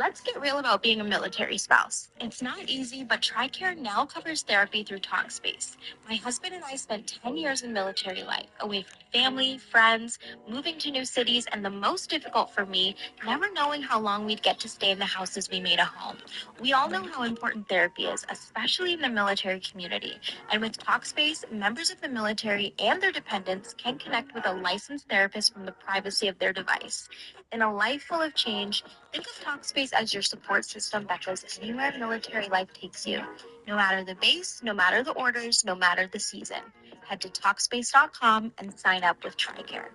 Let's get real about being a military spouse. It's not easy, but TRICARE now covers therapy through Talkspace. My husband and I spent 10 years in military life, away from family, friends, moving to new cities, and the most difficult for me, never knowing how long we'd get to stay in the houses we made a home. We all know how important therapy is, especially in the military community. And with Talkspace, members of the military and their dependents can connect with a licensed therapist from the privacy of their device. In a life full of change, think of Talkspace as your support system that goes anywhere military life takes you. No matter the base, no matter the orders, no matter the season. Head to Talkspace.com and sign up with TRICARE.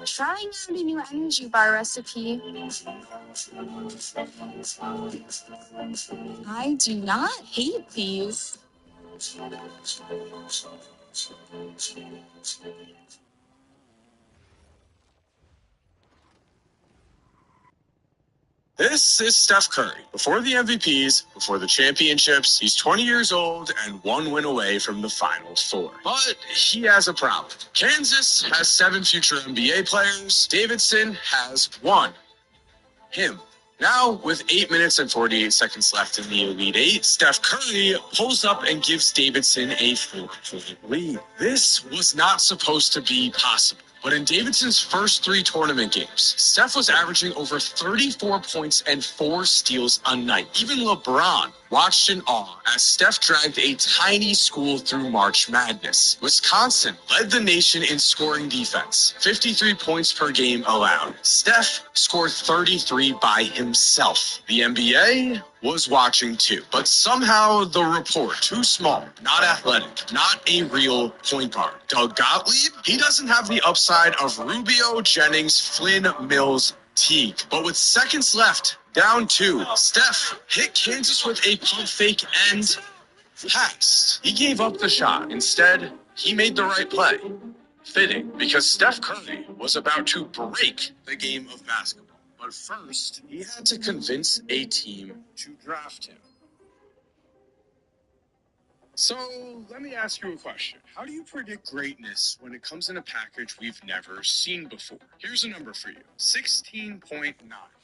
Trying out a new energy bar recipe. I do not hate these. This is Steph Curry. Before the MVPs, before the championships, he's 20 years old and 1 win away from the Final Four. But he has a problem. Kansas has 7 future NBA players. Davidson has 1. Him. Now, with 8 minutes and 48 seconds left in the Elite Eight, Steph Curry pulls up and gives Davidson a 4-point lead. This was not supposed to be possible. But in Davidson's first 3 tournament games, Steph was averaging over 34 points and 4 steals a night. Even LeBron watched in awe as Steph dragged a tiny school through March Madness. Wisconsin led the nation in scoring defense, 53 points per game allowed. Steph scored 33 by himself. The NBA was watching too, but somehow the report, too small, not athletic, not a real point guard. Doug Gottlieb, he doesn't have the upside of Rubio, Jennings, Flynn, Mills, Teague. But with seconds left, down 2, Steph hit Kansas with a pump fake and passed. He gave up the shot. Instead, he made the right play. Fitting, because Steph Curry was about to break the game of basketball. But first, he had to convince a team to draft him. So, let me ask you a question. How do you predict greatness when it comes in a package we've never seen before? Here's a number for you. 16.9.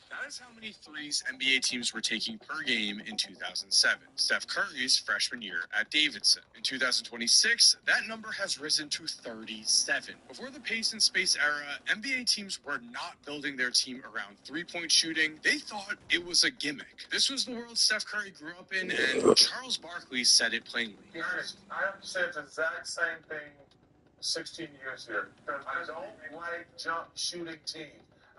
That is how many threes NBA teams were taking per game in 2007. Steph Curry's freshman year at Davidson. In 2026, that number has risen to 37. Before the pace and space era, NBA teams were not building their team around three-point shooting. They thought it was a gimmick. This was the world Steph Curry grew up in, and Charles Barkley said it plainly. I have said the exact same thing 16 years here. I don't like jump shooting teams.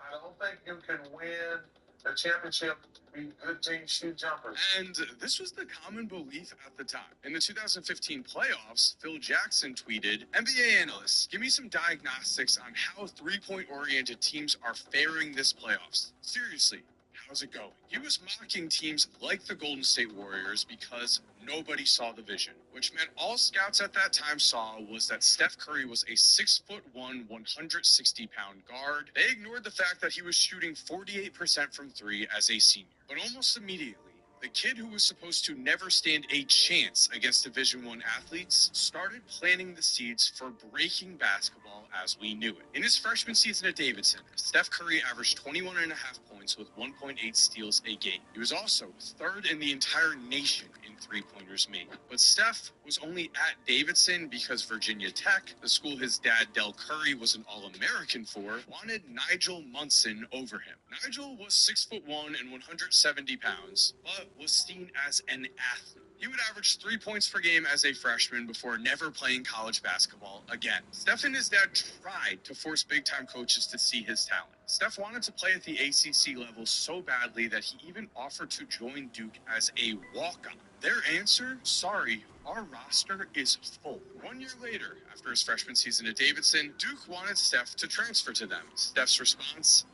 I don't think you can win the championship be good teams shoot jumpers. And this was the common belief at the time. In the 2015 playoffs, Phil Jackson tweeted, NBA analysts, give me some diagnostics on how three-point oriented teams are faring this playoffs. Seriously, how's it going? He was mocking teams like the Golden State Warriors because nobody saw the vision, which meant all scouts at that time saw was that Steph Curry was a 6'1", 160-pound guard. They ignored the fact that he was shooting 48% from 3 as a senior. But almost immediately, the kid who was supposed to never stand a chance against Division I athletes started planting the seeds for breaking basketball as we knew it. In his freshman season at Davidson, Steph Curry averaged 21.5 points with 1.8 steals a game. He was also third in the entire nation in three-pointers made. But Steph was only at Davidson because Virginia Tech, the school his dad, Del Curry, was an All-American for, wanted Nigel Munson over him. Nigel was 6'1" and 170 pounds, but was seen as an athlete. He would average 3 points per game as a freshman before never playing college basketball again. Steph and his dad tried to force big-time coaches to see his talent. Steph wanted to play at the ACC level so badly that he even offered to join Duke as a walk-on. Their answer? Sorry, our roster is full. 1 year later, after his freshman season at Davidson, Duke wanted Steph to transfer to them. Steph's response?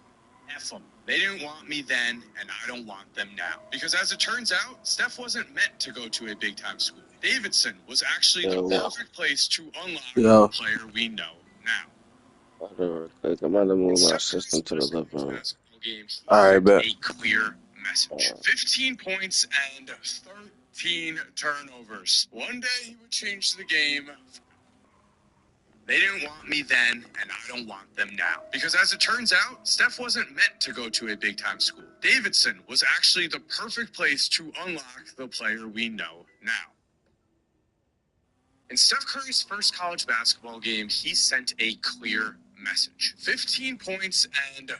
F them. They didn't want me then, and I don't want them now. Because as it turns out, Steph wasn't meant to go to a big-time school. Davidson was actually the perfect place to unlock the player we know now. I'm gonna move my system to the living room. All right, bet. A clear message. 15 points and 13 turnovers. One day he would change the game. They didn't want me then, and I don't want them now. Because as it turns out, Steph wasn't meant to go to a big-time school. Davidson was actually the perfect place to unlock the player we know now. In Steph Curry's first college basketball game, he sent a clear message. 15 points and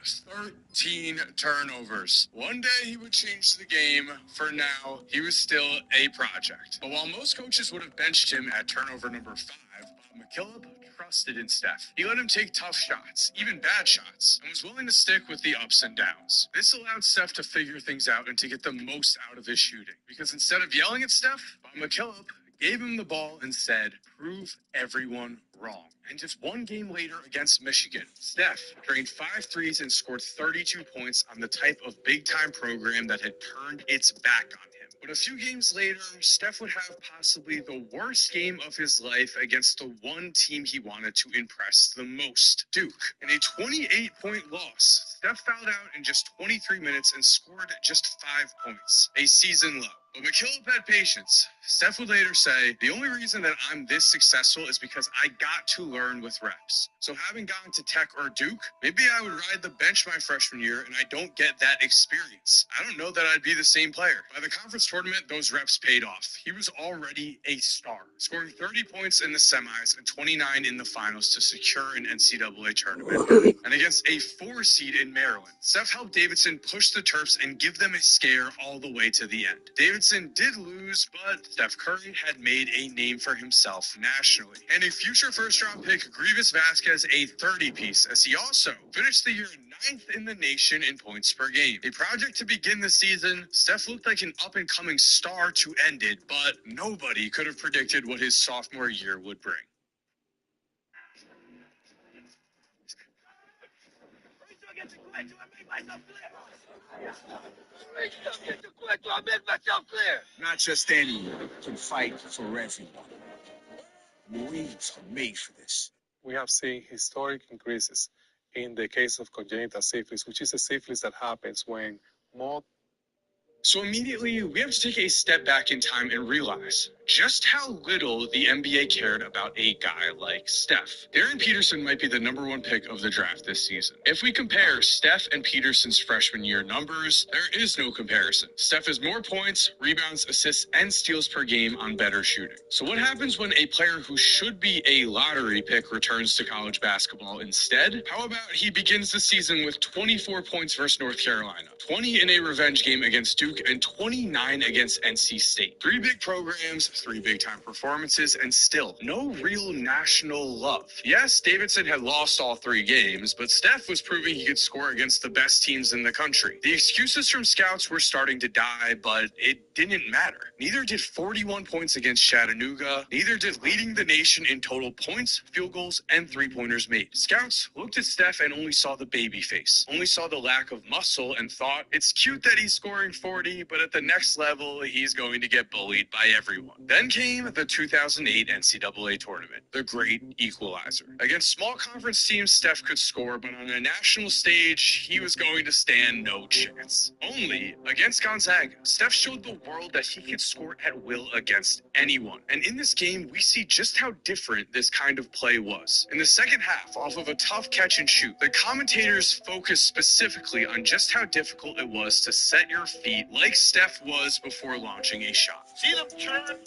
13 turnovers. One day he would change the game. For now, he was still a project. But while most coaches would have benched him at turnover number 5, Bob McKillop trusted in Steph. He let him take tough shots, even bad shots, and was willing to stick with the ups and downs. This allowed Steph to figure things out and to get the most out of his shooting. Because instead of yelling at Steph, Bob McKillop gave him the ball and said, "Prove everyone wrong." And just one game later against Michigan, Steph drained 5 threes and scored 32 points on the type of big-time program that had turned its back on him. But a few games later, Steph would have possibly the worst game of his life against the one team he wanted to impress the most, Duke. In a 28-point loss, Steph fouled out in just 23 minutes and scored just 5 points, a season low. But McKillop had patience. Steph would later say, "The only reason that I'm this successful is because I got to learn with reps. So having gone to Tech or Duke, maybe I would ride the bench my freshman year and I don't get that experience. I don't know that I'd be the same player." By the conference tournament, those reps paid off. He was already a star, scoring 30 points in the semis and 29 in the finals to secure an NCAA tournament. And against a 4 seed in Maryland, Steph helped Davidson push the Terps and give them a scare all the way to the end. Davidson did lose, but Steph Curry had made a name for himself nationally. And a future first-round pick, Grievous Vasquez, a 30-piece, as he also finished the year 9th in the nation in points per game. A project to begin the season, Steph looked like an up-and-coming star to end it, but nobody could have predicted what his sophomore year would bring. Not just anyone can fight for everyone. Marines are made for this. We have seen historic increases in the case of congenital syphilis, which is a syphilis that happens when more. So immediately, we have to take a step back in time and realize just how little the NBA cared about a guy like Steph. Darren Peterson might be the #1 pick of the draft this season. If we compare Steph and Peterson's freshman year numbers, there is no comparison. Steph has more points, rebounds, assists, and steals per game on better shooting. So what happens when a player who should be a lottery pick returns to college basketball instead? How about he begins the season with 24 points versus North Carolina, 20 in a revenge game against Duke, and 29 against NC State. 3 big programs, 3 big-time performances, and still no real national love. Yes, Davidson had lost all 3 games, but Steph was proving he could score against the best teams in the country. The excuses from scouts were starting to die, but it didn't matter. Neither did 41 points against Chattanooga. Neither did leading the nation in total points, field goals, and 3-pointers made. Scouts looked at Steph and only saw the baby face, only saw the lack of muscle, and thought, it's cute that he's scoring 40, but at the next level, he's going to get bullied by everyone. Then came the 2008 NCAA tournament, the great equalizer. Against small conference teams, Steph could score, but on a national stage, he was going to stand no chance. Only against Gonzaga, Steph showed the world that he could score at will against anyone. And in this game, we see just how different this kind of play was. In the second half, off of a tough catch and shoot, the commentators focused specifically on just how difficult it was to set your feet like Steph was before launching a shot. See them turn?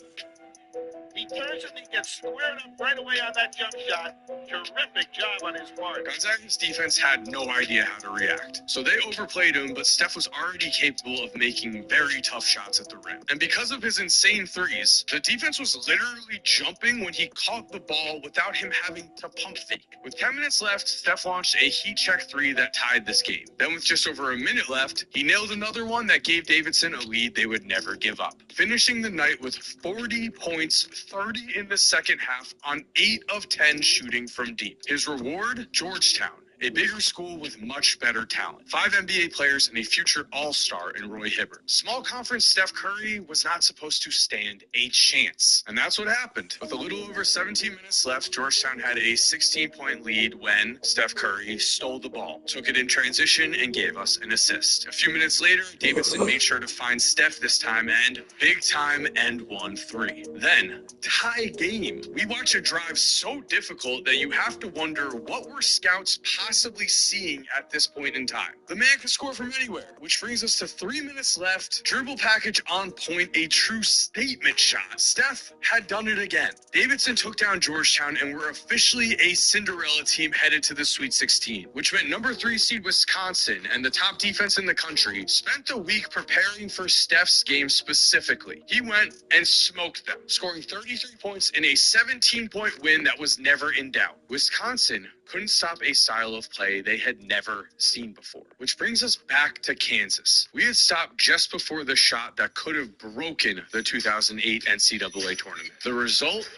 He turns and he gets squared up right away on that jump shot. Terrific job on his part. Gonzaga's defense had no idea how to react, so they overplayed him, but Steph was already capable of making very tough shots at the rim. And because of his insane threes, the defense was literally jumping when he caught the ball without him having to pump fake. With 10 minutes left, Steph launched a heat check 3 that tied this game. Then with just over a minute left, he nailed another one that gave Davidson a lead they would never give up, finishing the night with 40 points, 30 in the second half on 8 of 10 shooting from deep. His reward, Georgetown, a bigger school with much better talent. 5 NBA players and a future all-star in Roy Hibbert. Small conference Steph Curry was not supposed to stand a chance. And that's what happened. With a little over 17 minutes left, Georgetown had a 16-point lead when Steph Curry stole the ball, took it in transition, and gave us an assist. A few minutes later, Davidson made sure to find Steph this time and big time and won 3. Then, tie game. We watch a drive so difficult that you have to wonder what were scouts possibly seeing at this point in time. The man could score from anywhere, which brings us to 3 minutes left. Dribble package on point, a true statement shot. Steph had done it again. Davidson took down Georgetown and were officially a Cinderella team headed to the Sweet 16, which meant number 3 seed Wisconsin and the top defense in the country spent the week preparing for Steph's game specifically. He went and smoked them, scoring 33 points in a 17-point win that was never in doubt. Wisconsin couldn't stop a style of play they had never seen before, which brings us back to Kansas. We had stopped just before the shot that could have broken the 2008 NCAA tournament. The result?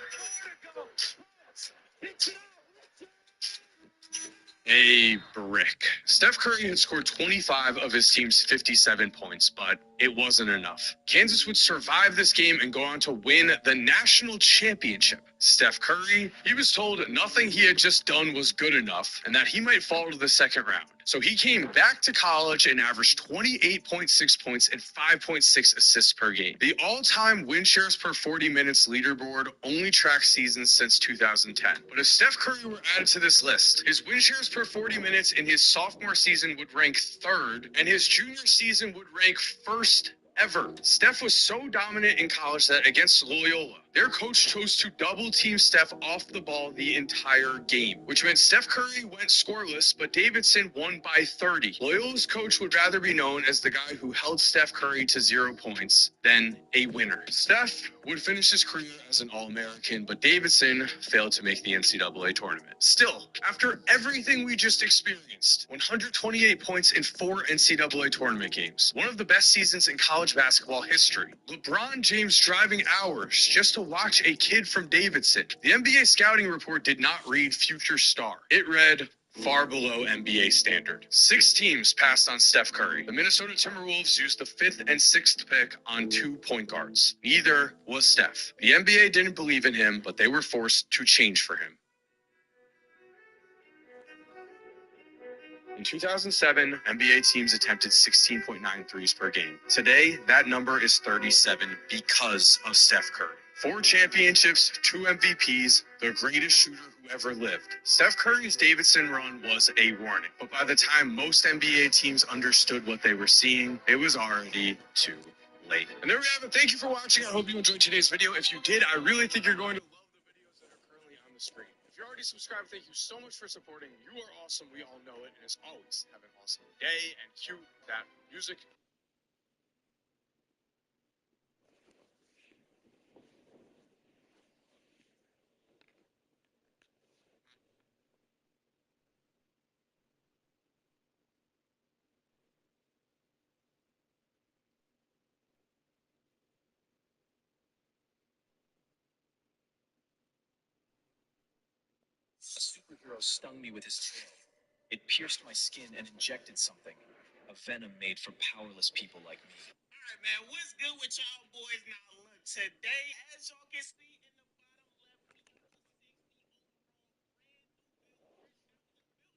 A brick. Steph Curry had scored 25 of his team's 57 points, but it wasn't enough. Kansas would survive this game and go on to win the national championship. Steph Curry, he was told nothing he had just done was good enough and that he might fall to the second round. So he came back to college and averaged 28.6 points and 5.6 assists per game. The all-time win shares per 40 minutes leaderboard only tracks seasons since 2010. But if Steph Curry were added to this list, his win shares per 40 minutes in his sophomore season would rank 3rd, and his junior season would rank 1st ever. Steph was so dominant in college that against Loyola, their coach chose to double team Steph off the ball the entire game, which meant Steph Curry went scoreless, but Davidson won by 30. Loyola's coach would rather be known as the guy who held Steph Curry to 0 points than a winner. Steph would finish his career as an All-American, but Davidson failed to make the NCAA tournament. Still, after everything we just experienced, 128 points in 4 NCAA tournament games, one of the best seasons in college basketball history, LeBron James driving hours just to watch a kid from Davidson. The NBA scouting report did not read future star. It read far below NBA standard. 6 teams passed on Steph Curry. The Minnesota Timberwolves used the 5th and 6th pick on 2 point guards. Neither was Steph. The NBA didn't believe in him, but they were forced to change for him. In 2007, NBA teams attempted 16.9 threes per game. Today, that number is 37 because of Steph Curry. 4 championships, 2 MVPs, the greatest shooter who ever lived. Steph Curry's Davidson run was a warning, but by the time most NBA teams understood what they were seeing, it was already too late. And there we have it. Thank you for watching. I hope you enjoyed today's video. If you did, I really think you're going to love the videos that are currently on the screen. If you're already subscribed, thank you so much for supporting. You are awesome. We all know it. And as always, have an awesome day and cue that music. A superhero stung me with his tail. It pierced my skin and injected something. A venom made for powerless people like me. All right, man, what's good with y'all boys? Now, look, today, as y'all can see in the bottom left, we got the 60 overall brand new build.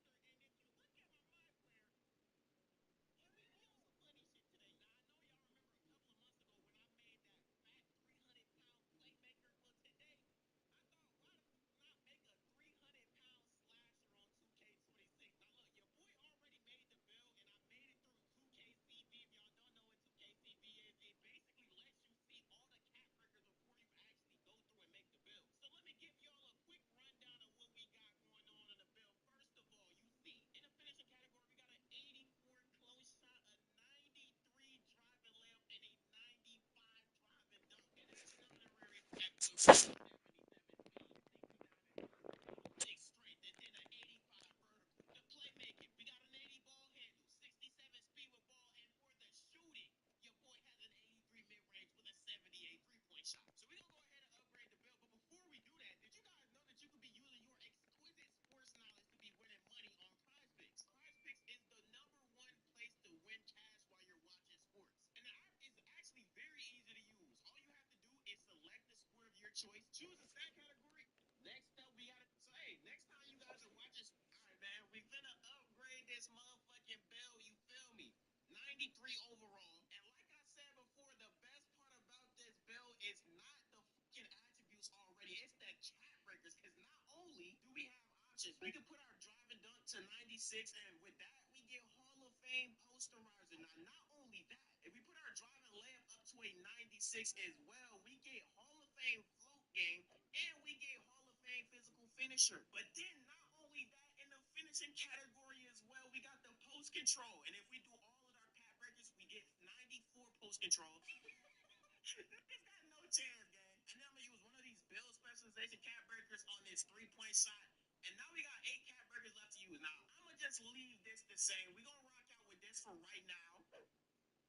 choice. Choose a stat category. Next up, we gotta say, next time you guys are watching, all right, man, we finna upgrade this motherfucking bell. You feel me? 93 overall. And like I said before, the best part about this bell is not the fucking attributes already. It's the cat breakers. Because not only do we have options, we can put our drive and dunk to 96, and with that, we get Hall of Fame posterizer. Now, not only that, if we put our drive and layup up to a 96 as well, we get Hall of Fame float game, and we get Hall of Fame physical finisher. But then, not only that, in the finishing category as well, we got the post control. And if we do all of our cat breakers, we get 94 post control. It's got no chance, gang. And then I'm gonna use one of these build specialization cat breakers on this 3-point shot. And now we got 8 cat breakers left to use. Now I'm gonna just leave this the same. We're gonna rock out with this for right now.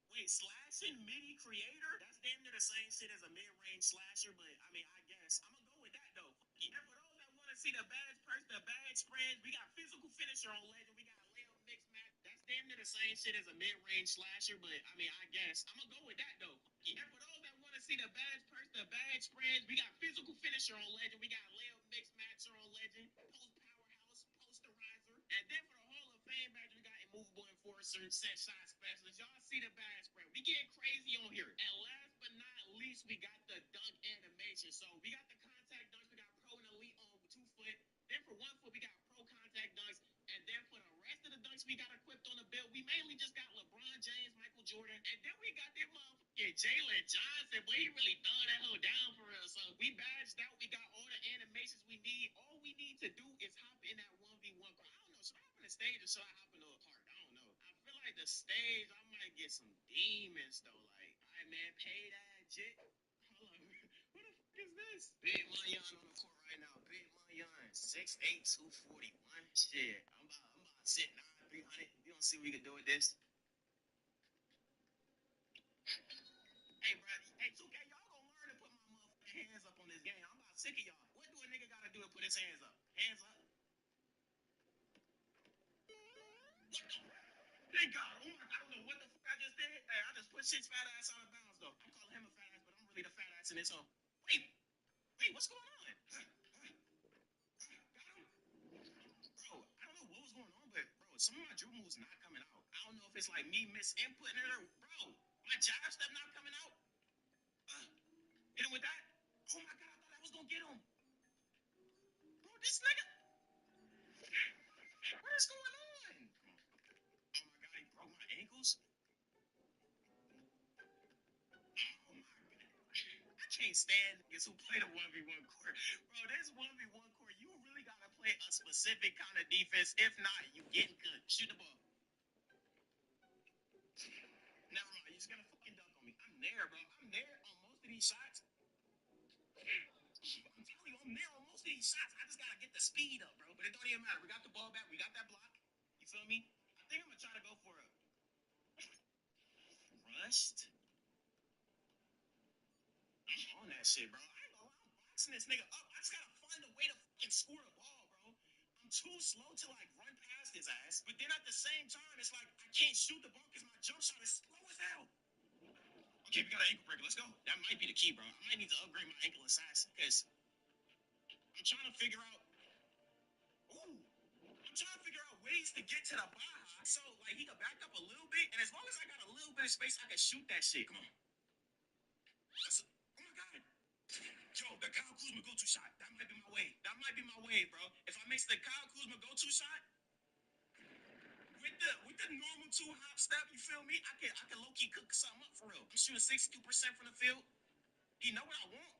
Wait, slashing MIDI creator? That's damn near the same shit as a mid-range slasher, but I mean, I guess I'm gonna go with that though. And for those that want to see the badge perks, the badge spreads, we got physical finisher on legend. We got layup mix match. That's damn near the same shit as a mid-range slasher, but I mean, I guess I'm gonna go with that though. And for those that want to see the badge perks, the badge spreads, we got physical finisher on legend. We got layup mix matcher on legend. Post powerhouse, posterizer, and then for the Hall of Fame badge, we got immovable enforcer, set shot specialist. Y'all see the badge spread? We get crazy on here. And last but not least, we got the dunk animation. So we got the contact dunks. We got pro and elite on 2 foot. Then for 1 foot, we got pro contact dunks. And then for the rest of the dunks we got equipped on the build, we mainly just got LeBron James, Michael Jordan, and then we got that motherfucking Jalen Johnson, but he really throwing that hoe down for real. So we badged out. We got all the animations we need. All we need to do is hop in that 1v1 car. I don't know. Should I hop in the stage or should I hop into a park? I don't know. I feel like the stage, I might get some demons though. Like, all right, man, pay that jit. Hold on. What the fuck is this? Big Mayan on the court right now. Big Mayan, 6'8", 241. Shit, I'm about to sit 9, 300. You don't see what we can do with this? Hey, bro. Hey, 2K, y'all gonna learn to put my motherfucking hands up on this game. I'm about sick of y'all. What do a nigga gotta do to put his hands up? Hands up. What the? Thank God. Oh my, I don't know what the fuck I just did. Hey, I just put shit's fat ass out of bounds though. I'm calling him a fat ass, but I'm really the fat ass in this home. Wait, what's going on? Got him? Bro, I don't know what was going on, but bro, some of my dribble moves not coming out. I don't know if it's like me misinputting it or bro, my jab step not coming out. Hit him with that. Oh my god, I thought I was gonna get him. Bro, this nigga. What is going on? Oh my god, he broke my ankles. Oh my god. I can't stand niggas who play the 1v1 court. Bro, this 1v1 court, you really gotta play a specific kind of defense. If not, you getting good. Shoot the ball. Never mind, you just gotta fucking dunk on me. I'm there, bro. I'm there on most of these shots. I'm telling you, I'm there on most of these shots. I just gotta get the speed up, bro. But it don't even matter. We got the ball back. We got that block. You feel me? I think I'm gonna try to go for a rust. I'm on that shit, bro. I ain't gonna lie. I'm boxing this nigga up. I just gotta find a way to fucking score the ball, bro. I'm too slow to like run past his ass. But then at the same time, it's like I can't shoot the ball because my jump shot is slow as hell. Okay, we got an ankle breaker. Let's go. That might be the key, bro. I might need to upgrade my ankle assassin because I'm trying to figure out. Ooh, I'm trying to figure out ways to get to the Baja. So like he could back up a little bit, and as long as I got a little bit of space, I can shoot that shit. Come on. Oh my god. Yo, the Kyle Kuzma go-to shot. That might be my way. That might be my way, bro. If I mix the Kyle Kuzma go-to shot with the normal 2-hop step, you feel me? I can low-key cook something up for real. I'm shooting 62% from the field. He know what I want.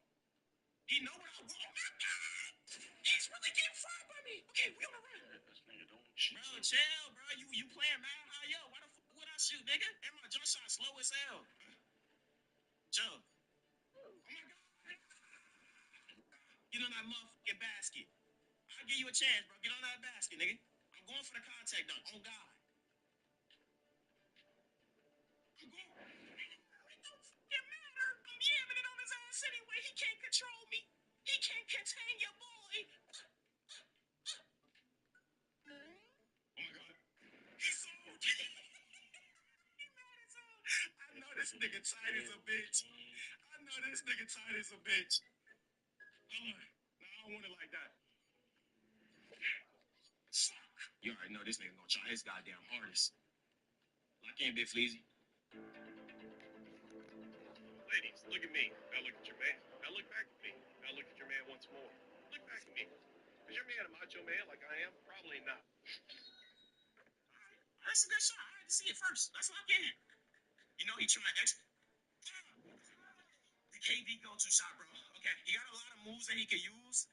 He know what I want. Oh my god! He's really getting fried by me. Okay, we on the run. Bro, chill, bro. You playing mad high up. Why the fuck would I shoot, nigga? And my jump shot slow as hell. Chill. Oh my god. Get on that motherfucking basket. I'll give you a chance, bro. Get on that basket, nigga. I'm going for the contact dunk. On God. I'm going. It don't fucking matter. I'm yamming it on his ass anyway. He can't control me. He can't contain your boy. Oh my god. He's so he mad as hell. I know this nigga tight as a bitch. I know this nigga tight as a bitch. Hold on. No, I don't want it like that. Fuck. You already know this nigga gonna try his goddamn hardest. Lock in, Big Fleazy. Ladies, look at me. Now look at your man. Now look back at me. Now look at your man once more. Look back at me. Is your man a macho man like I am? Probably not. That's a good shot. I had to see it first. Let's lock in. You know he trying to the KD go-to shot, bro. Okay, he got a lot of moves that he can use.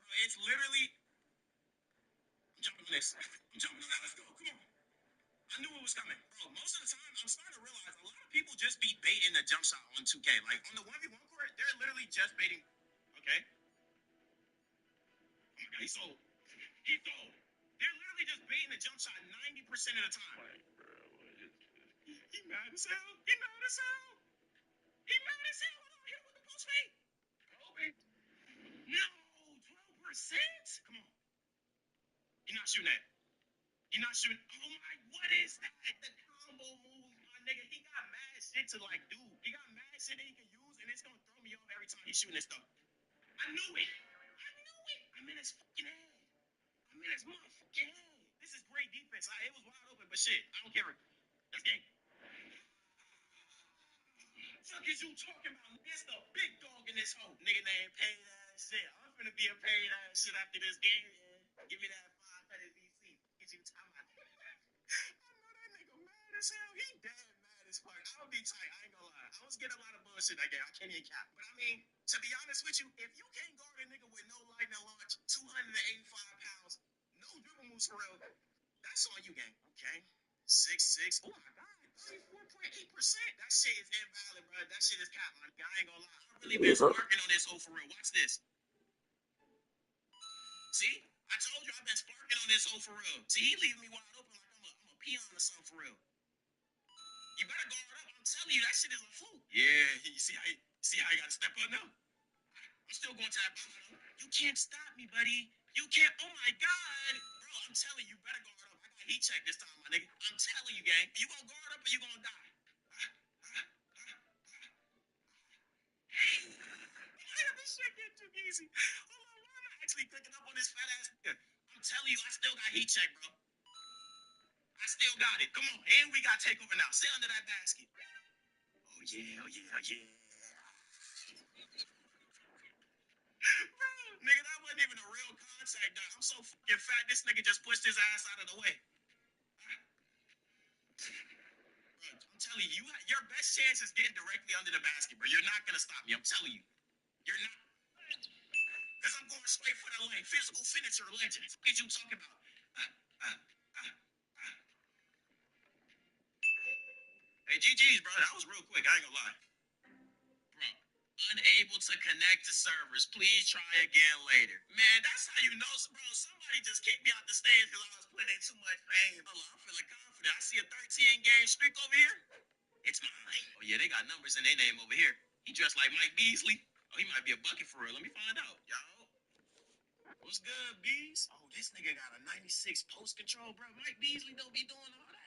Bro, it's literally. I'm jumping on this. I'm jumping on that. Let's go. Come on. I knew it was coming. Bro, most of the time, I'm starting to realize a lot of people just be baiting the jump shot on 2K. Like, on the 1v1 court, they're literally just baiting. Okay? Oh my god, he sold. He sold. They're literally just baiting the jump shot 90% of the time. He mad as hell. He mad as hell. He mad as hell. Hold on, hit him with the post fade. Kobe. No, 12%? Come on. You're not shooting that. You're not shooting. Oh my, what is that? The combo move, my nigga. He got mad shit to like do. He got mad shit that he can use, and it's gonna throw me off every time he's shooting this stuff. I knew it. I knew it. I'm in his fucking head. I'm in his motherfucking head. This is great defense. It was wide open, but shit, I don't care. That's game. Fuck is you talking about? It's the big dog in this hole. Nigga name paid ass shit. I'm finna be a paid ass shit after this game, man. Give me that 500 VC. Get you time out. I know that nigga mad as hell. He damn mad as fuck. I would be tight. I ain't gonna lie. I was getting a lot of bullshit that game. I can't even cap. But I mean, to be honest with you, if you can't guard a nigga with no lightning launch, 285 pounds, no dribble moves for real, that's on you, gang. Okay. 6'6". Oh my god. 34.8%. That shit is invalid, bro. That shit is cap, man. I ain't gonna lie. I really been sparking on this hoe for real. Watch this. See? I told you I've been sparking on this hoe for real. See, he leaving me wide open like I'm a peon or something for real. You better guard up. I'm telling you, that shit is a fluke. Yeah, you see how you gotta step up now? I'm still going to that bottom. You can't stop me, buddy. You can't. Oh my god. Bro, I'm telling you, better guard up. I got heat check this time, my nigga. I'm telling you, gang. You gonna guard up or you gonna die? This shit get too easy. Hold on, why am I actually picking up on this fat ass nigga? I'm telling you, I still got heat check, bro. I still got it. Come on, and we got takeover now. Stay under that basket. Oh yeah, oh yeah, oh yeah. Bro, nigga, that wasn't even a real contact, dog. I'm so fucking fat. This nigga just pushed his ass out of the way. Bro, I'm telling you, your best chance is getting directly under the basket, bro. You're not gonna stop me. I'm telling you. You're not. Because I'm going straight for the lane. Physical finisher legend. What are you talking about? Hey, GG's, bro. That was real quick. I ain't gonna lie. Bro, unable to connect to servers. Please try again later. Man, that's how you know, bro. Somebody just kicked me out the stage because I was putting in too much pain. Hold on, I'm feeling confident. I see a 13-game streak over here. It's mine. Oh, yeah, they got numbers in their name over here. He dressed like Mike Beasley. Oh, he might be a bucket for real. Let me find out, y'all. What's good, Bees? Oh, this nigga got a 96 post control, bro. Mike Beasley don't be doing all that.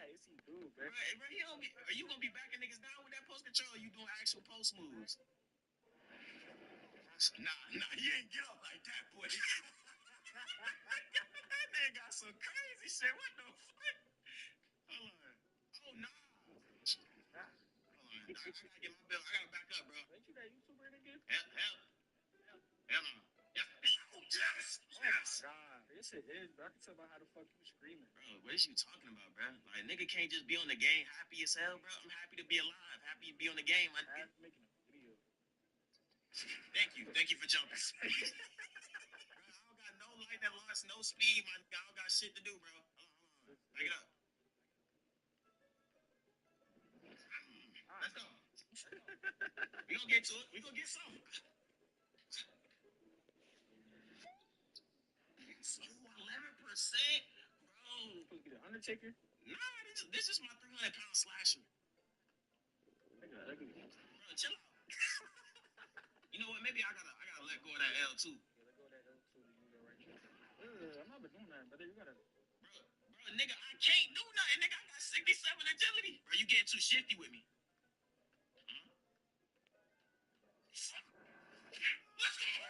Yes, he do, bro. Bro, he don't be, are you gonna be backing niggas down with that post control? Or you doing actual post moves? Nah, you ain't get up like that, boy. That nigga got some crazy shit. What the fuck? Hold on. Oh, nah. Hold on. I gotta get my bill. I gotta back up, bro. Ain't you that YouTuber nigga? Hell no. Yeah. Oh, yes. Oh my god. Yes, it is, bro. I can tell by how the fuck you screaming. Bro, what is you talking about, bro? Like, nigga can't just be on the game happy as hell, bro. I'm happy to be alive. Happy to be on the game. I'm making a video. Thank you for jumping. Bro, I don't got no lightning launch, no speed, my nigga. I don't got shit to do, bro. Hold on. Back it up. Let's go. We gonna get to it. We gonna get some. So 11%, bro. Supposed to be the Undertaker? Nah, this is my 300-pound slasher. Bro, chill out. You know what? Maybe I gotta let go of that L too. Yeah, let go of that L too. I'm not been doing that, brother. You gotta. Bro, nigga, I can't do nothing, nigga. I got 67 agility. Bro, you getting too shifty with me. Let's go.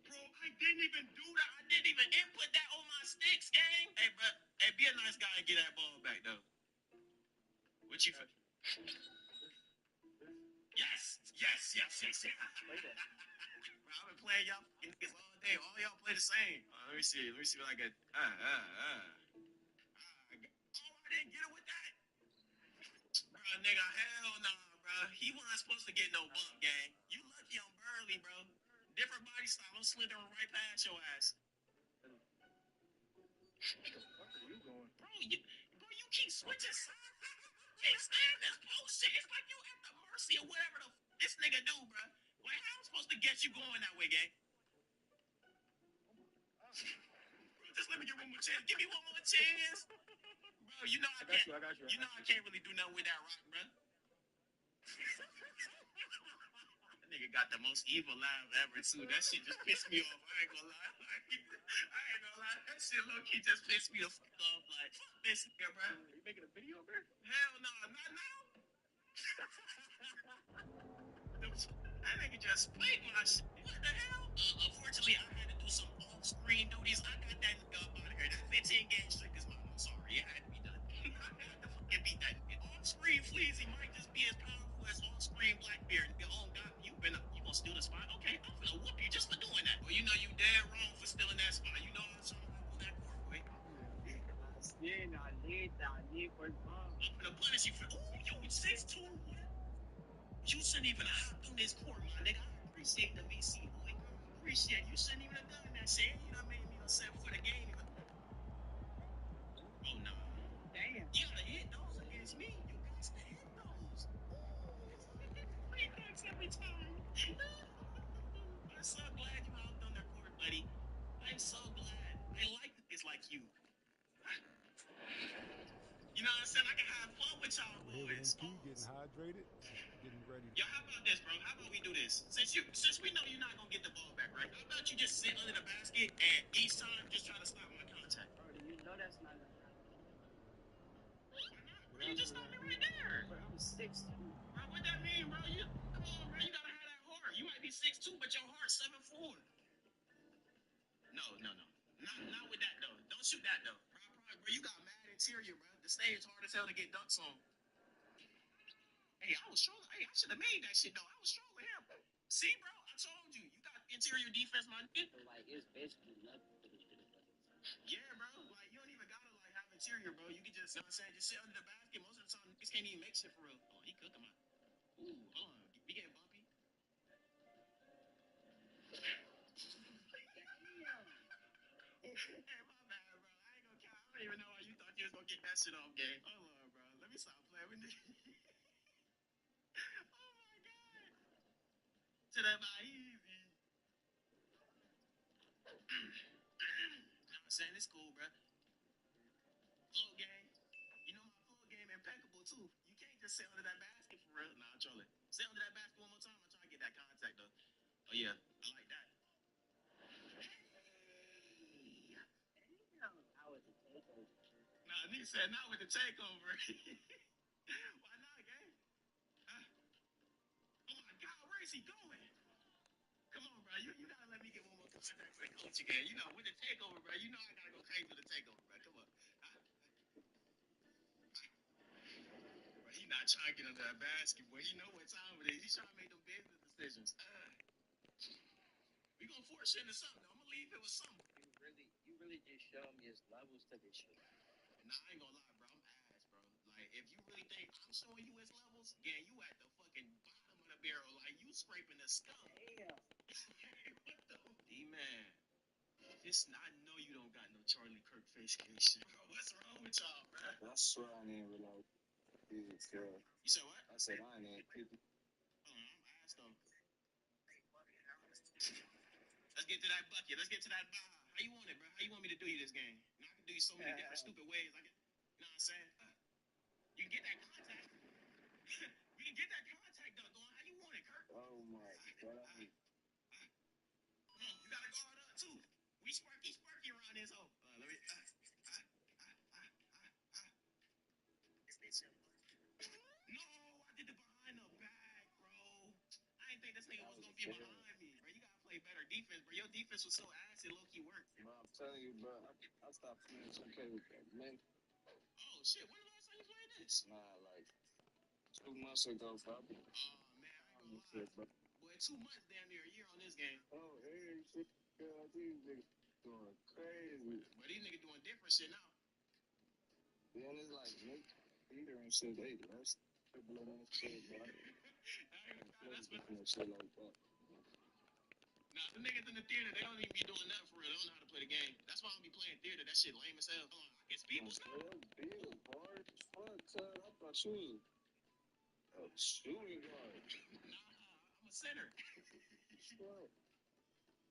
Bro, I didn't even do that. I didn't even input that on my sticks, gang. Hey, bro. Hey, be a nice guy and get that ball back, though. What you feel? Yes. Bro, I've been playing y'all niggas all day. All y'all play the same. Let me see. Let me see what I got. Oh, I didn't get it with that. Bro, nigga, hell nah, bro. He wasn't supposed to get no bump, gang. You lucky I'm Burley, bro. Different body style. I'm slithering right past your ass. Where are you going? Bro, you keep switching sides. Can't stand this bullshit. It's like you at the mercy of whatever the this nigga do, bro. Like, how I'm supposed to get you going that way, gang? Bro, just let me get one more chance. Give me one more chance. Bro, you know I can't. I got you. You know I can't really do nothing with that rock, bro. That nigga got the most evil laugh ever, too. That shit just pissed me off. I ain't gonna lie. That shit low-key just pissed me the fuck off. Like, fuck this nigga, bro. Are you making a video, bro? Hell no, not now. That nigga just played my shit. What the hell? Unfortunately, I had to do some off-screen duties. I got that nigga up out of here. That 15-game streak is mine. I'm sorry. It had to be done. I had to fucking beat that nigga. Off-screen Fleazy might just be as powerful as on-screen Blackbeard. Nigga, oh God, you gonna steal the spot? Okay, I'm gonna whoop you just for doing that. Well, you know you dead wrong for stealing that spot. You know I'm trying to on that court, boy. I'm gonna punish you for. Ooh, you 6'2". What? You shouldn't even have hopped on this court, my nigga. I appreciate the VC, boy. Appreciate it. You shouldn't even have done that shit. You done made me upset for the game. Oh, no. Damn. You gotta hit those against me. You got to hit those. Free dunks every time. I'm so glad you hopped on that court, buddy. I'm so glad. I like niggas like you. You know what I'm saying? I can have fun with y'all boys. Getting hydrated, getting ready. Yo, how about this, bro? How about we do this? Since we know you're not gonna get the ball back, right? How about you just sit under the basket and each time just try to stop my contact? Bro, you know that's not gonna happen. Why not? Bro, you just stopped me right there. Bro, I'm 6'2". Bro, what that mean, bro? Come on, bro. You gotta have that heart. You might be 6'2", but your heart's 7'4". No. Not with that though. Don't shoot that though. Bro, you got mad interior, bro. The stage hard as hell to get dunks on. Hey, I was trolling. Hey, I should have made that shit though. I was trolling him. See, bro, I told you. You got interior defense, my nigga. So, like, it's basically nothing. Yeah, bro. Like, you don't even gotta like have interior, bro. You can just, you know what I'm saying, just sit under the basket. Most of the time, niggas can't even make shit for real. Oh, he cooking my. Ooh, hold on. We getting bumpy. Hey, my bad, bro. I ain't gonna count. I don't even know why you thought you was gonna get that shit off, gang. Hold on, bro. Let me stop playing with this. Oh my god. To that my easy. I'm saying it's cool, bro. Flow game. You know my flow game impeccable too. You can't just sit under that basket for real. Nah, Charlie. Sit under that basket one more time. I'm trying to get that contact though. Oh yeah, I like that. Now with the takeover. Nah, nigga said not with the takeover. Why not, gang? Oh my god, where is he going? Come on, bro. You gotta let me get one more contact with the coach again. You know, with the takeover, bro. You know I gotta go crazy with the takeover, bro. Come on. Bro, he not trying to get under that basket, boy. You know what time it is. He's trying to make them business decisions. We gonna force you into something. I'm gonna leave it with something. You really just showed me his levels to this shit. Nah, I ain't gonna lie, bro. I'm ass, bro. Like, if you really think I'm showing you his levels, yeah, you at the fucking bottom of the barrel. Like, you scraping the scum. Damn. What the? D-man. I know you don't got no Charlie Kirk face case. Bro, what's wrong with y'all, bro? I swear I didn't realize this, girl. You said what? I said I ain't 50. Hold on, I'm ass though. Let's get to that bucket. Let's get to that bar. How you want it, bro? How you want me to do you this game? You know, I can do you so many different stupid ways. You know what I'm saying? You can get that contact. We can get that contact dunk going. How you want it, Kirk? Oh my god. You gotta guard up too. We sparky around this hole. Let me. No, I did the behind the back, bro. I didn't think this nigga was gonna get behind defense, bro. Your defense was so ass, it low-key worked. Bro, I'm telling you, bro, I stopped playing 2K with that, man. Oh, shit. When the last time you played this? Nah, like 2 months ago, probably. Oh, man, I ain't gonna lie. Boy, 2 months, damn near a year on this game. Oh, hey, shit, God, these niggas doing crazy. But these niggas doing different shit now. Then it's like Nick Peter and shit, they less people in that shit, bro. That's what. Shit like that. Nah, the niggas in the theater, they don't even be doing nothing for real. They don't know how to play the game. That's why I don't be playing theater. That shit lame as hell. Hold on, I can speed boost now. Big hard as fuck, son. I thought you was a shooting guard. Nah, I'm a center.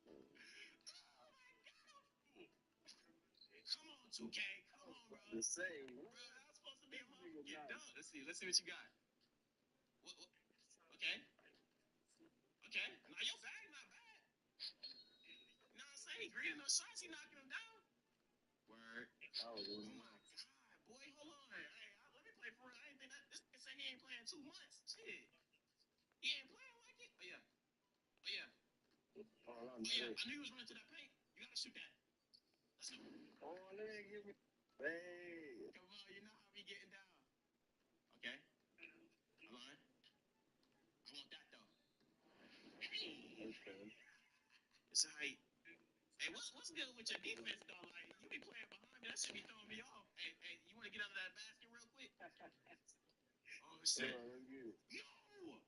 What? Come on, 2K. Come on, bro. The same. Bro, that was supposed to be a motherfucking dunk. Let's see what you got. What? Okay. Okay. Now your bag not bad. You know what I'm saying? He greeting those shots. He knocking them down. Word. Oh my God, boy, hold on. Hey, let me play for real. I ain't think that. This nigga say he ain't playing 2 months. Shit. He ain't playing like it. Oh, yeah. Oh, yeah. Oh, I knew you was running to that paint. You gotta shoot that. Let's go. Oh, nigga, give me. Hey. Come on, you know how we getting down. Okay. Hold on. I want that though. Okay. It's alright. Hey, what's good with your defense though? Like you be playing behind me, that shit be throwing me off. Hey, you wanna get out of that basket real quick? Oh shit. Let's get it. No!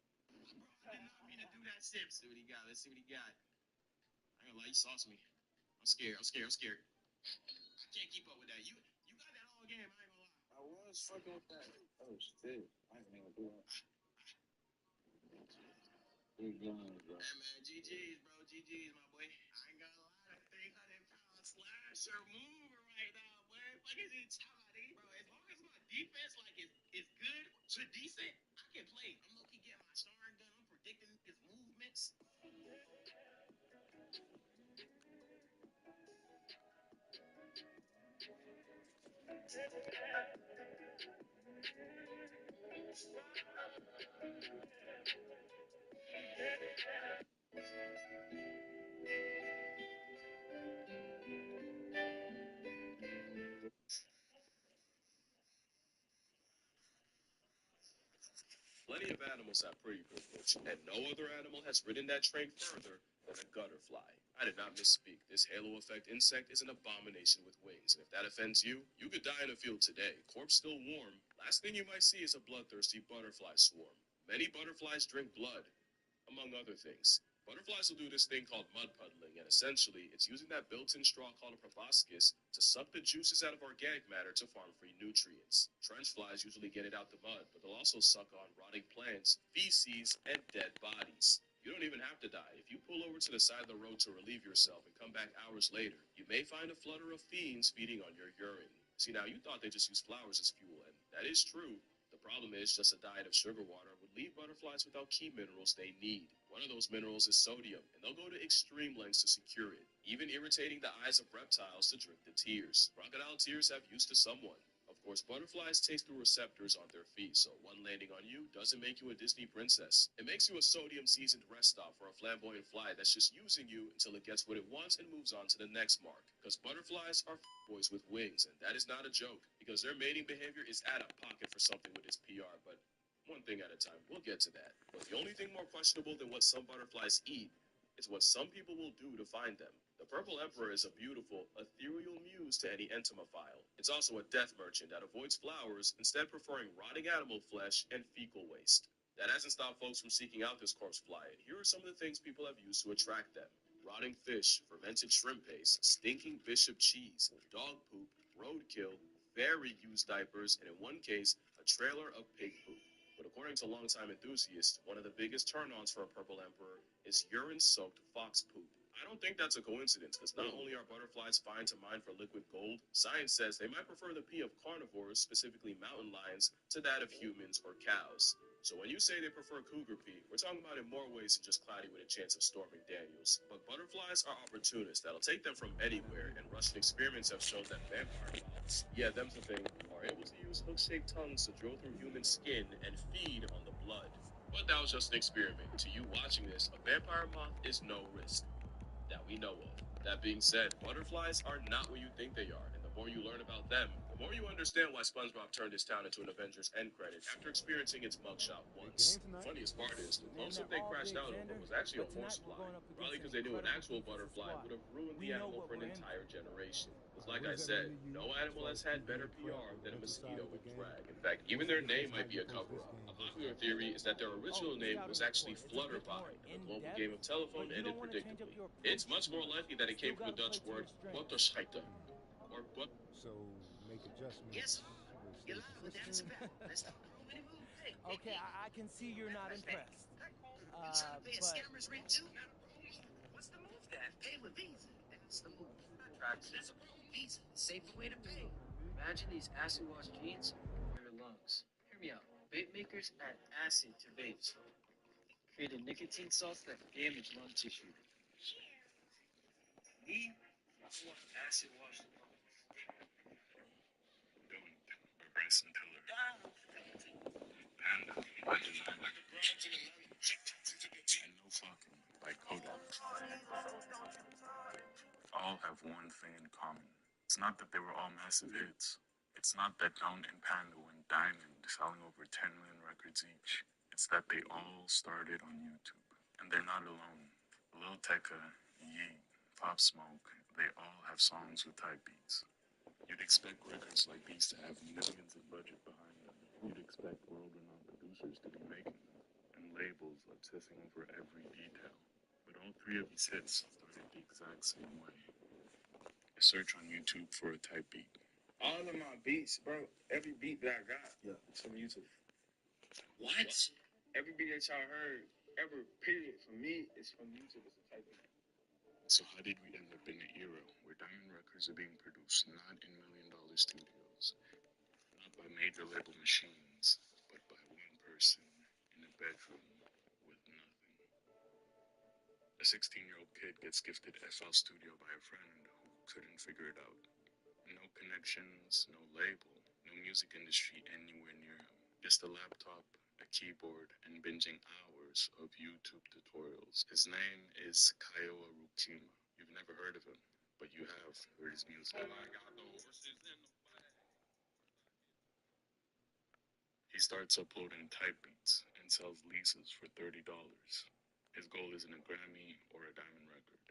Bro, I did not mean to do that shit. Let's see what he got. Let's see what he got. I ain't gonna lie, you sauce me. I'm scared. I can't keep up with that. You got that all game, I ain't gonna lie. I was fucking with that. Oh shit. I ain't gonna do that. Big guns, bro. Hey man, GG's, bro. GG's, my boy. I ain't gonna lie, that 300-pound slasher mover right now, boy. Fuck is he talking about, bro? As long as my defense like is good to decent, I can play. I'm low-key getting my starring gun. I'm predicting his movements. Plenty of animals have pretty privilege, and no other animal has ridden that train further than a gutterfly. I did not misspeak. This halo effect insect is an abomination with wings, and if that offends you, you could die in a field today. Corpse still warm. Last thing you might see is a bloodthirsty butterfly swarm. Many butterflies drink blood, among other things. Butterflies will do this thing called mud puddling, and essentially, it's using that built-in straw called a proboscis to suck the juices out of organic matter to farm free nutrients. Trench flies usually get it out the mud, but they'll also suck on rotting plants, feces, and dead bodies. You don't even have to die. If you pull over to the side of the road to relieve yourself and come back hours later, you may find a flutter of fiends feeding on your urine. See, now you thought they just used flowers as fuel, and that is true. The problem is just a diet of sugar water would leave butterflies without key minerals they need. One of those minerals is sodium, and they'll go to extreme lengths to secure it, even irritating the eyes of reptiles to drink the tears. Crocodile tears have use to someone. Of course, butterflies taste through receptors on their feet, so one landing on you doesn't make you a Disney princess. It makes you a sodium-seasoned rest stop for a flamboyant fly that's just using you until it gets what it wants and moves on to the next mark. Because butterflies are boys with wings, and that is not a joke, because their mating behavior is out of pocket for something with its PR, but one thing at a time. We'll get to that. But the only thing more questionable than what some butterflies eat is what some people will do to find them. The purple emperor is a beautiful, ethereal muse to any entomophile. It's also a death merchant that avoids flowers, instead preferring rotting animal flesh and fecal waste. That hasn't stopped folks from seeking out this corpse fly, and here are some of the things people have used to attract them. Rotting fish, fermented shrimp paste, stinking bishop cheese, dog poop, roadkill, very used diapers, and in one case, a trailer of pig poop. But according to longtime enthusiasts, one of the biggest turn-ons for a purple emperor is urine-soaked fox poop. I don't think that's a coincidence, because not only are butterflies fine to mine for liquid gold, science says they might prefer the pee of carnivores, specifically mountain lions, to that of humans or cows. So when you say they prefer cougar pee, we're talking about in more ways than just Cloudy with a chance of storming Daniels. But butterflies are opportunists that'll take them from anywhere, and Russian experiments have shown that vampire moths, yeah, them's the thing, are able to use hook-shaped tongues to drill through human skin and feed on the blood. But that was just an experiment. To you watching this, a vampire moth is no risk. that we know of. That being said, butterflies are not what you think they are, and the more you learn about them, the more you understand why SpongeBob turned his town into an Avengers end credit after experiencing its mugshot once. The funniest part is, the close-up they crashed out over was actually a horsefly. Probably because they knew an actual butterfly would have ruined the animal for an entire generation. Because like I said, no animal has had better PR than a mosquito in drag. In fact, even their name might be a cover-up. A popular theory is that their original name was actually Flutterby, and the global game of telephone ended predictably. It's much more likely that it came from the Dutch word butterscheiter, or but. So make adjustments. Yes, with you're safety live, but that's a systems. fact. Let's not throw any move. Hey, Okay, I can see you're not impressed. You trying to pay a But scammer's rent too? What's the move then? Pay with Visa. That's the move. There's a problem. Visa, the safer way to pay. imagine these acid wash jeans for your lungs. Hear me out. Vape makers add acid to vapes, creating nicotine salts that damage lung tissue. Me, I don't want acid wash lungs. Don't by Bryson Tiller. Panda by Design. And No Fucking by Kodak. All have one thing in common. It's not that they were all massive hits. It's not that Don't and Panda went diamond, selling over 10 million records each. It's that they all started on YouTube. And they're not alone. Lil Tecca, Yeet, Pop Smoke, they all have songs with type beats. You'd expect records like these to have millions in budget behind them. You'd expect world-renowned producers to be making them, and labels obsessing over every detail. But all three of these hits started the exact same way. A search on YouTube for a type beat. All of my beats, bro, every beat that I got, it's from YouTube. What? Every beat that y'all heard, ever, period, for me, is from YouTube. It's a type beat. So how did we end up in an era where diamond records are being produced not in million-dollar studios, not by major label machines, but by one person in a bedroom with nothing? A 16-year-old kid gets gifted FL Studio by a friend who couldn't figure it out. No connections, no label, no music industry anywhere near him. Just a laptop, a keyboard, and binging hours of YouTube tutorials. His name is Kiowa Rukima. You've never heard of him, but you have heard his music. He starts uploading type beats and sells leases for $30. His goal isn't a Grammy or a diamond record.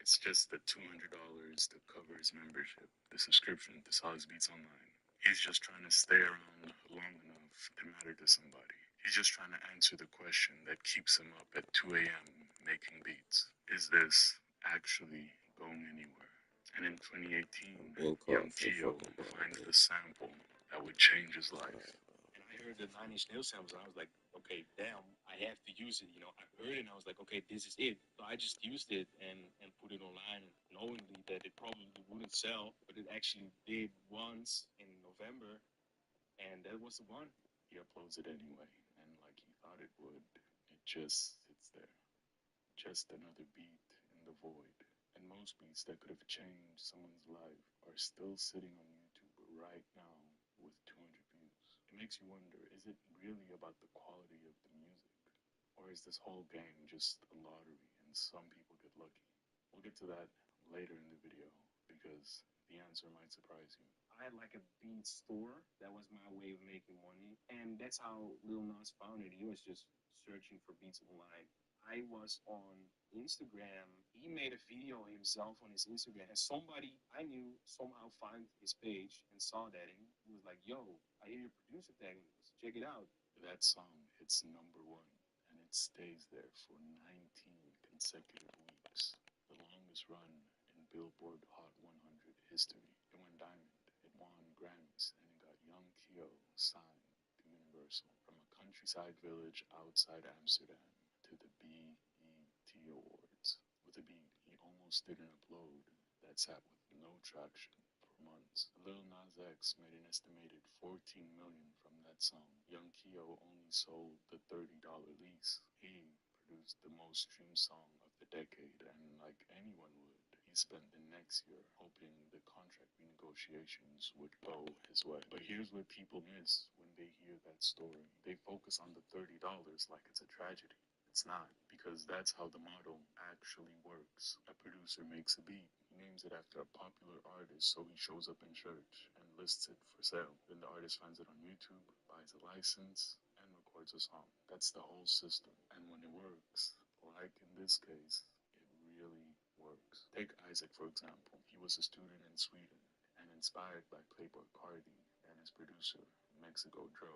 It's just the $200 to cover his membership, the subscription to sell his beats online. He's just trying to stay around long enough to matter to somebody. He's just trying to answer the question that keeps him up at 2 a.m. making beats. Is this actually going anywhere? And in 2018, young Keo finds the sample that would change his life. And I heard the Nine Inch Nails samples, and I was like, okay, damn, I have to use it. You know, I heard it, and I was like, okay, this is it. So I just used it and put it online, knowingly that it probably wouldn't sell, but it actually did once in November, and that was the one. He uploads it anyway, and like he thought it would, it just sits there. Just another beat in the void. And most beats that could have changed someone's life are still sitting on YouTube right now with 200 views. It makes you wonder, is it really about the quality of the music? Or is this whole game just a lottery and some people get lucky? We'll get to that later in the video because the answer might surprise you. I had like a beat store. That was my way of making money. And that's how Lil Nas found it. He was just searching for beats online. I was on Instagram. He made a video himself on his Instagram. And somebody I knew somehow found his page and saw that. And he was like, yo, I hear your producer tagging this. Check it out. That song hits #1, and it stays there for 19 consecutive weeks. The longest run in Billboard Hot 100 history. It went diamond, it won Grammys, and it got young Keo signed to Universal. From a countryside village outside Amsterdam to the BET Awards. With a beat he almost didn't upload that sat with no traction for months. Lil Nas X made an estimated $14 million from that song. Young Keo only sold the $30 lease. He produced the most streamed song of the decade, and like anyone would, he spent the next year hoping the contract renegotiations would go his way. But here's what people miss when they hear that story. They focus on the $30 like it's a tragedy. It's not, because that's how the model actually works. A producer makes a beat, names it after a popular artist, so he shows up in church and lists it for sale. Then the artist finds it on YouTube, buys a license, and records a song. That's the whole system. And when it works, like in this case, it really works. Take Isaac, for example. He was a student in Sweden and inspired by Playboy Cardi and his producer, Mexico Dro.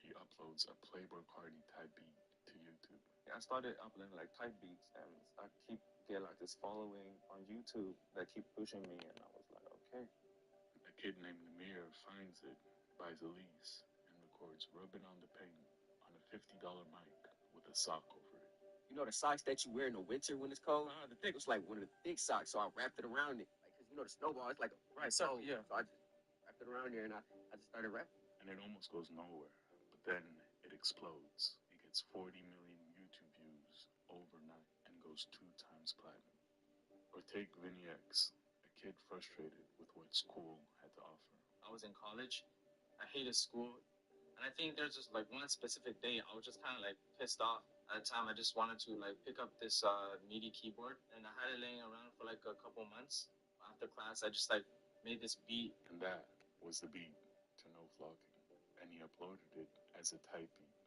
He uploads a Playboy Cardi type beat to YouTube. I started uploading like type beats, and I keep get like this following on YouTube that keep pushing me, and I was like, okay. A kid named Namir finds it, buys a lease, and records "Rubbing on the Paint" on a $50 mic with a sock over it. You know the socks that you wear in the winter when it's cold? The thick was like one of the thick socks, so I wrapped it around it. Like, cause you know the snowball, it's like a Right, so yeah. So I just wrapped it around there, and I just started rapping. And it almost goes nowhere, but then it explodes. It gets 40 million YouTube views overnight and goes 2 times platinum. Or take Vinny X, a kid frustrated with what school had to offer. I was in college. I hated school. And I think there's just like one specific day I was just kind of like pissed off. At the time, I just wanted to like pick up this MIDI keyboard, and I had it laying around for like a couple months. After class, I just like made this beat. And that was the beat to No Vlogging. And he uploaded it as a type beat.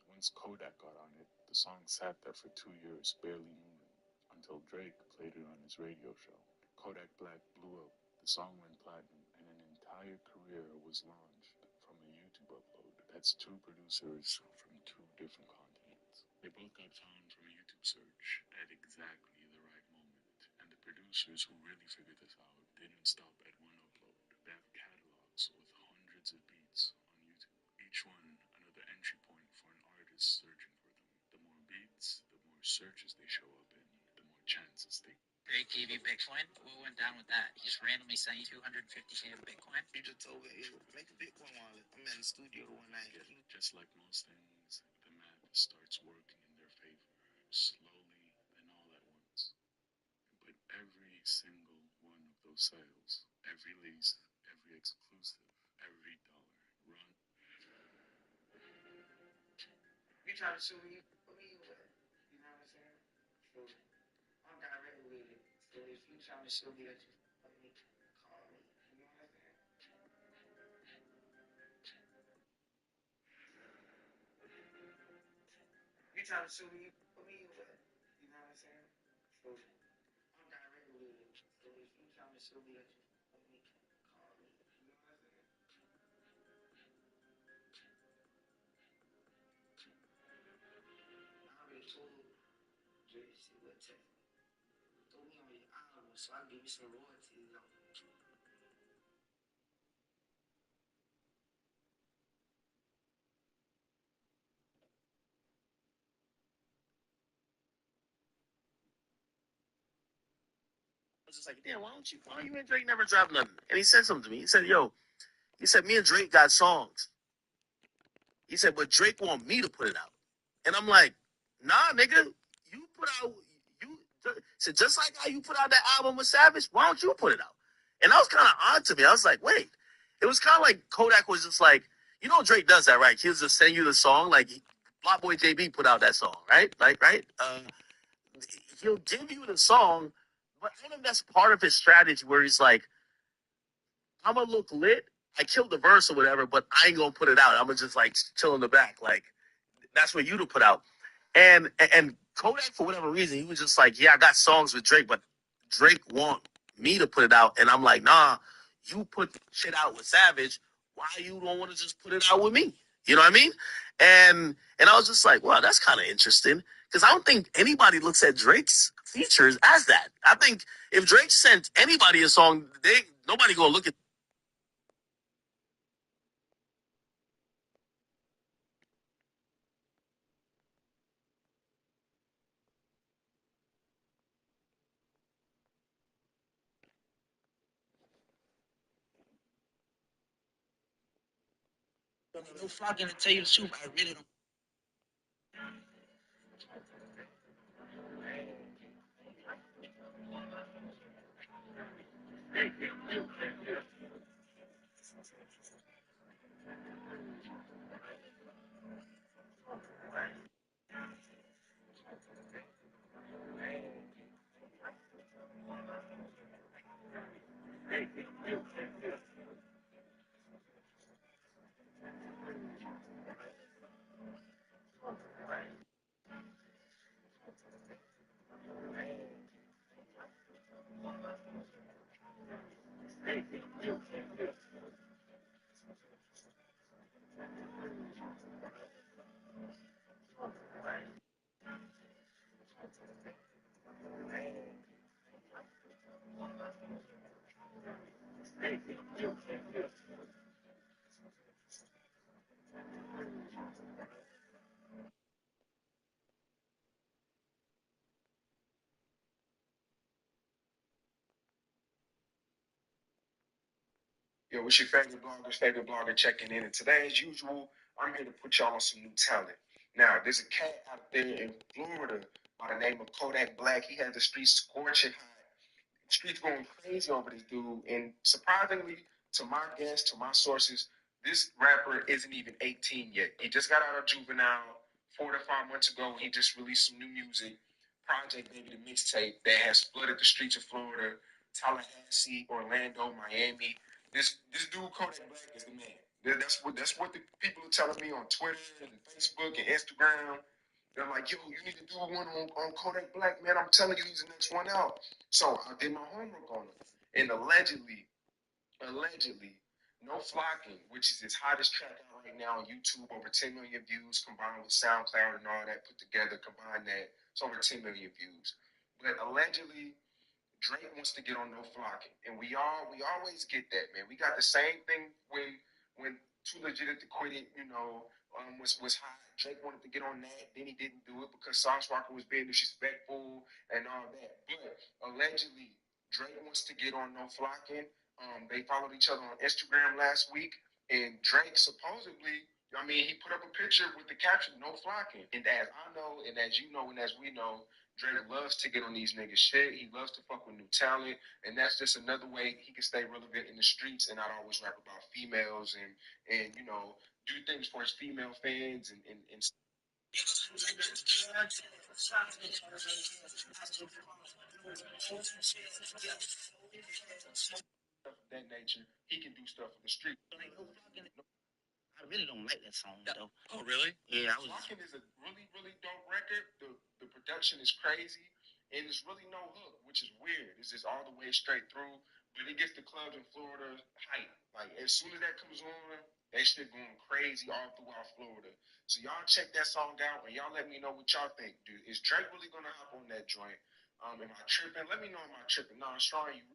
Once Kodak got on it, the song sat there for 2 years, barely moving, until Drake played it on his radio show. Kodak Black blew up, the song went platinum, and an entire career was launched from a YouTube upload. That's 2 producers from 2 different continents. They both got found from a YouTube search at exactly the right moment. And the producers who really figured this out didn't stop at one upload. They have catalogs with hundreds of beats on YouTube. Each one another entry point for an artist searching for them. The more beats, the more searches they show up in, the more chances they Drake gave you Bitcoin. What went down with that? He just randomly sent you 250K of Bitcoin. He just told me, "Hey, make a Bitcoin wallet." I'm in the studio one night. Just like most things, the math starts working in their favor, slowly and all at once. But every single one of those sales, every lease, every exclusive, every dollar run. You trying to sue me? Who you with? You know what I'm saying? So I'm direct with it. So if you trying to sue me, just call me. You know what I'm saying? You trying to sue me? Who you with? You know what I'm saying? So I'm direct with it. So if you trying to sue me, just call me. You know what I'm saying? I already told Drake to see what text me. Throw me on your album so I can give you some royalties. I was just like, damn, why don't you and Drake never drop nothing? And he said something to me. He said, me and Drake got songs. He said, but Drake want me to put it out. And I'm like, nah, nigga, you put out, you said, just like how you put out that album with Savage, why don't you put it out? And that was kind of odd to me. I was like, wait. It was kind of like Kodak was just like, you know, Drake does that, right? He'll just send you the song. Like, Block Boy JB put out that song, right? Like, right? He'll give you the song, but I think that's part of his strategy where he's like, I'm going to look lit. I killed the verse or whatever, but I ain't going to put it out. I'm going to just, like, chill in the back. Like, that's for you to put out. And Kodak, for whatever reason, he was just like, yeah, I got songs with Drake, but Drake want me to put it out. And I'm like, nah, you put shit out with Savage. Why you don't want to just put it out with me? You know what I mean? And I was just like, wow, that's kind of interesting. Because I don't think anybody looks at Drake's features as that. I think if Drake sent anybody a song, nobody going to look at. No fucking to tell you the truth, I really don't. Yo, what's your favorite blogger checking in. And today, as usual, I'm here to put y'all on some new talent. Now, there's a cat out there in Florida by the name of Kodak Black. He had the streets scorching hot. The streets going crazy over this dude. And surprisingly, to my guess, to my sources, this rapper isn't even 18 yet. He just got out of juvenile 4 to 5 months ago. He just released some new music. Project Baby, the mixtape that has flooded the streets of Florida, Tallahassee, Orlando, Miami. This dude Kodak Black is the man. That's what the people are telling me on Twitter and Facebook and Instagram. They're like, yo, you need to do one on Kodak Black, man. I'm telling you, he's the next one out. So I did my homework on him. And allegedly, No Flocking, which is his hottest track out right now on YouTube, over 10 million views combined with SoundCloud and all that put together, combine that, it's over 10 million views. But allegedly, Drake wants to get on No Flocking, and we always get that, man. We got the same thing when Too Legit to Quit It, was hot. Drake wanted to get on that, then he didn't do it because Sauce Walker was being disrespectful and all that. But allegedly, Drake wants to get on No Flocking. They followed each other on Instagram last week, and Drake supposedly, he put up a picture with the caption "No Flocking." And as I know, and as you know, and as we know, Drake loves to get on these niggas' shit. He loves to fuck with new talent, and that's just another way he can stay relevant in the streets and not always rap about females and do things for his female fans and stuff of that nature. He can do stuff for the street. I really don't like that song though. Oh, really? Yeah, I was. Flocking is a really, really dope record. The production is crazy, and there's really no hook, which is weird. It's just all the way straight through. But it gets the clubs in Florida hype. Like as soon as that comes on, that shit going crazy all throughout Florida. So y'all check that song out, and y'all let me know what y'all think, dude. Is Drake really gonna hop on that joint? Am I tripping? Let me know am I tripping. No, Strong, you.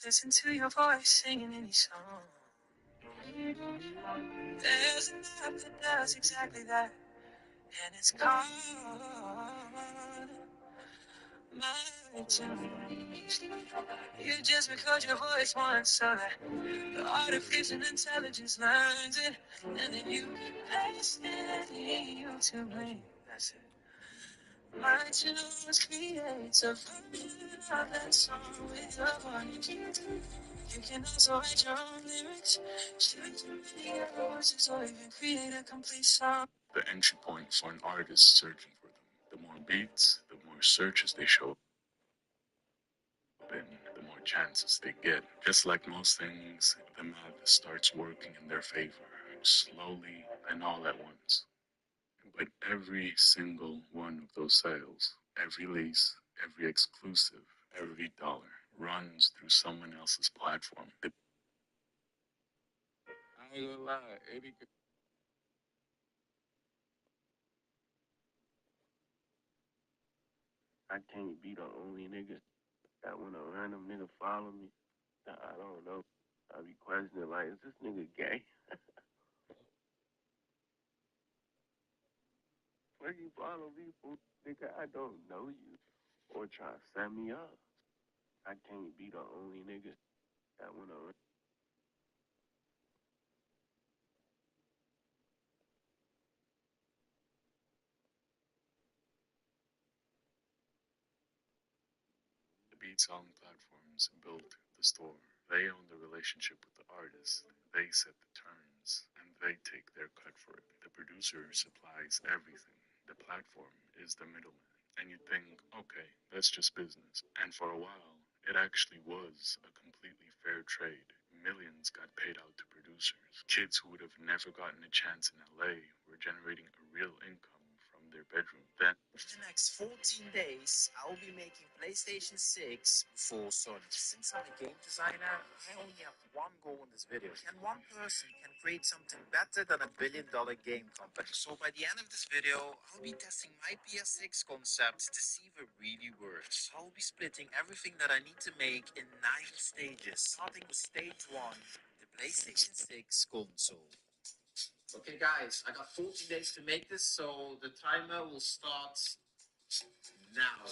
Listen to your voice singing any song. There's an app that does exactly that, and it's called My Tunes. You just record your voice once so that the artificial intelligence learns it, and then you paste it in YouTube link. That's it. My Tunes creates a version of that song with your voice. You can also write your own lyrics, choose many voices, or even create a complete song. The entry point for an artist searching for them. The more beats, the more searches they show up in, the more chances they get. Just like most things, the math starts working in their favor, slowly and all at once. But every single one of those sales, every lease, every exclusive, every dollar runs through someone else's platform. I ain't gonna lie, Eddie. I can't be the only nigga that when a random nigga follow me, I don't know. I be questioning like, is this nigga gay? Where you follow me for, nigga? I don't know you. Or try to set me up. I can't be the only nigga that when a The beat selling platforms built the store. They own the relationship with the artist. They set the terms and they take their cut for it. The producer supplies everything. The platform is the middleman. And you think, okay, that's just business. And for a while, it actually was a completely fair trade. Millions got paid out to producers. Kids who would have never gotten a chance in LA were generating a real income from from their bedroom. Then In the next 14 days, I'll be making PlayStation 6 for Sony. Since I'm a game designer, I only have one goal in this video. Can one person can create something better than $1 billion game company? So by the end of this video, I'll be testing my PS6 concept to see if it really works. I'll be splitting everything that I need to make in 9 stages, starting with stage 1, the PlayStation 6 console. Okay guys, I got 14 days to make this, so the timer will start now.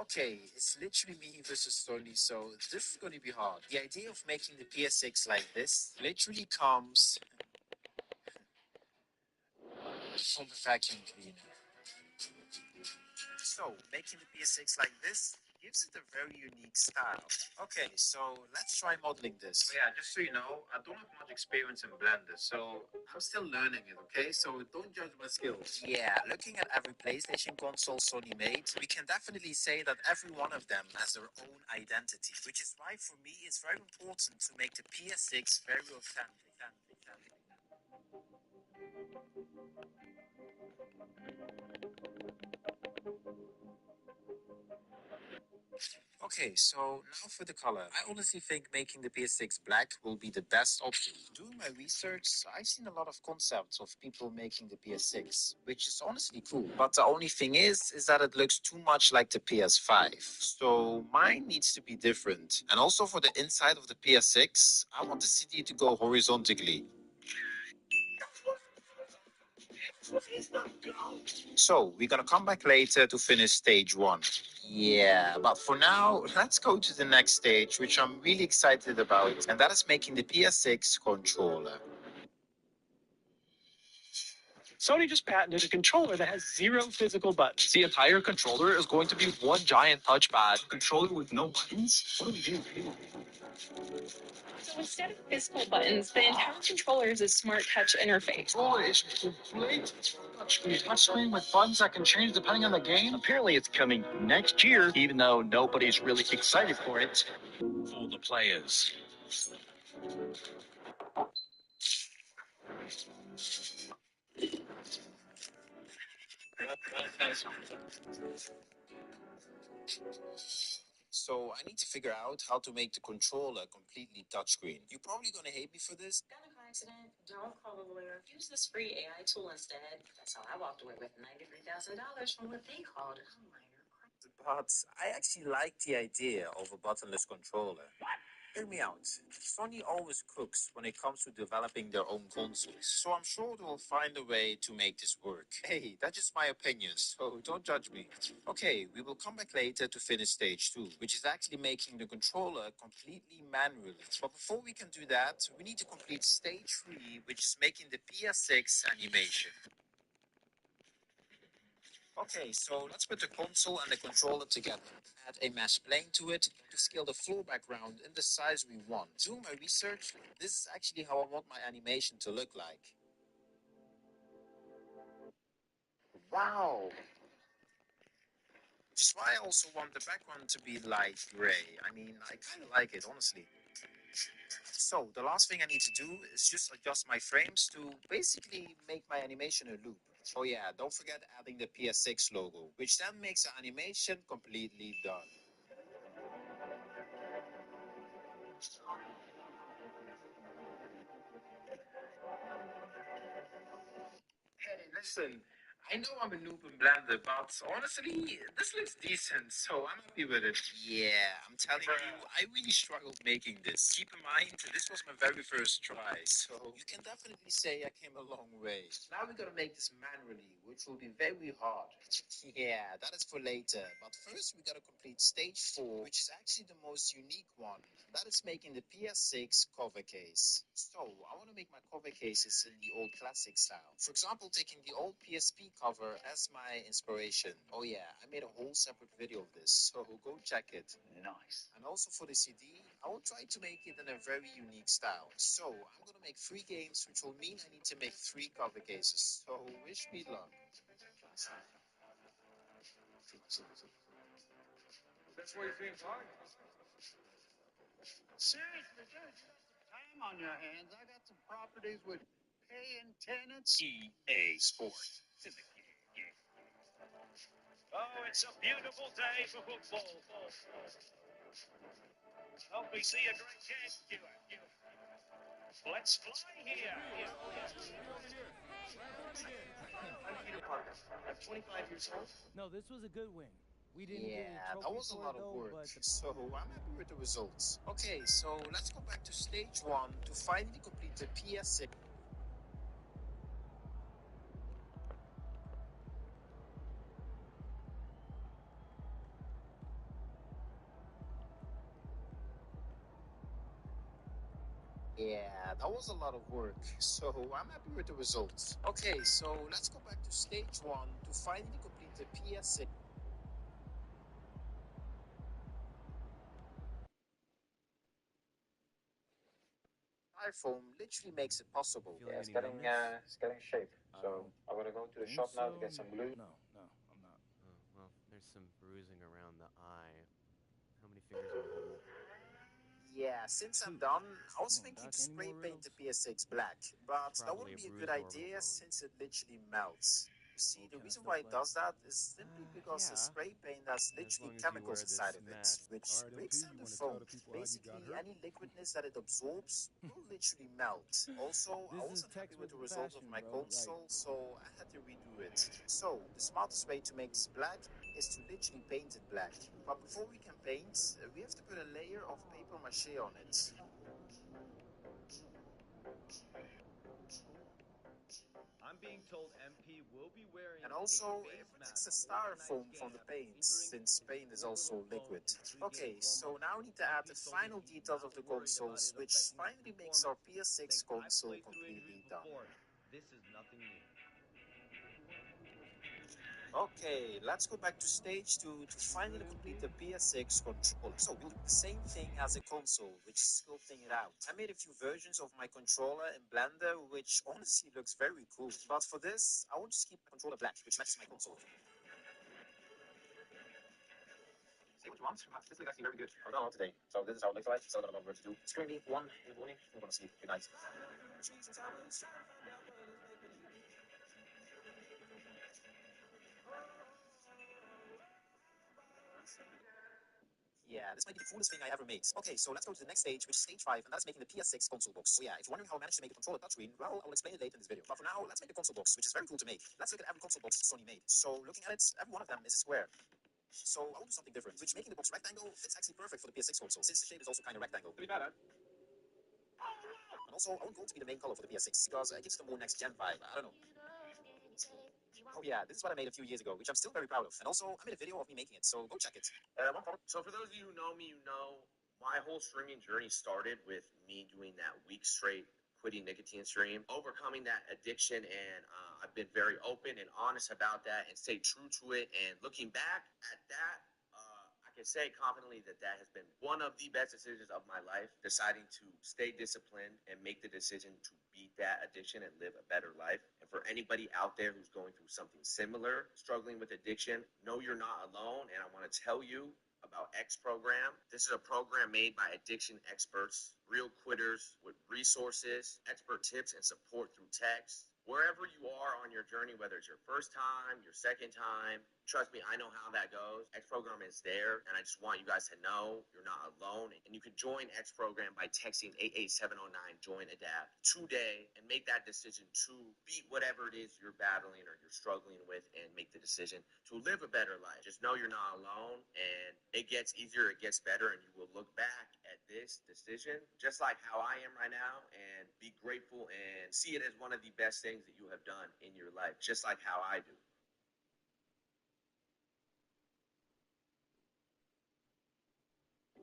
Okay, it's literally me versus Sony, so this is going to be hard. The idea of making the PS6 like this literally comes from the vacuum cleaner. So, making the PS6 like this gives it a very unique style. Okay, so let's try modeling this. So yeah, just so you know, I don't have much experience in Blender, so I'm still learning it, okay? So don't judge my skills. Yeah, looking at every PlayStation console Sony made, we can definitely say that every one of them has their own identity, which is why for me it's very important to make the PS6 very authentic. Okay, so now for the color. I honestly think making the PS6 black will be the best option. Doing my research, I've seen a lot of concepts of people making the PS6, which is honestly cool. But the only thing is that it looks too much like the PS5. So mine needs to be different. And also for the inside of the PS6, I want the CD to go horizontally. So, we're gonna come back later to finish stage 1. Yeah, but for now, let's go to the next stage, which I'm really excited about, and that is making the PS6 controller. Sony just patented a controller that has 0 physical buttons. The entire controller is going to be one giant touchpad. A controller with no buttons? What do we do? So instead of physical buttons, the entire controller is a smart touch interface. Controller is complete touchscreen with buttons that can change depending on the game. Apparently it's coming next year, even though nobody's really excited for it. For the players. So, I need to figure out how to make the controller completely touchscreen. You're probably gonna hate me for this. Got in a car accident? Don't call the lawyer. Use this free AI tool instead. That's how I walked away with $93,000 from what they called a minor crime. But I actually like the idea of a buttonless controller. Hear me out. Sony always cooks when it comes to developing their own consoles, so I'm sure they will find a way to make this work. Hey, that's just my opinion, so don't judge me. Okay, we will come back later to finish stage 2, which is actually making the controller completely manually. But before we can do that, we need to complete stage 3, which is making the PS6 animation. Okay, so let's put the console and the controller together. Add a mesh plane to it to scale the floor background in the size we want. Doing my research, this is actually how I want my animation to look like. Wow! Which is why I also want the background to be light gray. I mean, I kind of like it, honestly. So, the last thing I need to do is just adjust my frames to basically make my animation a loop. Oh yeah, don't forget adding the PS6 logo, which then makes the animation completely done. Hey, listen, I know I'm a noob in Blender, but honestly, this looks decent, so I'm happy with it. Yeah, I'm telling you, I really struggled making this. Keep in mind, this was my very first try, so you can definitely say I came a long way. Now we're gonna make this manually, which will be very hard. Yeah, that is for later, but first we gotta complete stage 4, which is actually the most unique one. That is making the PS6 cover case. So, I want to make my cover cases in the old classic style. For example, taking the old PSP cover as my inspiration. Oh yeah, I made a whole separate video of this, so go check it. Nice. And also for the CD, I will try to make it in a very unique style. So, I'm going to make 3 games, which will mean I need to make 3 cover cases. So, wish me luck. That's why you're feeling tired. Seriously, dude, you got some time on your hands. I got some properties with paying tenants. EA Sports. Syndicate. Oh, it's a beautiful day for football. Hope we see a great game, Stuart. Let's fly here. I'm Peter Parker. I'm 25 years old. No, this was a good win. We didn't get Yeah, a that trophy was a for lot it of though, work. but So I'm happy with the results. Okay, so let's go back to stage 1 to finally complete the PS6. Yeah, that was a lot of work. So I'm happy with the results. Okay, so let's go back to stage 1 to finally complete the PS6. iPhone literally makes it possible. Yeah, it's getting shape. So I'm gonna go to the shop now to get some glue. no, I'm not. Oh, well, there's some bruising around the eye. How many fingers am I holding up? Yeah, since I'm done, I was Come on, thinking Doc, to any spray more paint the riddles? PS6 black, but that Probably wouldn't a be a good bruised orbital idea bone. since it literally melts. You see, Oh, the can I reason still why it play? does that is simply because the Yeah, spray paint has as literally long as you chemicals wear this inside of it, mask. which All right, breaks MP, down you the want to tell foam. the people how you got Basically, hurt? any liquidness that it absorbs will literally melt. Also, I This is wasn't happy with textbook the result of fashion, my bro. Like, console, so I had to redo it. So, the smartest way to make this black is to literally paint it black. But before we can paint, we have to put a layer of paper mache on it. I'm being told MP will be wearing And also, a it face protects the mask for tonight's styrofoam from game the after paint, injuring since his paint is also orbital bone liquid. in pregame Okay, so warm-up. now we need to add the MP told me final he's details of not the worried about consoles, it which affecting his finally makes our performance. PS6 Thinks I've console played through completely injuries done. before. This is nothing new. Okay, let's go back to stage 2 to finally complete the PS6 controller. So we'll do the same thing as a console, which is sculpting it out. I made a few versions of my controller in Blender, which honestly looks very cool. But for this, I want to keep the controller black, which matches my console. Say what you want, but this looks actually very good. I've done a lot today, so this is how it looks like. Still got a lot of work to do. It's currently 1 in the morning. I'm gonna sleep. Good night. Yeah, this might be the coolest thing I ever made. Okay, so let's go to the next stage, which is stage 5, and that's making the PS6 console box. So yeah, if you're wondering how I managed to make a controller touchscreen, well, I will explain it later in this video. But for now, let's make the console box, which is very cool to make. Let's look at every console box Sony made. So looking at it, every one of them is a square. So I will do something different, which making the box rectangle fits actually perfect for the PS6 console, since the shape is also kind of rectangle. Pretty bad, huh? And also, I want gold to be the main color for the PS6, because it gives it a more next-gen vibe. I don't know. Oh yeah, this is what I made a few years ago, which I'm still very proud of. And also, I made a video of me making it, so go check it. So for those of you who know me, you know my whole streaming journey started with me doing that week straight quitting nicotine stream, overcoming that addiction, and I've been very open and honest about that and stayed true to it. And looking back at that, I can say confidently that that has been one of the best decisions of my life, deciding to stay disciplined and make the decision to beat that addiction and live a better life. And for anybody out there who's going through something similar, struggling with addiction, know you're not alone. And I want to tell you about X Program. This is a program made by addiction experts, real quitters with resources, expert tips, and support through text. Wherever you are on your journey, whether it's your first time, your second time, trust me, I know how that goes. X Program is there, and I just want you guys to know you're not alone. And you can join X Program by texting 88709 join adapt today and make that decision to beat whatever it is you're battling or you're struggling with and make the decision to live a better life. Just know you're not alone, and it gets easier, it gets better, and you will look back at this decision just like how I am right now and be grateful and see it as one of the best things that you have done in your life, just like how I do.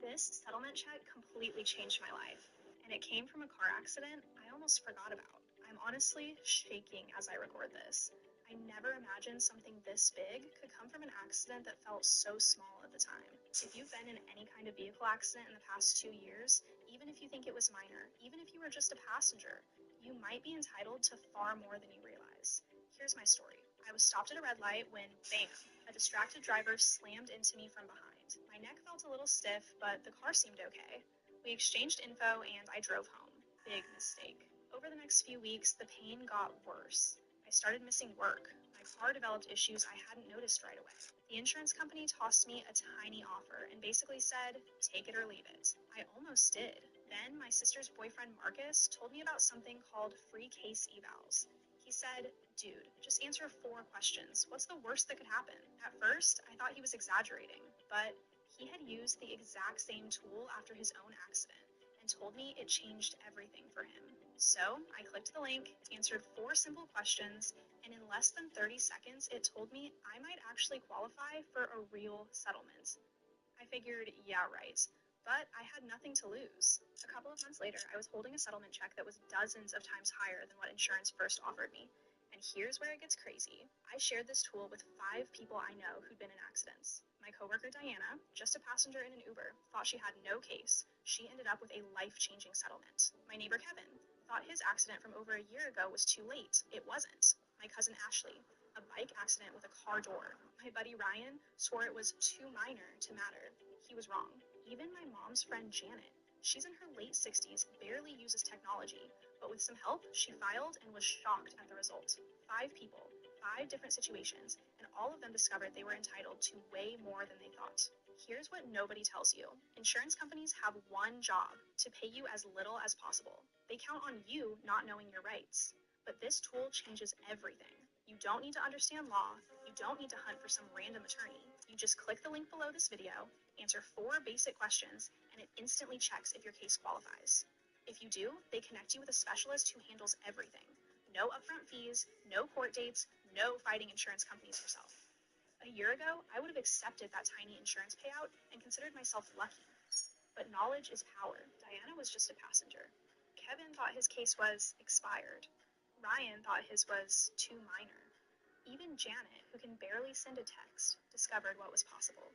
This settlement check completely changed my life, and it came from a car accident I almost forgot about. I'm honestly shaking as I record this. I never imagined something this big could come from an accident that felt so small at the time. If you've been in any kind of vehicle accident in the past 2 years, even if you think it was minor, even if you were just a passenger, you might be entitled to far more than you realize. Here's my story. I was stopped at a red light when, bam, a distracted driver slammed into me from behind. My neck felt a little stiff, but the car seemed okay. We exchanged info and I drove home. Big mistake. Over the next few weeks, the pain got worse. I started missing work. My car developed issues I hadn't noticed right away. The insurance company tossed me a tiny offer and basically said, take it or leave it. I almost did. Then my sister's boyfriend Marcus told me about something called free case evals. He said, dude, just answer 4 questions. What's the worst that could happen? At first, I thought he was exaggerating, but he had used the exact same tool after his own accident and told me it changed everything for him. So I clicked the link, answered 4 simple questions, and in less than 30 seconds, it told me I might actually qualify for a real settlement. I figured, yeah, right. But I had nothing to lose. A couple of months later, I was holding a settlement check that was dozens of times higher than what insurance first offered me. And here's where it gets crazy. I shared this tool with 5 people I know who'd been in accidents. My coworker Diana, just a passenger in an Uber, thought she had no case. She ended up with a life-changing settlement. My neighbor Kevin thought his accident from over a year ago was too late. It wasn't. My cousin Ashley, a bike accident with a car door. My buddy Ryan swore it was too minor to matter. He was wrong. Even my mom's friend Janet, she's in her late 60s, barely uses technology, but with some help, she filed and was shocked at the result. 5 people, 5 different situations, and all of them discovered they were entitled to way more than they thought. Here's what nobody tells you. Insurance companies have one job: to pay you as little as possible. They count on you not knowing your rights. But this tool changes everything. You don't need to understand law. You don't need to hunt for some random attorney. You just click the link below this video, answer 4 basic questions, and it instantly checks if your case qualifies. If you do, they connect you with a specialist who handles everything. No upfront fees, no court dates, no fighting insurance companies yourself. A year ago, I would have accepted that tiny insurance payout and considered myself lucky. But knowledge is power. Diana was just a passenger. Kevin thought his case was expired. Ryan thought his was too minor. Even Janet, who can barely send a text, discovered what was possible.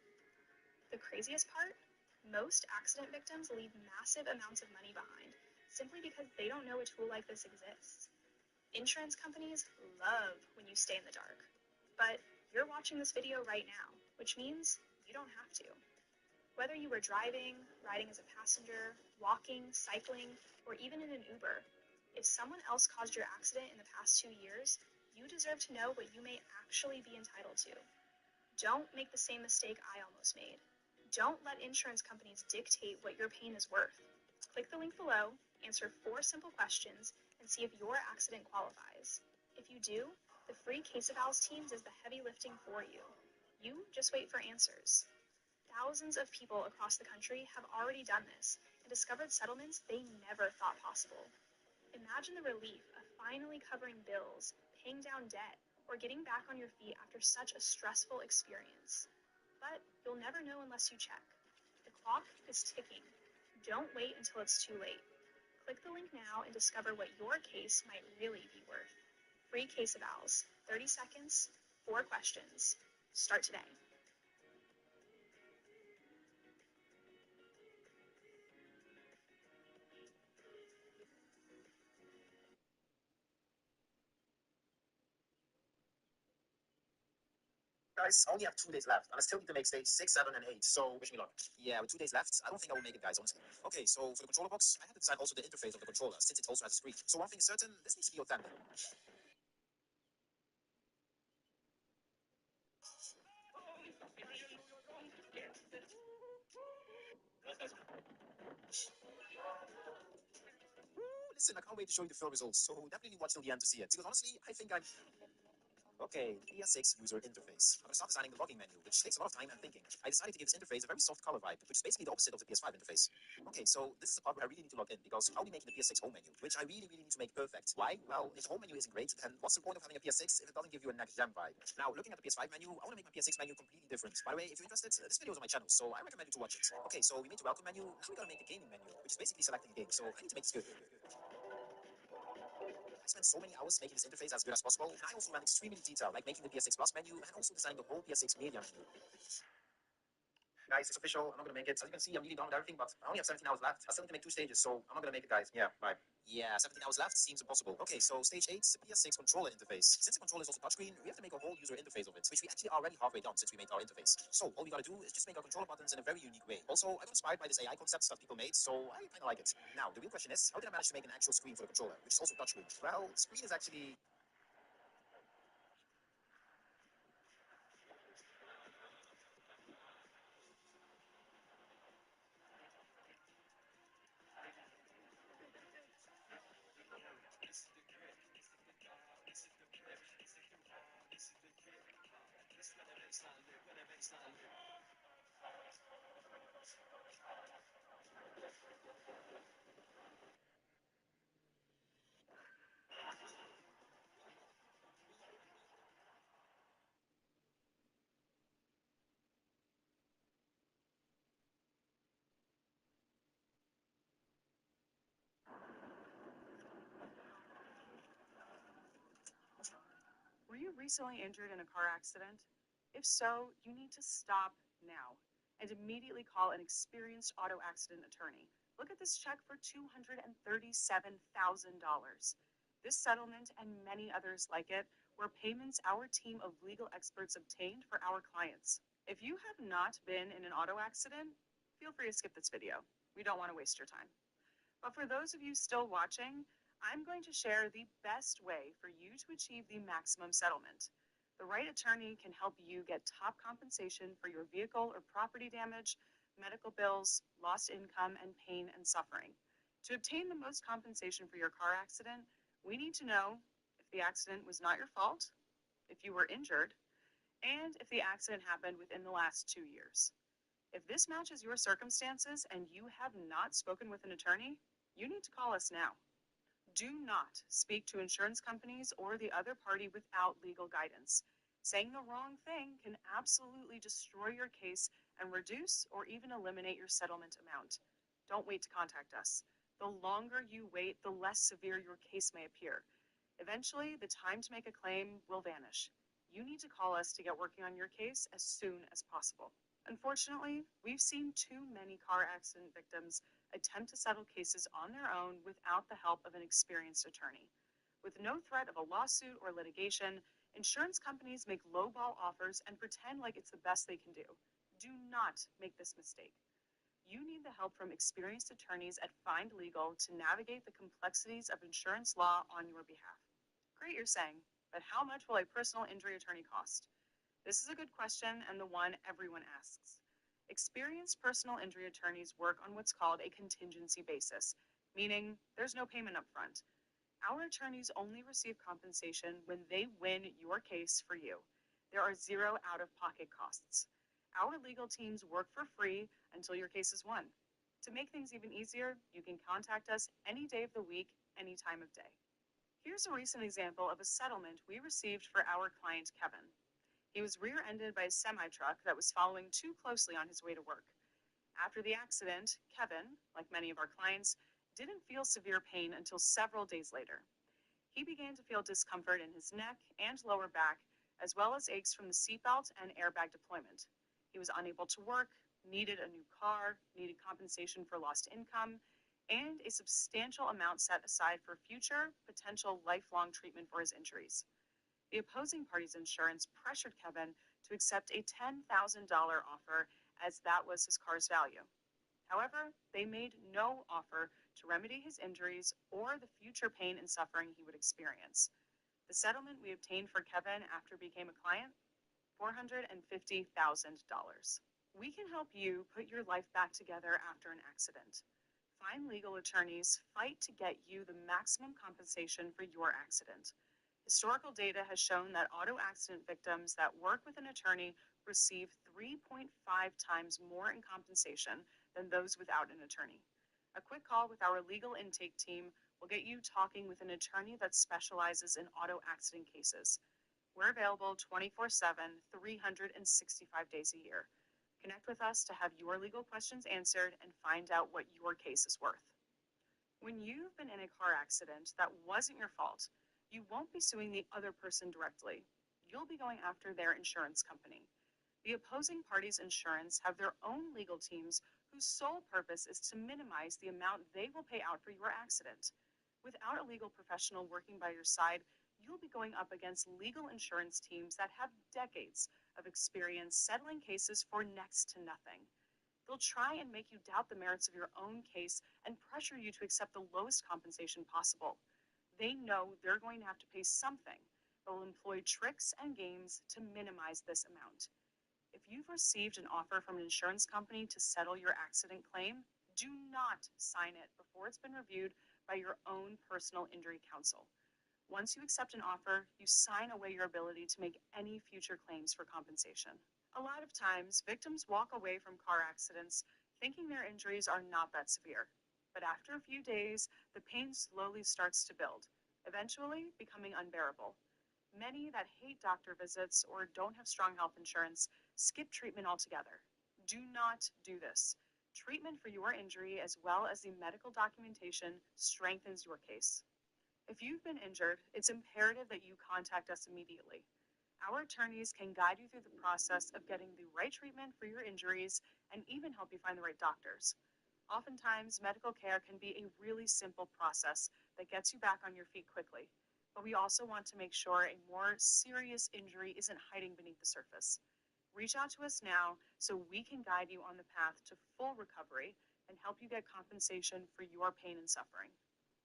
The craziest part? Most accident victims leave massive amounts of money behind simply because they don't know a tool like this exists. Insurance companies love when you stay in the dark. But you're watching this video right now, which means you don't have to. Whether you were driving, riding as a passenger, walking, cycling, or even in an Uber, if someone else caused your accident in the past 2 years, you deserve to know what you may actually be entitled to. Don't make the same mistake I almost made. Don't let insurance companies dictate what your pain is worth. Click the link below, answer 4 simple questions, and see if your accident qualifies. If you do, the free case evals team does the heavy lifting for you. You just wait for answers. Thousands of people across the country have already done this and discovered settlements they never thought possible. Imagine the relief of finally covering bills, paying down debt, or getting back on your feet after such a stressful experience. But you'll never know unless you check. The clock is ticking. Don't wait until it's too late. Click the link now and discover what your case might really be worth. Free case evals, 30 seconds, 4 questions. Start today. Guys, I only have 2 days left, and I still need to make stage 6, 7, and 8, so wish me luck. Yeah, with 2 days left, I don't think I will make it, guys, honestly. Okay, so for the controller box, I had to design also the interface of the controller, since it also has a screen. So one thing is certain, this needs to be authentic. Listen, I can't wait to show you the full results, so definitely watch till the end to see it. Because honestly, I think I'm... Okay, PS6 user interface. I'm going to start designing the logging menu, which takes a lot of time and thinking. I decided to give this interface a very soft color vibe, which is basically the opposite of the PS5 interface. Okay, so this is the part where I really need to log in, because I'll be making the PS6 home menu, which I really need to make perfect. Why? Well, if the home menu isn't great, then what's the point of having a PS6 if it doesn't give you a next-gen vibe? Now, looking at the PS5 menu, I want to make my PS6 menu completely different. By the way, if you're interested, this video is on my channel, so I recommend you to watch it. Okay, so we made the welcome menu, now we gotta make the gaming menu, which is basically selecting a game, so I need to make this good. I spent so many hours making this interface as good as possible, and I also went extremely detailed, like making the PS6 Plus menu and also designing the whole PS6 media menu. Guys, it's official. I'm not gonna make it. As you can see, I'm really done with everything, but I only have 17 hours left. I still need to make 2 stages, so I'm not gonna make it, guys. Yeah, bye. Yeah, 17 hours left seems impossible. Okay, so stage 8, the PS6 controller interface. Since the controller is also touchscreen, we have to make a whole user interface of it, which we actually are already halfway done since we made our interface. So all we gotta do is just make our controller buttons in a very unique way. Also, I got inspired by this AI concept stuff people made, so I kinda like it. Now, the real question is, how did I manage to make an actual screen for the controller, which is also touchscreen? Well, screen is actually... Were you recently injured in a car accident? If so, you need to stop now and immediately call an experienced auto accident attorney. Look at this check for $237,000. This settlement and many others like it were payments our team of legal experts obtained for our clients. If you have not been in an auto accident, feel free to skip this video. We don't want to waste your time. But for those of you still watching, I'm going to share the best way for you to achieve the maximum settlement. The right attorney can help you get top compensation for your vehicle or property damage, medical bills, lost income, and pain and suffering. To obtain the most compensation for your car accident, we need to know if the accident was not your fault, if you were injured, and if the accident happened within the last 2 years. If this matches your circumstances and you have not spoken with an attorney, you need to call us now. Do not speak to insurance companies or the other party without legal guidance. Saying the wrong thing can absolutely destroy your case and reduce or even eliminate your settlement amount. Don't wait to contact us. The longer you wait, the less severe your case may appear. Eventually, the time to make a claim will vanish. You need to call us to get working on your case as soon as possible. Unfortunately, we've seen too many car accident victims attempt to settle cases on their own without the help of an experienced attorney. With no threat of a lawsuit or litigation, insurance companies make lowball offers and pretend like it's the best they can do. Do not make this mistake. You need the help from experienced attorneys at Find Legal to navigate the complexities of insurance law on your behalf. Great, you're saying, but how much will a personal injury attorney cost? This is a good question and the one everyone asks. Experienced personal injury attorneys work on what's called a contingency basis, meaning there's no payment up front. Our attorneys only receive compensation when they win your case for you. There are zero out-of-pocket costs. Our legal teams work for free until your case is won. To make things even easier, you can contact us any day of the week, any time of day. Here's a recent example of a settlement we received for our client, Kevin. He was rear-ended by a semi-truck that was following too closely on his way to work. After the accident, Kevin, like many of our clients, didn't feel severe pain until several days later. He began to feel discomfort in his neck and lower back, as well as aches from the seatbelt and airbag deployment. He was unable to work, needed a new car, needed compensation for lost income, and a substantial amount set aside for future, potential lifelong treatment for his injuries. The opposing party's insurance pressured Kevin to accept a $10,000 offer, as that was his car's value. However, they made no offer to remedy his injuries or the future pain and suffering he would experience. The settlement we obtained for Kevin after he became a client, $450,000. We can help you put your life back together after an accident. Find Legal attorneys fight to get you the maximum compensation for your accident. Historical data has shown that auto accident victims that work with an attorney receive 3.5 times more in compensation than those without an attorney. A quick call with our legal intake team will get you talking with an attorney that specializes in auto accident cases. We're available 24/7, 365 days a year. Connect with us to have your legal questions answered and find out what your case is worth. When you've been in a car accident that wasn't your fault, you won't be suing the other person directly. You'll be going after their insurance company. The opposing party's insurance have their own legal teams whose sole purpose is to minimize the amount they will pay out for your accident. Without a legal professional working by your side, you'll be going up against legal insurance teams that have decades of experience settling cases for next to nothing. They'll try and make you doubt the merits of your own case and pressure you to accept the lowest compensation possible. They know they're going to have to pay something, but will employ tricks and games to minimize this amount. If you've received an offer from an insurance company to settle your accident claim, do not sign it before it's been reviewed by your own personal injury counsel. Once you accept an offer, you sign away your ability to make any future claims for compensation. A lot of times, victims walk away from car accidents thinking their injuries are not that severe. But after a few days, the pain slowly starts to build, eventually becoming unbearable. Many that hate doctor visits or don't have strong health insurance skip treatment altogether. Do not do this. Treatment for your injury, as well as the medical documentation, strengthens your case. If you've been injured, it's imperative that you contact us immediately. Our attorneys can guide you through the process of getting the right treatment for your injuries and even help you find the right doctors. Oftentimes, medical care can be a really simple process that gets you back on your feet quickly, but we also want to make sure a more serious injury isn't hiding beneath the surface. Reach out to us now so we can guide you on the path to full recovery and help you get compensation for your pain and suffering.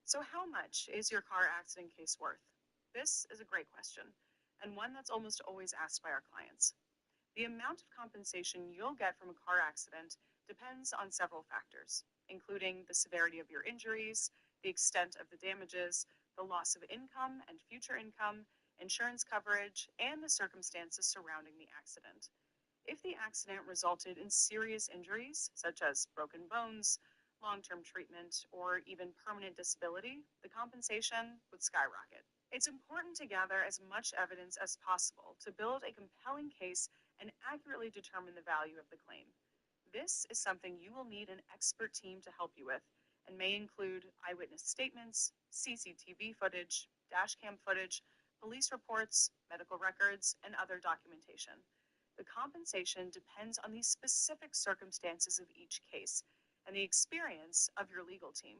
So how much is your car accident case worth? This is a great question, and one that's almost always asked by our clients. The amount of compensation you'll get from a car accident depends on several factors, including the severity of your injuries, the extent of the damages, the loss of income and future income, insurance coverage, and the circumstances surrounding the accident. If the accident resulted in serious injuries, such as broken bones, long-term treatment, or even permanent disability, the compensation would skyrocket. It's important to gather as much evidence as possible to build a compelling case and accurately determine the value of the claim. This is something you will need an expert team to help you with, and may include eyewitness statements, CCTV footage, dashcam footage, police reports, medical records, and other documentation. The compensation depends on the specific circumstances of each case and the experience of your legal team.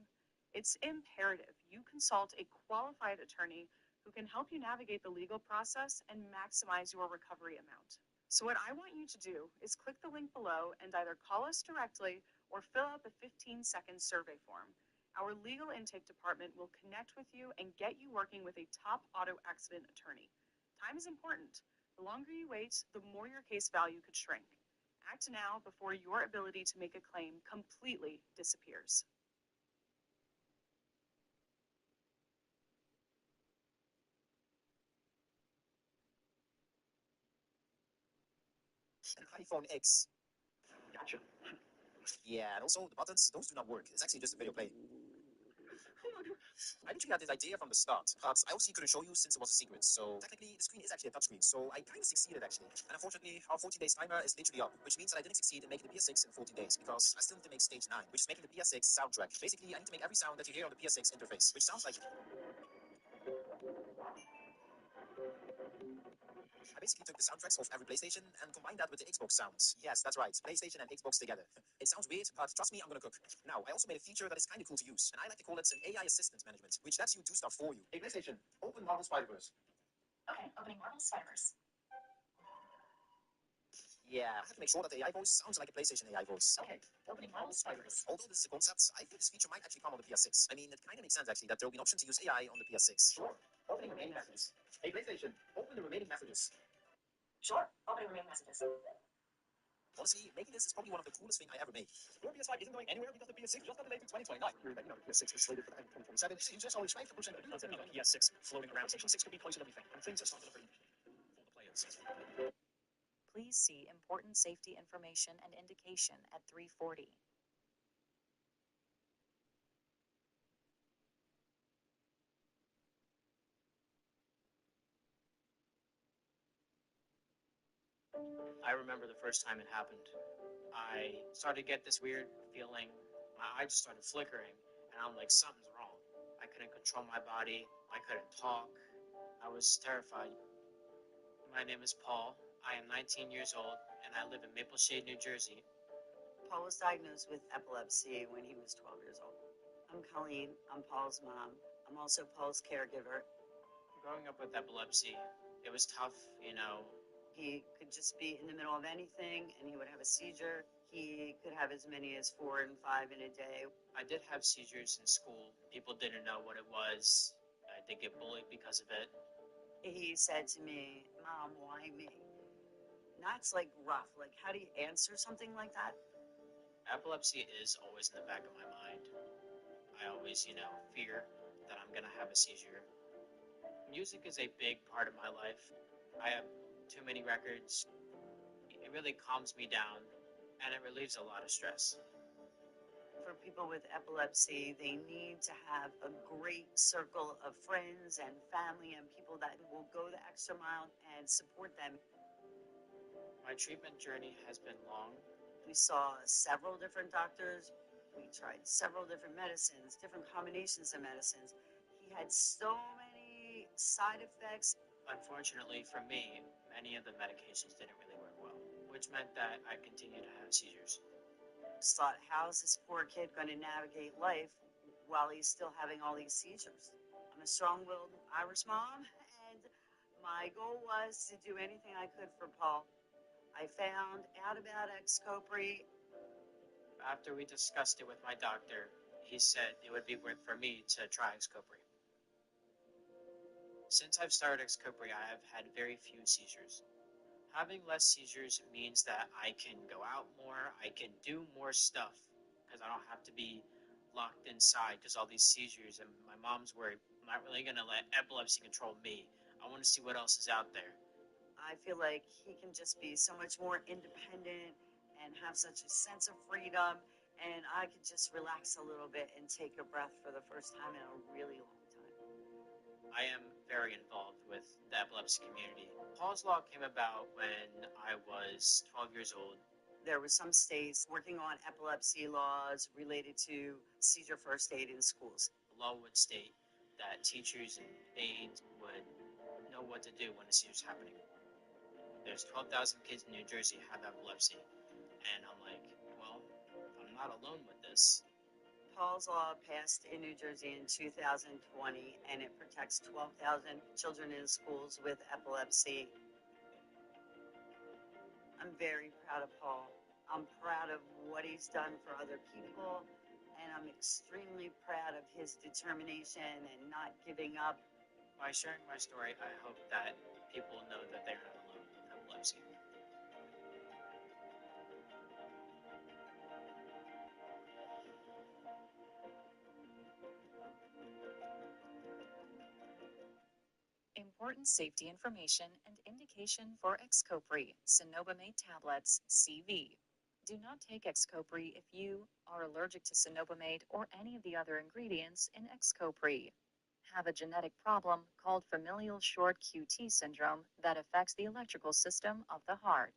It's imperative you consult a qualified attorney who can help you navigate the legal process and maximize your recovery amount. So what I want you to do is click the link below and either call us directly or fill out the 15-second survey form. Our legal intake department will connect with you and get you working with a top auto accident attorney. Time is important. The longer you wait, the more your case value could shrink. Act now before your ability to make a claim completely disappears. An iPhone X. Gotcha. Yeah, and also the buttons, those do not work. It's actually just a video play. I literally had this idea from the start, but I obviously couldn't show you since it was a secret. So technically, the screen is actually a touchscreen. So I kind of succeeded actually. And unfortunately, our 14 days timer is literally up, which means that I didn't succeed in making the PS6 in 14 days because I still need to make stage 9, which is making the PS6 soundtrack. Basically, I need to make every sound that you hear on the PS6 interface, which sounds like. I basically took the soundtracks of every PlayStation and combined that with the Xbox sounds. Yes, that's right, PlayStation and Xbox together. It sounds weird, but trust me, I'm gonna cook. Now, I also made a feature that is kind of cool to use, and I like to call it an AI assistant management, which lets you do stuff for you. Hey, PlayStation, open Marvel Spider-Verse. Okay, opening Marvel Spider-Verse. Yeah, I have to make sure that the AI voice sounds like a PlayStation AI voice. Okay, opening Marvel Spider-Verse. Although this is a concept, I think this feature might actually come on the PS6. I mean, it kind of makes sense actually that there will be an option to use AI on the PS6. Sure, opening remaining messages. Hey, PlayStation, open the remaining messages. Sure, opening remaining messages. Honestly, making this is probably one of the coolest things I ever made. Your PS5 isn't going anywhere because the PS6 just got delayed to 2029. The PS6 is slated for the end of 2027. Users always 5% of the PS6 floating around. Section 6 could be close to everything, and things are starting to look for the players. Please see important safety information and indication at 340. I remember the first time it happened. I started to get this weird feeling. My eyes just started flickering, and I'm like, something's wrong. I couldn't control my body. I couldn't talk. I was terrified. My name is Paul. I am 19 years old, and I live in Maple Shade, New Jersey. Paul was diagnosed with epilepsy when he was 12 years old. I'm Colleen. I'm Paul's mom. I'm also Paul's caregiver. Growing up with epilepsy, it was tough, you know. He could just be in the middle of anything, and he would have a seizure. He could have as many as 4 and 5 in a day. I did have seizures in school. People didn't know what it was. I did get bullied because of it. He said to me, "Mom, why me?" That's like rough. Like, how do you answer something like that? Epilepsy is always in the back of my mind. I always, fear that I'm gonna have a seizure. Music is a big part of my life. I have too many records. It really calms me down and it relieves a lot of stress. For people with epilepsy, they need to have a great circle of friends and family and people that will go the extra mile and support them. My treatment journey has been long. We saw several different doctors. We tried several different medicines, different combinations of medicines. He had so many side effects. Unfortunately for me, many of the medications didn't really work well, which meant that I continued to have seizures. Just thought, how's this poor kid going to navigate life while he's still having all these seizures? I'm a strong-willed Irish mom, and my goal was to do anything I could for Paul. I found out about Xcopri. After we discussed it with my doctor, he said it would be worth for me to try Xcopri. Since I've started Xcopri, I have had very few seizures. Having less seizures means that I can go out more, I can do more stuff, because I don't have to be locked inside because all these seizures, and my mom's worried I'm not really going to let epilepsy control me. I want to see what else is out there. I feel like he can just be so much more independent and have such a sense of freedom, and I could just relax a little bit and take a breath for the first time in a really long time. I am very involved with the epilepsy community. Paul's Law came about when I was 12 years old. There were some states working on epilepsy laws related to seizure first aid in schools. The law would state that teachers and aides would know what to do when a seizure is happening. There's 12,000 kids in New Jersey who have epilepsy, and I'm like, well, I'm not alone with this. Paul's Law passed in New Jersey in 2020, and it protects 12,000 children in schools with epilepsy. I'm very proud of Paul. I'm proud of what he's done for other people, and I'm extremely proud of his determination and not giving up. By sharing my story, I hope that people know that they're not alone with epilepsy. Important safety information and indication for Xcopri, cenobamate tablets, CV. Do not take Xcopri if you are allergic to cenobamate or any of the other ingredients in Xcopri. Have a genetic problem called familial short QT syndrome that affects the electrical system of the heart.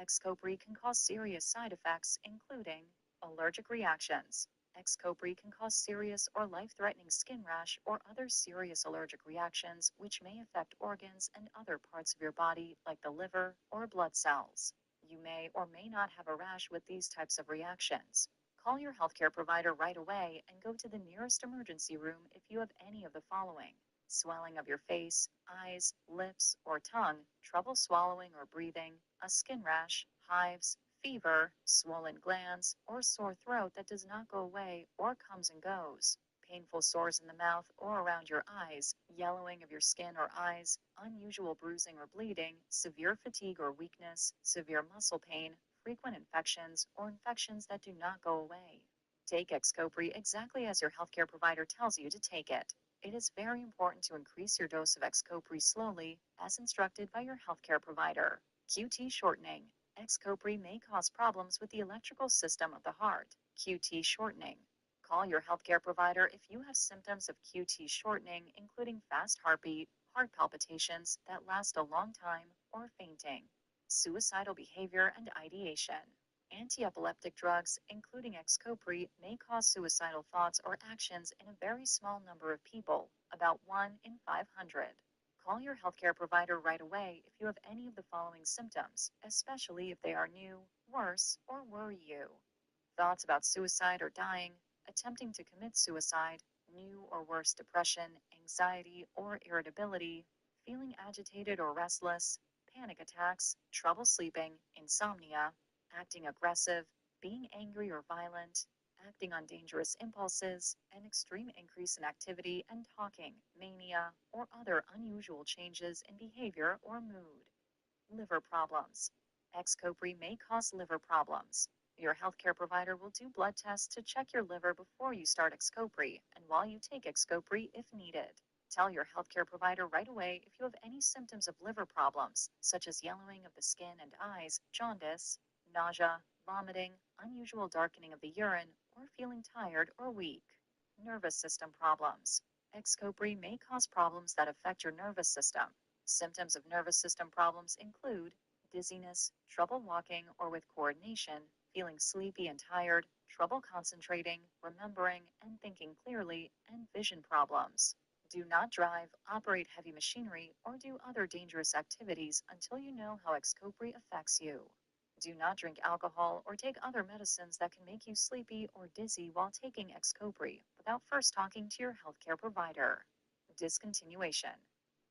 Xcopri can cause serious side effects, including allergic reactions. Xcopri can cause serious or life-threatening skin rash or other serious allergic reactions which may affect organs and other parts of your body like the liver or blood cells. You may or may not have a rash with these types of reactions. Call your healthcare provider right away and go to the nearest emergency room if you have any of the following: swelling of your face, eyes, lips, or tongue, trouble swallowing or breathing, a skin rash, hives, fever, swollen glands, or sore throat that does not go away or comes and goes, painful sores in the mouth or around your eyes, yellowing of your skin or eyes, unusual bruising or bleeding, severe fatigue or weakness, severe muscle pain, frequent infections, or infections that do not go away. Take Xcopri exactly as your healthcare provider tells you to take it. It is very important to increase your dose of Xcopri slowly, as instructed by your healthcare provider. QT shortening. Xcopri may cause problems with the electrical system of the heart. QT shortening. Call your healthcare provider if you have symptoms of QT shortening, including fast heartbeat, heart palpitations that last a long time, or fainting. Suicidal behavior and ideation. Anti-epileptic drugs, including Xcopri, may cause suicidal thoughts or actions in a very small number of people, about 1 in 500. Call your healthcare provider right away if you have any of the following symptoms, especially if they are new, worse, or worry you. Thoughts about suicide or dying, attempting to commit suicide, new or worse depression, anxiety or irritability, feeling agitated or restless, panic attacks, trouble sleeping, insomnia, acting aggressive, being angry or violent, acting on dangerous impulses, an extreme increase in activity and talking, mania, or other unusual changes in behavior or mood. Liver problems. Xcopri may cause liver problems. Your healthcare provider will do blood tests to check your liver before you start Xcopri and while you take Xcopri if needed. Tell your healthcare provider right away if you have any symptoms of liver problems, such as yellowing of the skin and eyes, jaundice, nausea, vomiting, unusual darkening of the urine, or feeling tired or weak. Nervous system problems. Xcopri may cause problems that affect your nervous system. Symptoms of nervous system problems include dizziness, trouble walking or with coordination, feeling sleepy and tired, trouble concentrating, remembering and thinking clearly, and vision problems. Do not drive, operate heavy machinery, or do other dangerous activities until you know how Xcopri affects you. Do not drink alcohol or take other medicines that can make you sleepy or dizzy while taking Xcopri without first talking to your healthcare provider. Discontinuation.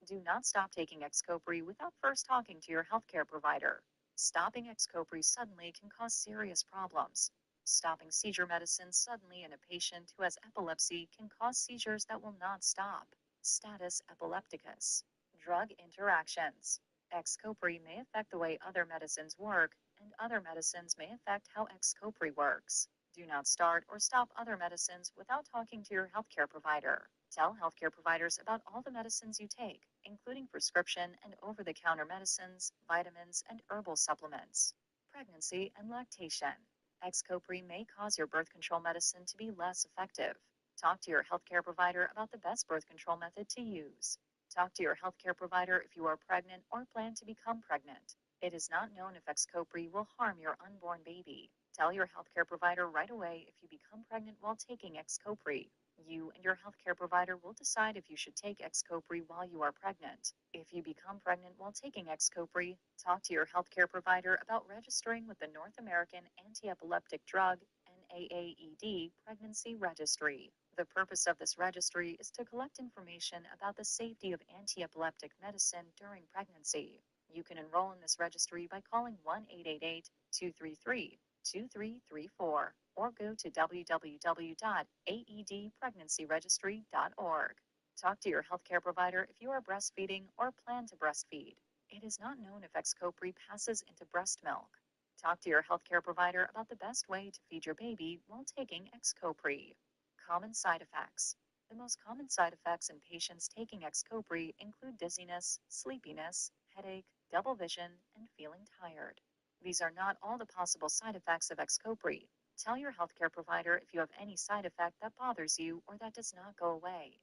Do not stop taking Xcopri without first talking to your healthcare provider. Stopping Xcopri suddenly can cause serious problems. Stopping seizure medicine suddenly in a patient who has epilepsy can cause seizures that will not stop. Status epilepticus. Drug interactions. Xcopri may affect the way other medicines work, and other medicines may affect how Xcopri works. Do not start or stop other medicines without talking to your healthcare provider. Tell healthcare providers about all the medicines you take, including prescription and over-the-counter medicines, vitamins, and herbal supplements. Pregnancy and lactation. Xcopri may cause your birth control medicine to be less effective. Talk to your healthcare provider about the best birth control method to use. Talk to your healthcare provider if you are pregnant or plan to become pregnant. It is not known if Xcopri will harm your unborn baby. Tell your healthcare provider right away if you become pregnant while taking Xcopri. You and your healthcare provider will decide if you should take Xcopri while you are pregnant. If you become pregnant while taking Xcopri, talk to your healthcare provider about registering with the North American Anti-Epileptic Drug NAAED Pregnancy Registry. The purpose of this registry is to collect information about the safety of anti-epileptic medicine during pregnancy. You can enroll in this registry by calling 1-888-233-2334 or go to www.aedpregnancyregistry.org. Talk to your healthcare provider if you are breastfeeding or plan to breastfeed. It is not known if Xcopri passes into breast milk. Talk to your healthcare provider about the best way to feed your baby while taking Xcopri. Common side effects. The most common side effects in patients taking Xcopri include dizziness, sleepiness, headache, double vision, and feeling tired. These are not all the possible side effects of Xcopri. Tell your healthcare provider if you have any side effect that bothers you or that does not go away.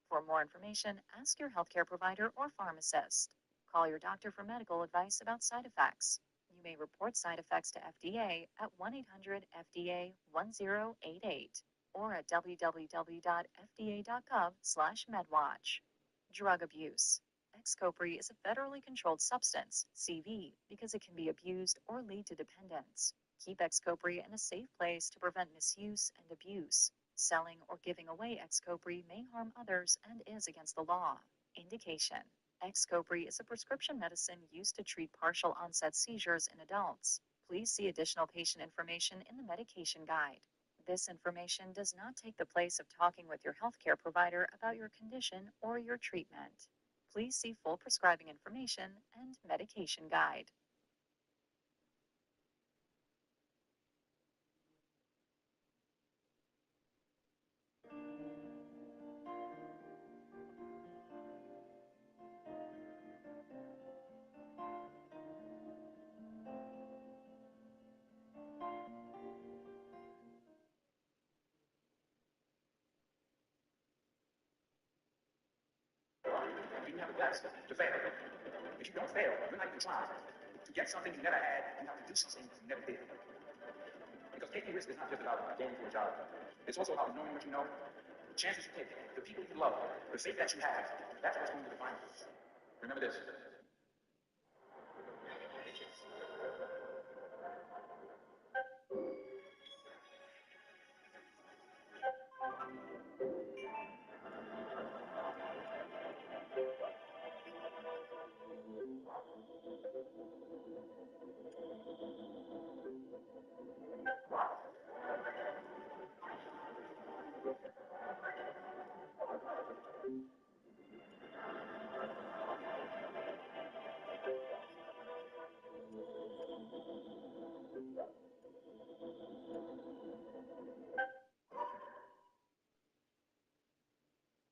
For more information, ask your healthcare provider or pharmacist. Call your doctor for medical advice about side effects. You may report side effects to FDA at 1-800-FDA-1088 or at www.fda.gov/medwatch. Drug abuse. Xcopri is a federally controlled substance, CV, because it can be abused or lead to dependence. Keep Xcopri in a safe place to prevent misuse and abuse. Selling or giving away Xcopri may harm others and is against the law. Indication. Xcopri is a prescription medicine used to treat partial onset seizures in adults. Please see additional patient information in the medication guide. This information does not take the place of talking with your healthcare provider about your condition or your treatment. Please see full prescribing information and medication guide. You have the guts to fail. If you don't fail, you're not even trying. To get something you never had, you have to do something you never did. Because taking risks is not just about getting to a job. It's also about knowing what you know, the chances you take, the people you love, the faith that you have. That's what's going to define you. Remember this.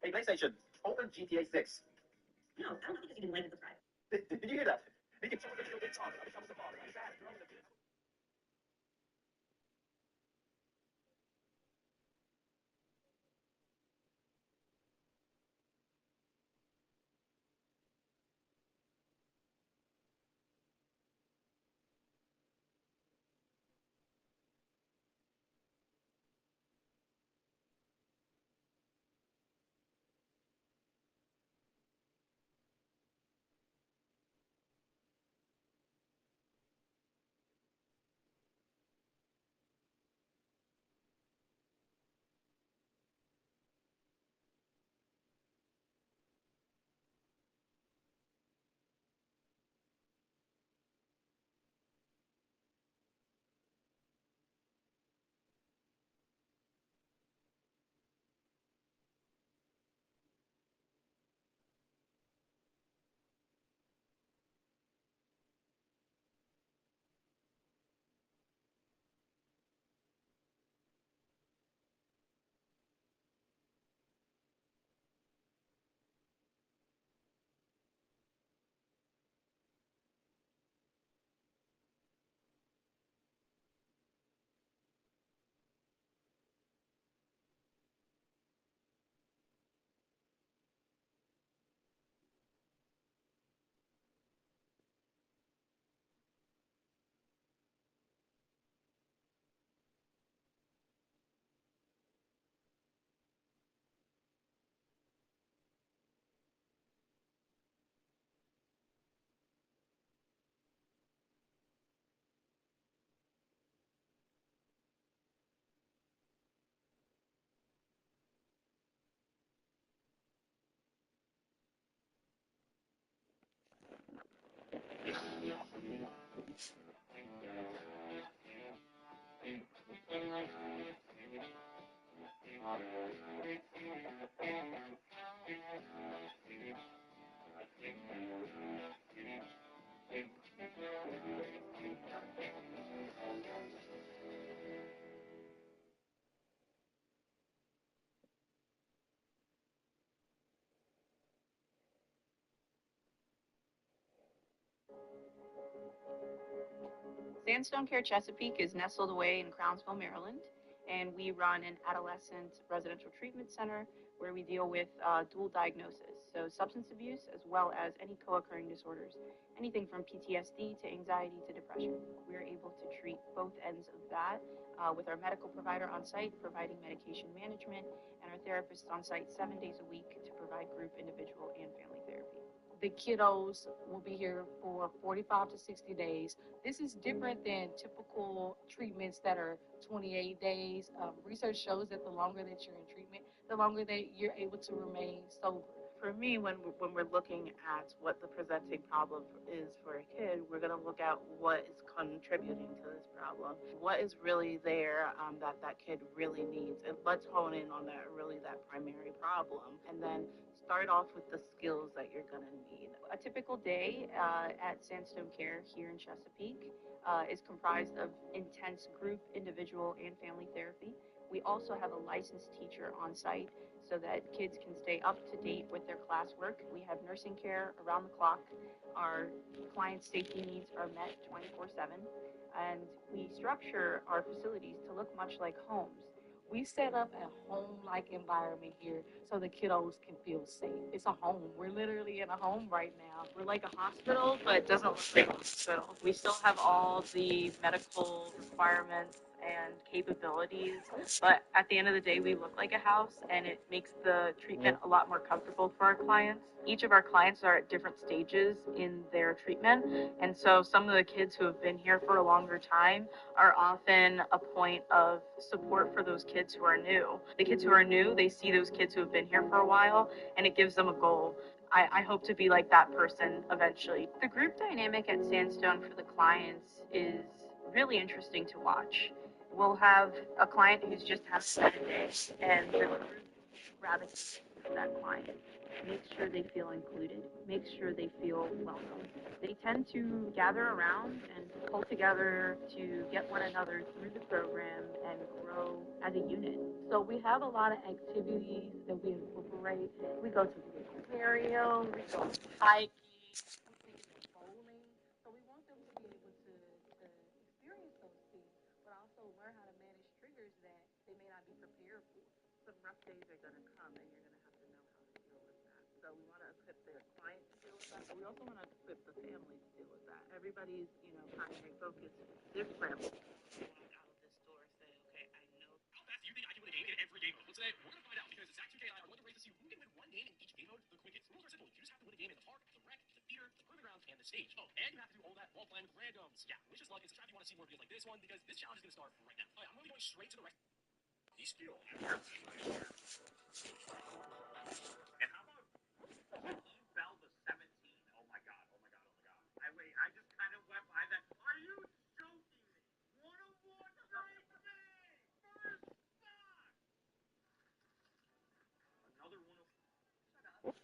Hey, PlayStation, Open GTA 6. No, I don't think it's even late to subscribe. Did you hear that? They can show us a little bit talk. I become the father. I'm sad. Sandstone Care Chesapeake is nestled away in Crownsville, Maryland, and we run an adolescent residential treatment center where we deal with dual diagnosis, so substance abuse as well as any co-occurring disorders, anything from PTSD to anxiety to depression. We're able to treat both ends of that with our medical provider on site providing medication management and our therapists on site 7 days a week to provide group, individual, and family therapy. The kiddos will be here for 45 to 60 days. This is different than typical treatments that are 28 days. Research shows that the longer that you're in treatment, the longer that you're able to remain sober. For me, when we're looking at what the presenting problem is for a kid, we're going to look at what is contributing to this problem. What is really there that kid really needs, and let's hone in on that primary problem, and then start off with the skills that you're going to need. A typical day at Sandstone Care here in Chesapeake is comprised of intense group, individual, and family therapy. We also have a licensed teacher on site so that kids can stay up to date with their classwork. We have nursing care around the clock. Our client safety needs are met 24/7, and we structure our facilities to look much like homes. We set up a home-like environment here so the kiddos can feel safe. It's a home. We're literally in a home right now. We're like a hospital, but it doesn't look like a hospital. We still have all the medical requirements and capabilities, but at the end of the day, we look like a house, and it makes the treatment a lot more comfortable for our clients. Each of our clients are at different stages in their treatment, and so some of the kids who have been here for a longer time are often a point of support for those kids who are new. The kids who are new, they see those kids who have been here for a while, and it gives them a goal. I hope to be like that person eventually. The group dynamic at Sandstone for the clients is really interesting to watch. We'll have a client who's just had a bad day, and the group gravitates to that client. Make sure they feel included. Make sure they feel welcome. They tend to gather around and pull together to get one another through the program and grow as a unit. So we have a lot of activities that we incorporate great. We go to the aquarium, we go hiking, we take them bowling. So we want them to be able to experience those things, but also learn how to manage triggers that they may not be prepared for. Some rough days are going to come, and you're going to have to know how to deal with that. So we want to equip the client to deal with that, but we also want to equip the family to deal with that. Everybody's, primary focus is different. Walk out of this door and say, okay, I know. How fast do you think I can win a game in every game mode? Well, today we're gonna find out because Zach 2K and I are going to race to see who can win one game in each game mode. The quickest rules are simple. You just have to win a game in the park, the wreck, the theater, the proving grounds, and the stage. Oh, and you have to do all that while playing with randoms. Yeah, wish us luck. It's a trap you want to see more videos like this one because this challenge is gonna start right now. Oh, yeah, I'm gonna be going straight to the rest. He's still and how about fell the 17? Oh my god, oh my god, oh my god. I just kind of went by that. Are you joking me? What a straight day! First spot! Another one of. Shut up. What?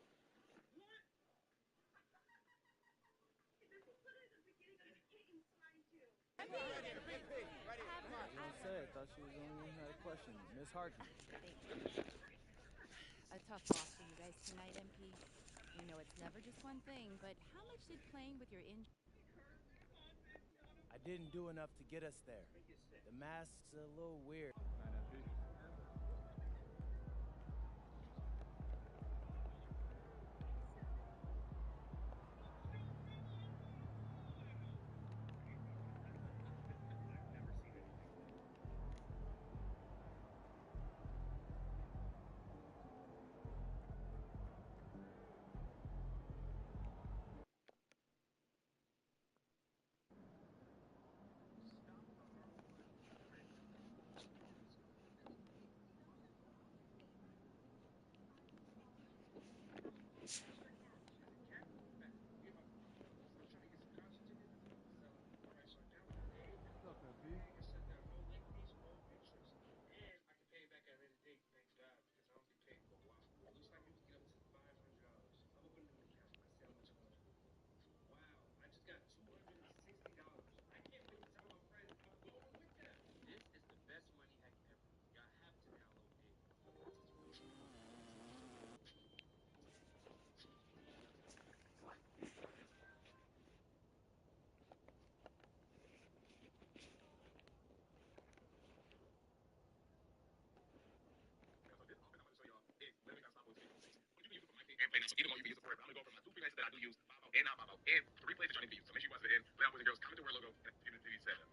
Don't say it. Thought she was the only one who had a question. Miss Harkin. A tough loss for you guys tonight, MP. We know it's never just one thing, but how much did playing with your I didn't do enough to get us there. The mask's a little weird. So either one you can use it for it. I'm gonna go for my two freelancers that I do use, 5 out and not 5 out, and the replays that y'all need to use. So make sure you watch the end. Layout Boys and Girls, comment the word logo, and the TV setup.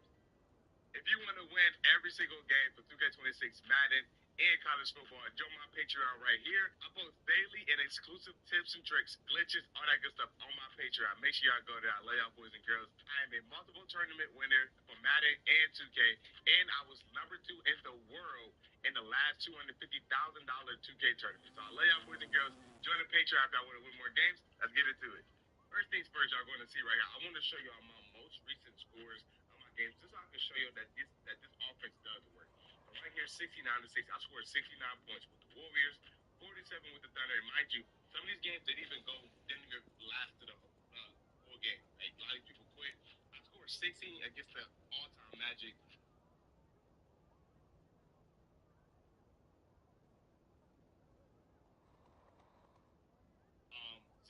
If you want to win every single game for 2K26 Madden and college football, join my Patreon right here. I post daily and exclusive tips and tricks, glitches, all that good stuff on my Patreon. Make sure y'all go there. Layout Boys and Girls. I am a multiple tournament winner for Madden and 2K, and I was number 2 in the world in the last $250,000 2K tournament. So Layout Boys and Girls, join the Patreon if y'all want to win more games. Let's get into it. First things first, y'all going to see right here. I want to show y'all my most recent scores of my games, just so I can show you that this offense does work. So right here, 69-6. I scored 69 points with the Warriors, 47 with the Thunder. And mind you, some of these games didn't even last to the full game. Like, a lot of people quit. I scored 16 against the all-time Magic.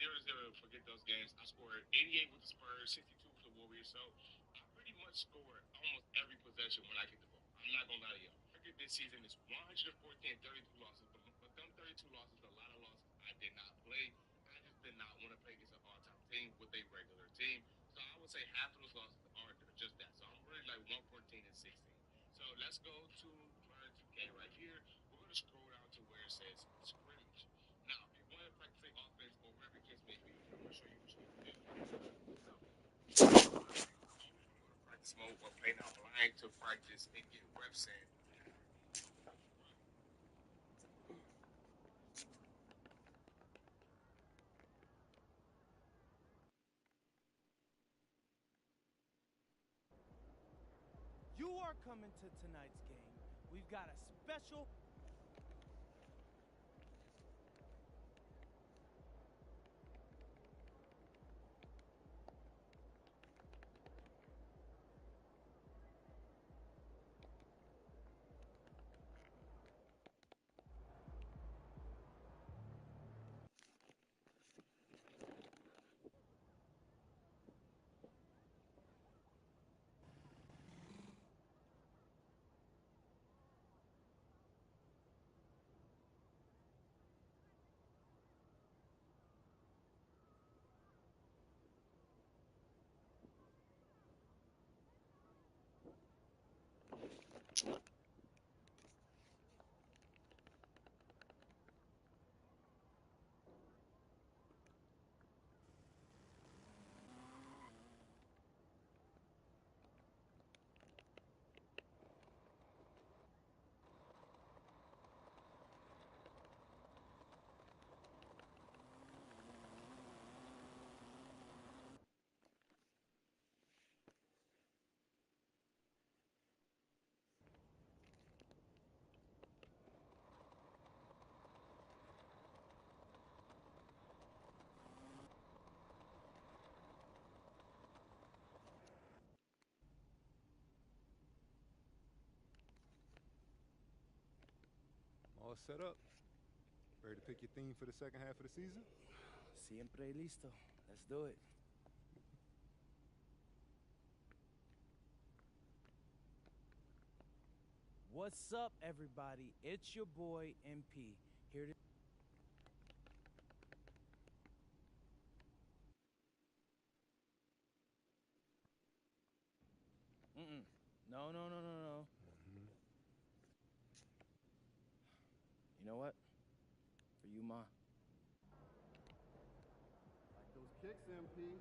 0-0, forget those games. I scored 88 with the Spurs, 62 with the Warriors. So I pretty much score almost every possession when I get the ball. I'm not gonna lie to y'all. Record this season is 114 and 32 losses, but them 32 losses, a lot of losses I did not play. I just did not want to play against an all-time team with a regular team. So I would say half of those losses are just that. So I'm really like 114 and 16. So let's go to my 2K right here. We're gonna scroll down to where it says scrimmage. Now, if you want to practice offense or whatever the case may be, I'm going to show you what you need to do. So, I'm going to practice mode or play now blind to practice and get reps in. You are coming to tonight's game. We've got a special All set up. Ready to pick your theme for the second half of the season? Siempre listo. Let's do it. What's up, everybody? It's your boy MP here to. No, no, no, no, no. You know what? For you, Ma. Like those kicks, MP.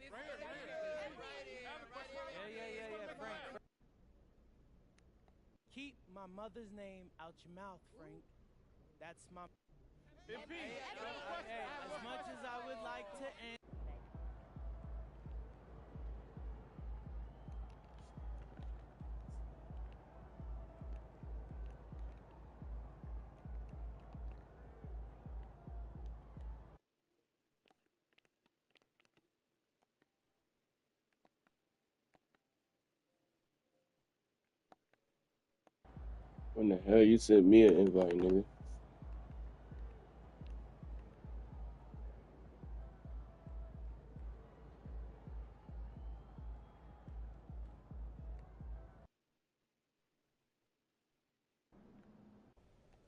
Yeah, Frank. Keep my mother's name out your mouth, Frank. That's my. Hey, as much as I would like to end. When the hell you sent me an invite, nigga?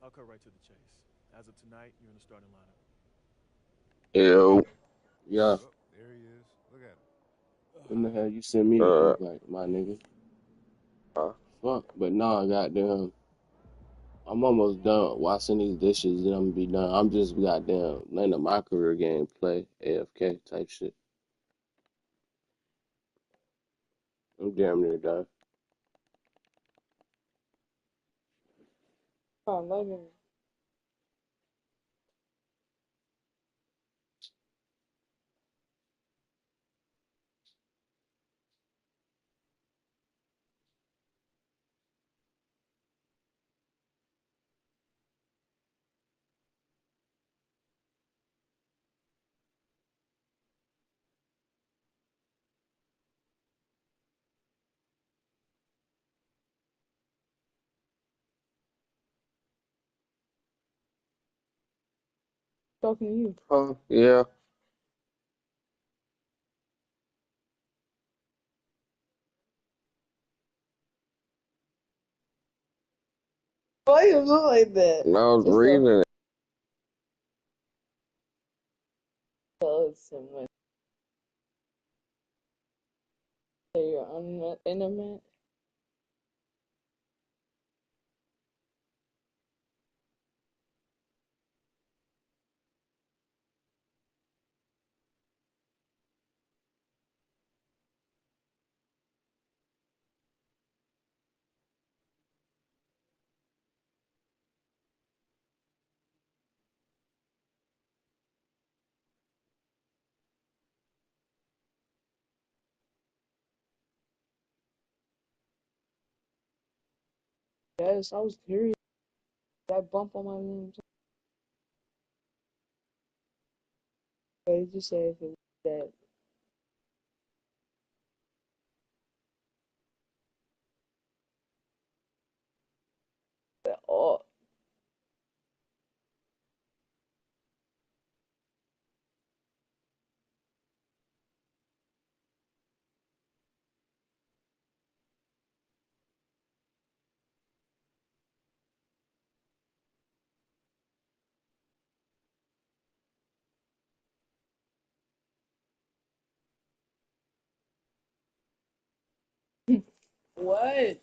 I'll cut right to the chase. As of tonight, you're in the starting lineup. Yo. Yeah. Oh, there he is. Look at him. When the hell you sent me an invite, my nigga? Fuck, but nah, goddamn. I'm almost done washing these dishes and I'm gonna be done. I'm just goddamn letting my career game play AFK type shit. I'm damn near done. Oh, love it. Talking to you. Oh, yeah. Why you look like that? And I was reading it. Oh, so much. So you're on the internet? Yes, I was curious. That bump on my limbs. Okay, just say if it was that. Oh, what?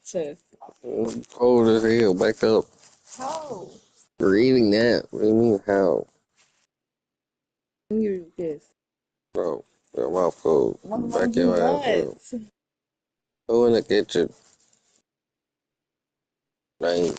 I'm cold as hell. Back up. How? Reading that. What do you mean how? Give you a kiss. Bro, your mouth cold. I'm gonna Back do your ass up. what? Go in the kitchen. Right.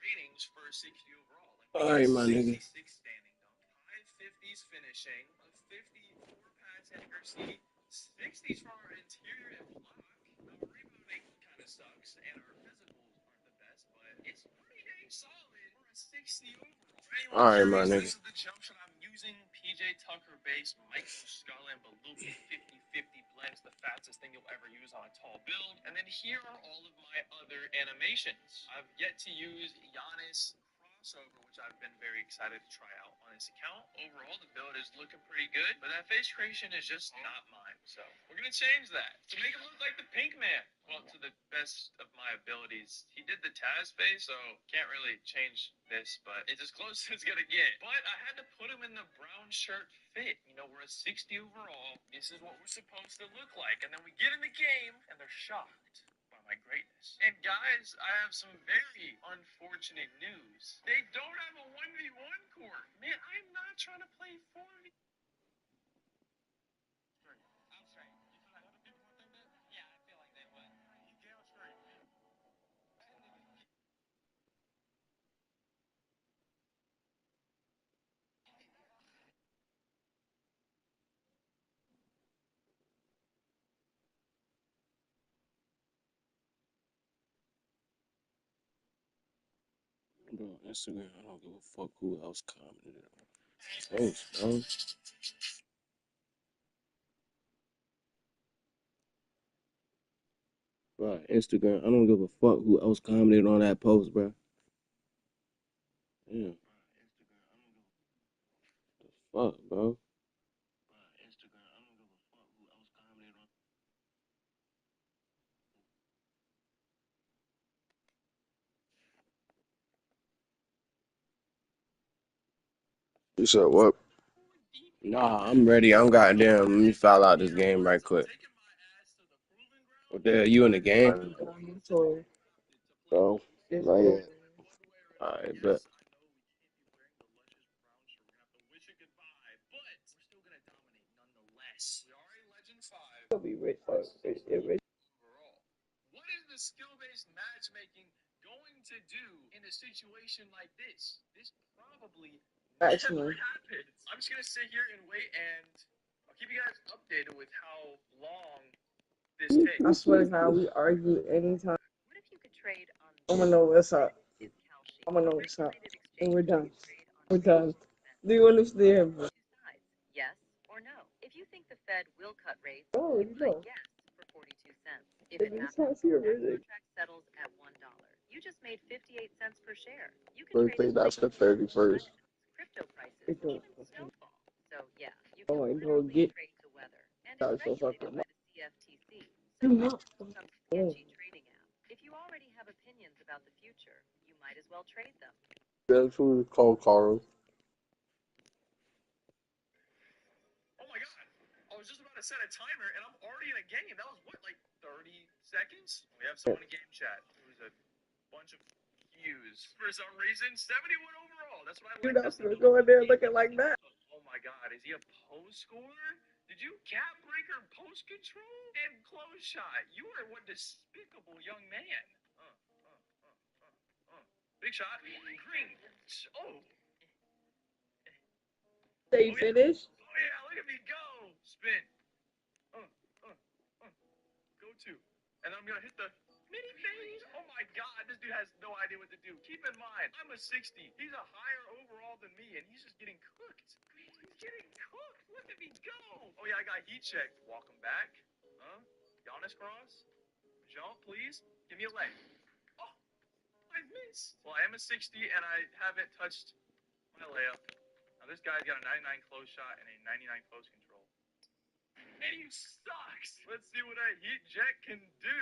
ratings for a 60 overall. All right, my nigga. 66 standing dunk, high 50s finishing, a 54 pass accuracy, 60s for our interior and block. Our rebounding kind of sucks, and our physicals aren't the best, but it's pretty dang solid for a 60 overall. For anyone All right, my curious, nigga. this is the jump shot I'm using. PJ Tucker base, Michael Scull and Belupi 50-50 blends, the fastest thing you'll ever use on a tall build. And then here are all of my other animations. I've yet to use Giannis crossover, which I've been very excited to try out on this account. Overall, the build is looking pretty good, but that face creation is just not mine. So we're gonna change that to make him look like the Pink Man. Well, to the best of my abilities, he did the Taz face, so can't really change this, but it's as close as it's gonna get. But I had to put him in the brown shirt fit. You know, we're a 60 overall. This is what we're supposed to look like, and then we get in the game, and they're shocked by my greatness. And guys, I have some very unfortunate news. They don't have a 1v1 court. Man, I'm not trying to play 4v. I'm straight. You feel like other people would think that? Yeah, I feel like they would. You damn straight. Bro, Instagram, I don't give a fuck who else commented on. Thanks, bro. Bro, Instagram, I don't give a fuck who else commented on that post, bro. Damn. Fuck, bro. You said what? Nah, I'm ready. I'm goddamn. Let me file out this game right quick. What the hell, you in the game? No, not yet. Alright, bet. He'll be rich. Rich. What is the skill-based matchmaking going to do in a situation like this? This probably never Actually, happens. I'm just gonna sit here and wait, and I'll keep you guys updated with how long this takes. I swear to God, we argue anytime. What if you could trade on I'm gonna know what's up. I'm gonna know what's up. And we're done. We're done. Do you understand? Bro? yes or no? If you think the Fed will cut rates, Oh, you you put know. yes for 42 cents. If If it it's happens, not here, that really. contract settles at $1. You just made 58 cents per share. You can trade Birthday, as that's little the as 31st. crypto prices, It's even a snowfall. So yeah, you can oh, and go literally get trade the weather, and that it's so regulated fucking by the CFTC. do So not. it's not some sketchy trading app. If you already have opinions about the future, you might as well trade them. That's who we call Carl. Oh my god! I was just about to set a timer, and I'm already in a game. That was what, like 30 seconds? We have someone in game chat. It was a bunch of Qs. For some reason, 71 overall. That's what I You're like. not gonna go in there looking like that. Oh my god, is he a post scorer? Did you gap breaker post control and close shot? You are one despicable young man. Big shot. Green. Oh. They finished. Oh yeah, look at me go. Spin. Go to. And then I'm gonna hit the mini phase. Oh my god, this dude has no idea what to do. Keep in mind, I'm a 60. He's a higher overall than me, and he's just getting cooked. He's getting cooked. Look at me go. Oh yeah, I got heat checked. Walk him back. Giannis cross. Jump, please. Give me a leg. Oh, I missed. Well, I am a 60, and I haven't touched my layup. Now this guy's got a 99 close shot and a 99 close control. And he sucks. Let's see what a heat jet can do.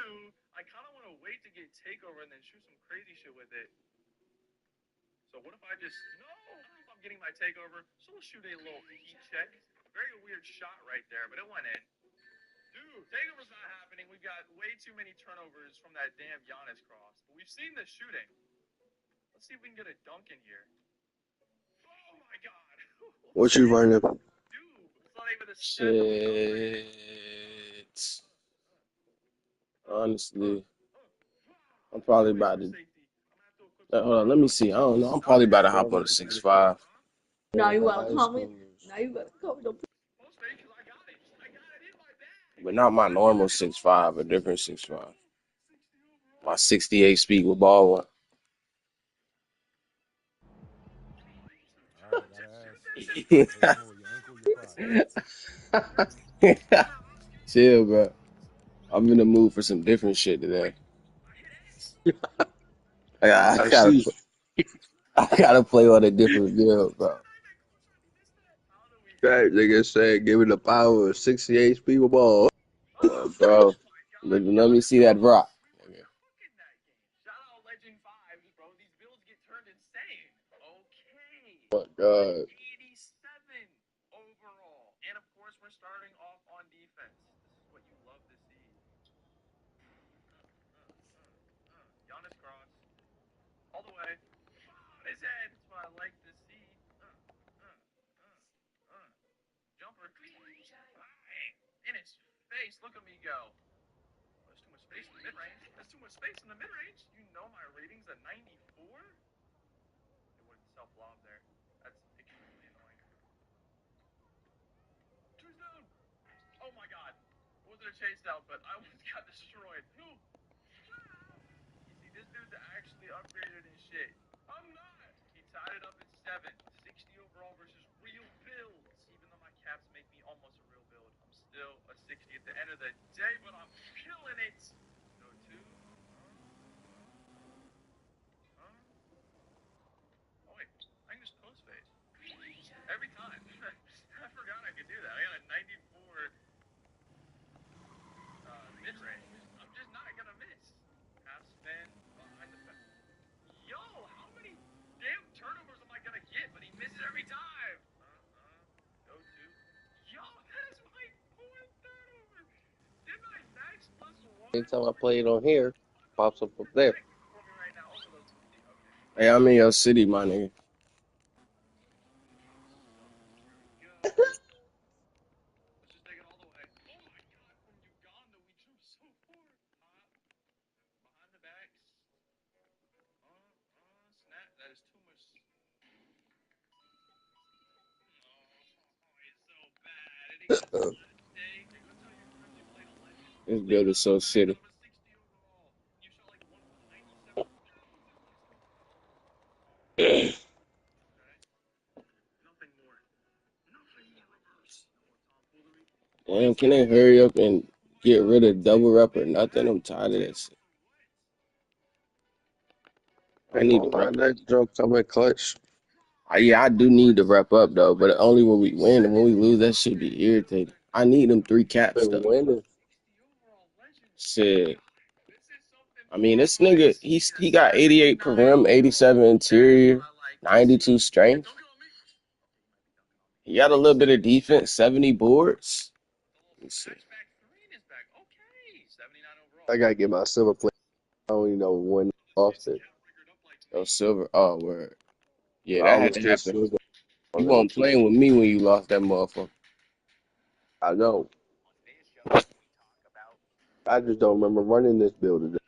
I kind of want to wait to get takeover and then shoot some crazy shit with it. So what if I just... No! I don't know if I'm getting my takeover. So we'll shoot a little heat check. Very weird shot right there, but it went in. Dude, takeover's not happening. We've got way too many turnovers from that damn Giannis cross. But we've seen the shooting. Let's see if we can get a dunk in here. Oh my god! What you running? Dude, it's not even a step. Shit. Honestly. I'm probably about to. Hold on, let me see. I don't know. I'm probably about to hop on a 6'5". Now you gotta comment. Now you gotta comment. But not my normal 6'5", a different 6'5". My 68 speed with ball one. Chill, bro. I'm in the mood for some different shit today. I gotta play on a different build, bro. That nigga said, give it the power of 68 speed with ball. Bro, let me see that rock. Oh my God. 87 overall. And of course, we're starting off on defense. This is what you love to see. Giannis cross. All the way. On his head. That's what I like to see. Jumper. In his face. Look at me go. There's too much space in the mid-range. There's too much space in the mid-range. You know my rating's a 94? It wouldn't self-lob there. That's extremely annoying. Choose down. Oh my god. It wasn't a chase down, but I almost got destroyed. No. You see, this dude's actually upgraded in shit. I'm not. He tied it up at 7. 60 overall versus real builds. Even though my caps make me almost a real build, I'm still a 60 at the end of the day, but I'm killing it. Go 2. Oh wait, I can just post phase. Every time. I forgot I could do that. I got a 94 mid-range. I'm just not gonna miss. Half spin behind the back. Yo, how many damn turnovers am I gonna get? But he misses every time. Go to. Yo, that is my 4th turnover. Didn't I max +1? Anytime I play it on here, pops up there. Hey, I'm in your city, my nigga. That is too much. This build is so shitty. Damn, can they hurry up and get rid of double rep or nothing? I'm tired of that shit. I need to rep. That joke coming clutch. Yeah, I do need to rep up though, but only when we win. And when we lose, that should be irritating. I need them 3 caps though. Winning. Shit. I mean, this nigga, he got 88 per rim, 87 interior, 92 strength. He got a little bit of defense, 70 boards. Let's see. I gotta get my silver plate. I don't even know when I lost it. Oh, silver. Oh, word. Yeah, I that had almost to did happen. silver. You weren't playing with me when you lost that motherfucker. I know. I just don't remember running this build today.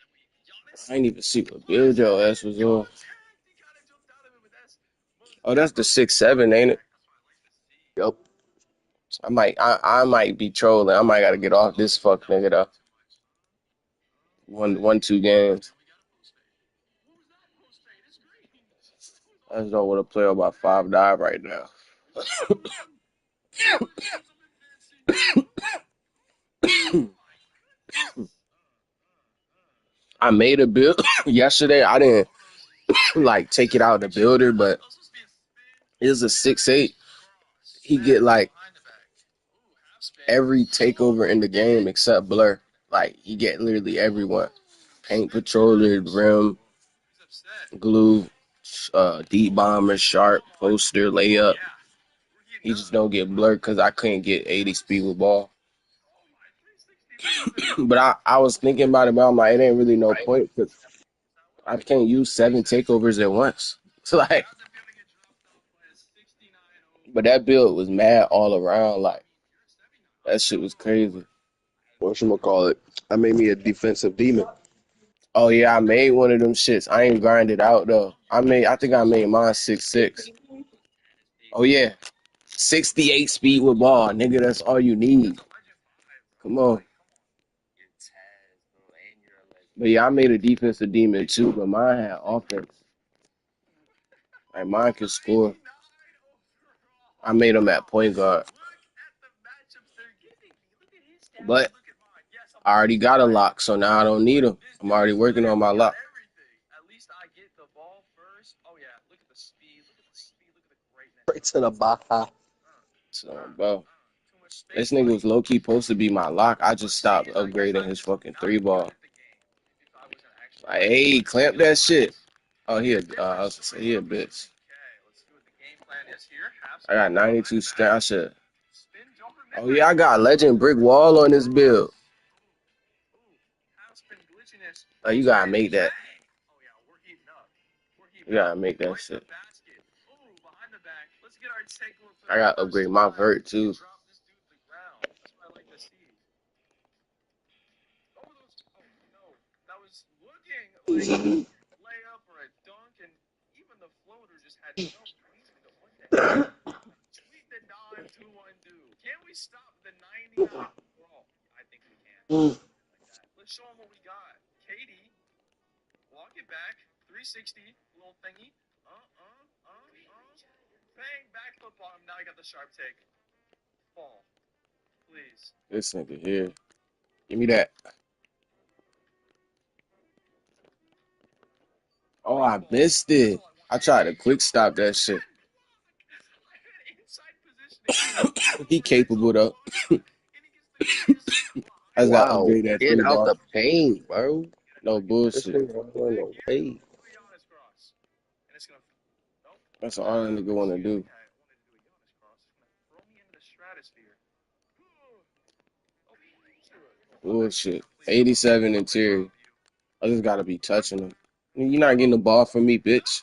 I ain't even see what build your ass was on. Oh, that's the 6'7", ain't it? Yup. I might be trolling. I might gotta get off this fuck nigga though. 2 games. I just don't want to play about 5 dive right now. I made a build yesterday. I didn't like take it out of the builder, but it's a 6'8". He get like every takeover in the game except Blur. Like he get literally everyone. Paint Patroller, Rim, Glue, Deep Bomber, Sharp, Poster, Layup. He just don't get Blur because I couldn't get 80 speed with ball. But I was thinking about it, but I'm like, it ain't really no point because I can't use 7 takeovers at once. So like, but that build was mad all around. Like, that shit was crazy. Whatchamacallit? I made me a defensive demon. Oh yeah, I made one of them shits. I ain't grinded out though. I think I made mine 6'6". Oh yeah, 68 speed with ball, nigga. That's all you need. Come on. But yeah, I made a defensive demon too, but mine had offense. Like mine could score. I made him at point guard. But I already got a lock, so now I don't need him. I'm already working on my lock. Straight to the Baja. So, bro, this nigga was low-key supposed to be my lock. I just stopped upgrading his fucking 3-ball. Like, hey, clamp that shit. Oh, I was gonna say, he a bitch. I got 92 strength. I should. Oh, yeah, I got legend brick wall on this build. Oh, you gotta make that. You gotta make that shit. I gotta upgrade my vert, too. Let's show them what we got. Katie, walk it back. 360, little thingy. Bang, backflip on him. Now he got the sharp take. Fall. Please. This nigga here. Give me that. Oh, I missed it. I tried to quick stop that shit. He capable though. I just gotta Wow, upgrade that get 3 out ball. the paint, bro. No This bullshit. nigga on the way. That's all a nigga wanna do. Bullshit. 87 interior. I just gotta be touching him. You're not getting the ball from me, bitch.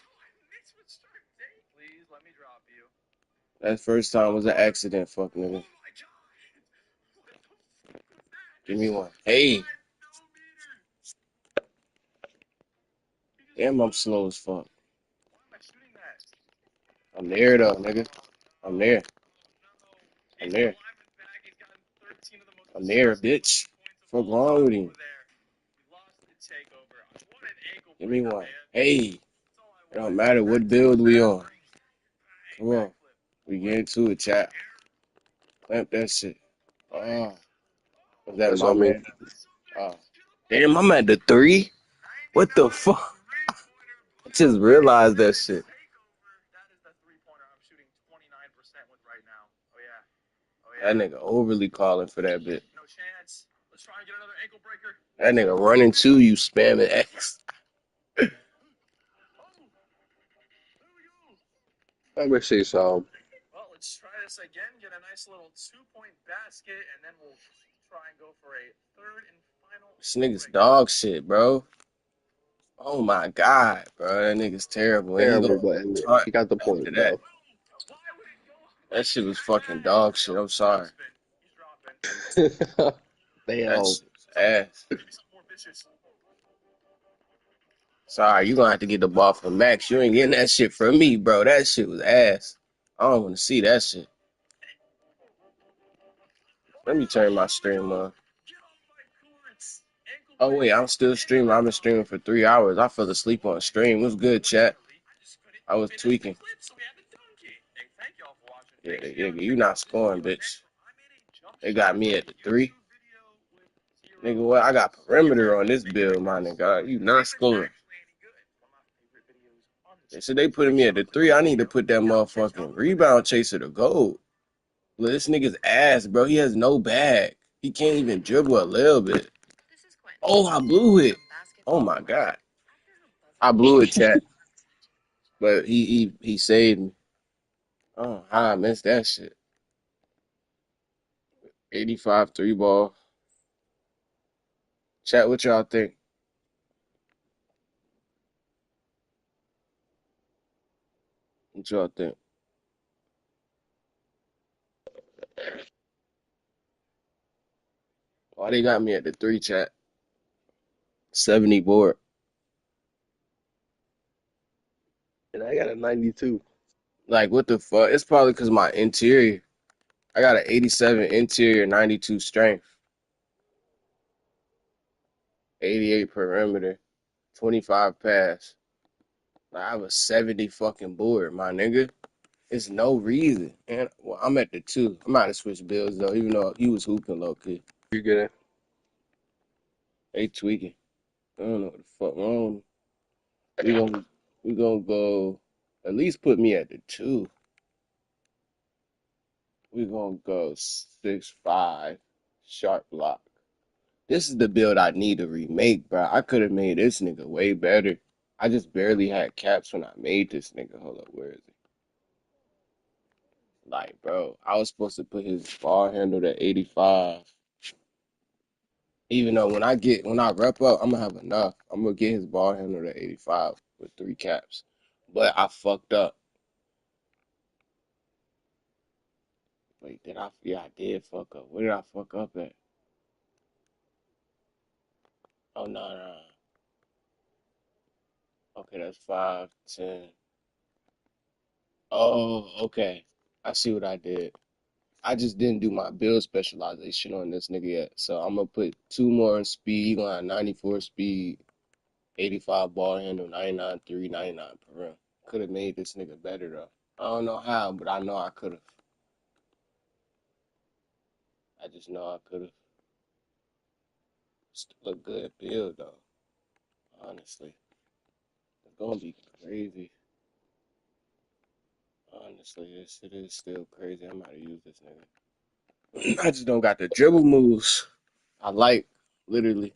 That first time was an accident, fuck nigga. Give me one. Hey. Damn, I'm slow as fuck. I'm there though, nigga. I'm there. I'm there. I'm there, bitch. What's wrong with him? Give me one. Hey. It don't matter what build we on. Come on. We get into it, chat. Clamp that shit. Oh. Was that That's my on me. man? Oh. Damn, I'm at the 3? What the fuck? I just realized that shit. That nigga overly calling for that bit. That nigga running to you, spamming X. Let me see some. Well, let's try this again. Get a nice little 2-point basket, and then we'll try and go for a third and final. This nigga's dog shit, bro. Oh my god, bro. That nigga's terrible. And he Terrible, gonna but taunt he got the after point, that. bro. That shit was fucking dog shit. I'm sorry. That Damn. shit was ass. Sorry, you gonna have to get the ball from Max. You ain't getting that shit from me, bro. That shit was ass. I don't want to see that shit. Let me turn my stream on. Oh wait, I'm still streaming. I've been streaming for 3 hours. I fell asleep on stream. What's good, chat? I was tweaking. Yeah, you not scoring, bitch. They got me at the 3. Nigga, what? I got perimeter on this build, my nigga. You not scoring. So they putting me at the 3. I need to put that motherfucking rebound chaser to gold. Look, this nigga's ass, bro. He has no bag. He can't even dribble a little bit. Oh, I blew it. Oh my god. I blew it, chat. But he saved me. Oh, how I missed that shit. 85 3-ball. Chat, what y'all think? What y'all think? Why they got me at the 3, chat? 70 board. And I got a 92. Like, what the fuck? It's probably because my interior. I got an 87 interior, 92 strength, 88 perimeter, 25 pass. Like, I have a 70 fucking board, my nigga. It's no reason. And well, I'm at the 2. I'm out to switch bills though, even though he was hooping low key. You get it? They tweaking. I don't know what the fuck wrong. We gonna go. At least put me at the 2. We gonna go 6'5", sharp block. This is the build I need to remake, bro. I could have made this nigga way better. I just barely had caps when I made this nigga. Hold up, where is it? Like, bro, I was supposed to put his ball handle to 85. Even though when I rep up, I'm gonna have enough. I'm gonna get his ball handle to 85 with 3 caps. But I fucked up. Wait, did I? Yeah, I did fuck up. Where did I fuck up at? Oh, no. Okay, that's 5, 10. Oh, okay. I see what I did. I just didn't do my build specialization on this nigga yet. So I'm gonna put 2 more on speed. He gonna have 94 speed, 85 ball handle, 99 3, 99 per rim. Could have made this nigga better though. I don't know how, but I know I could have. I just know I could have. Still a good build though. Honestly, it's gonna be crazy. Honestly, this shit is still crazy. I'm about to use this nigga. I just don't got the dribble moves. I like literally.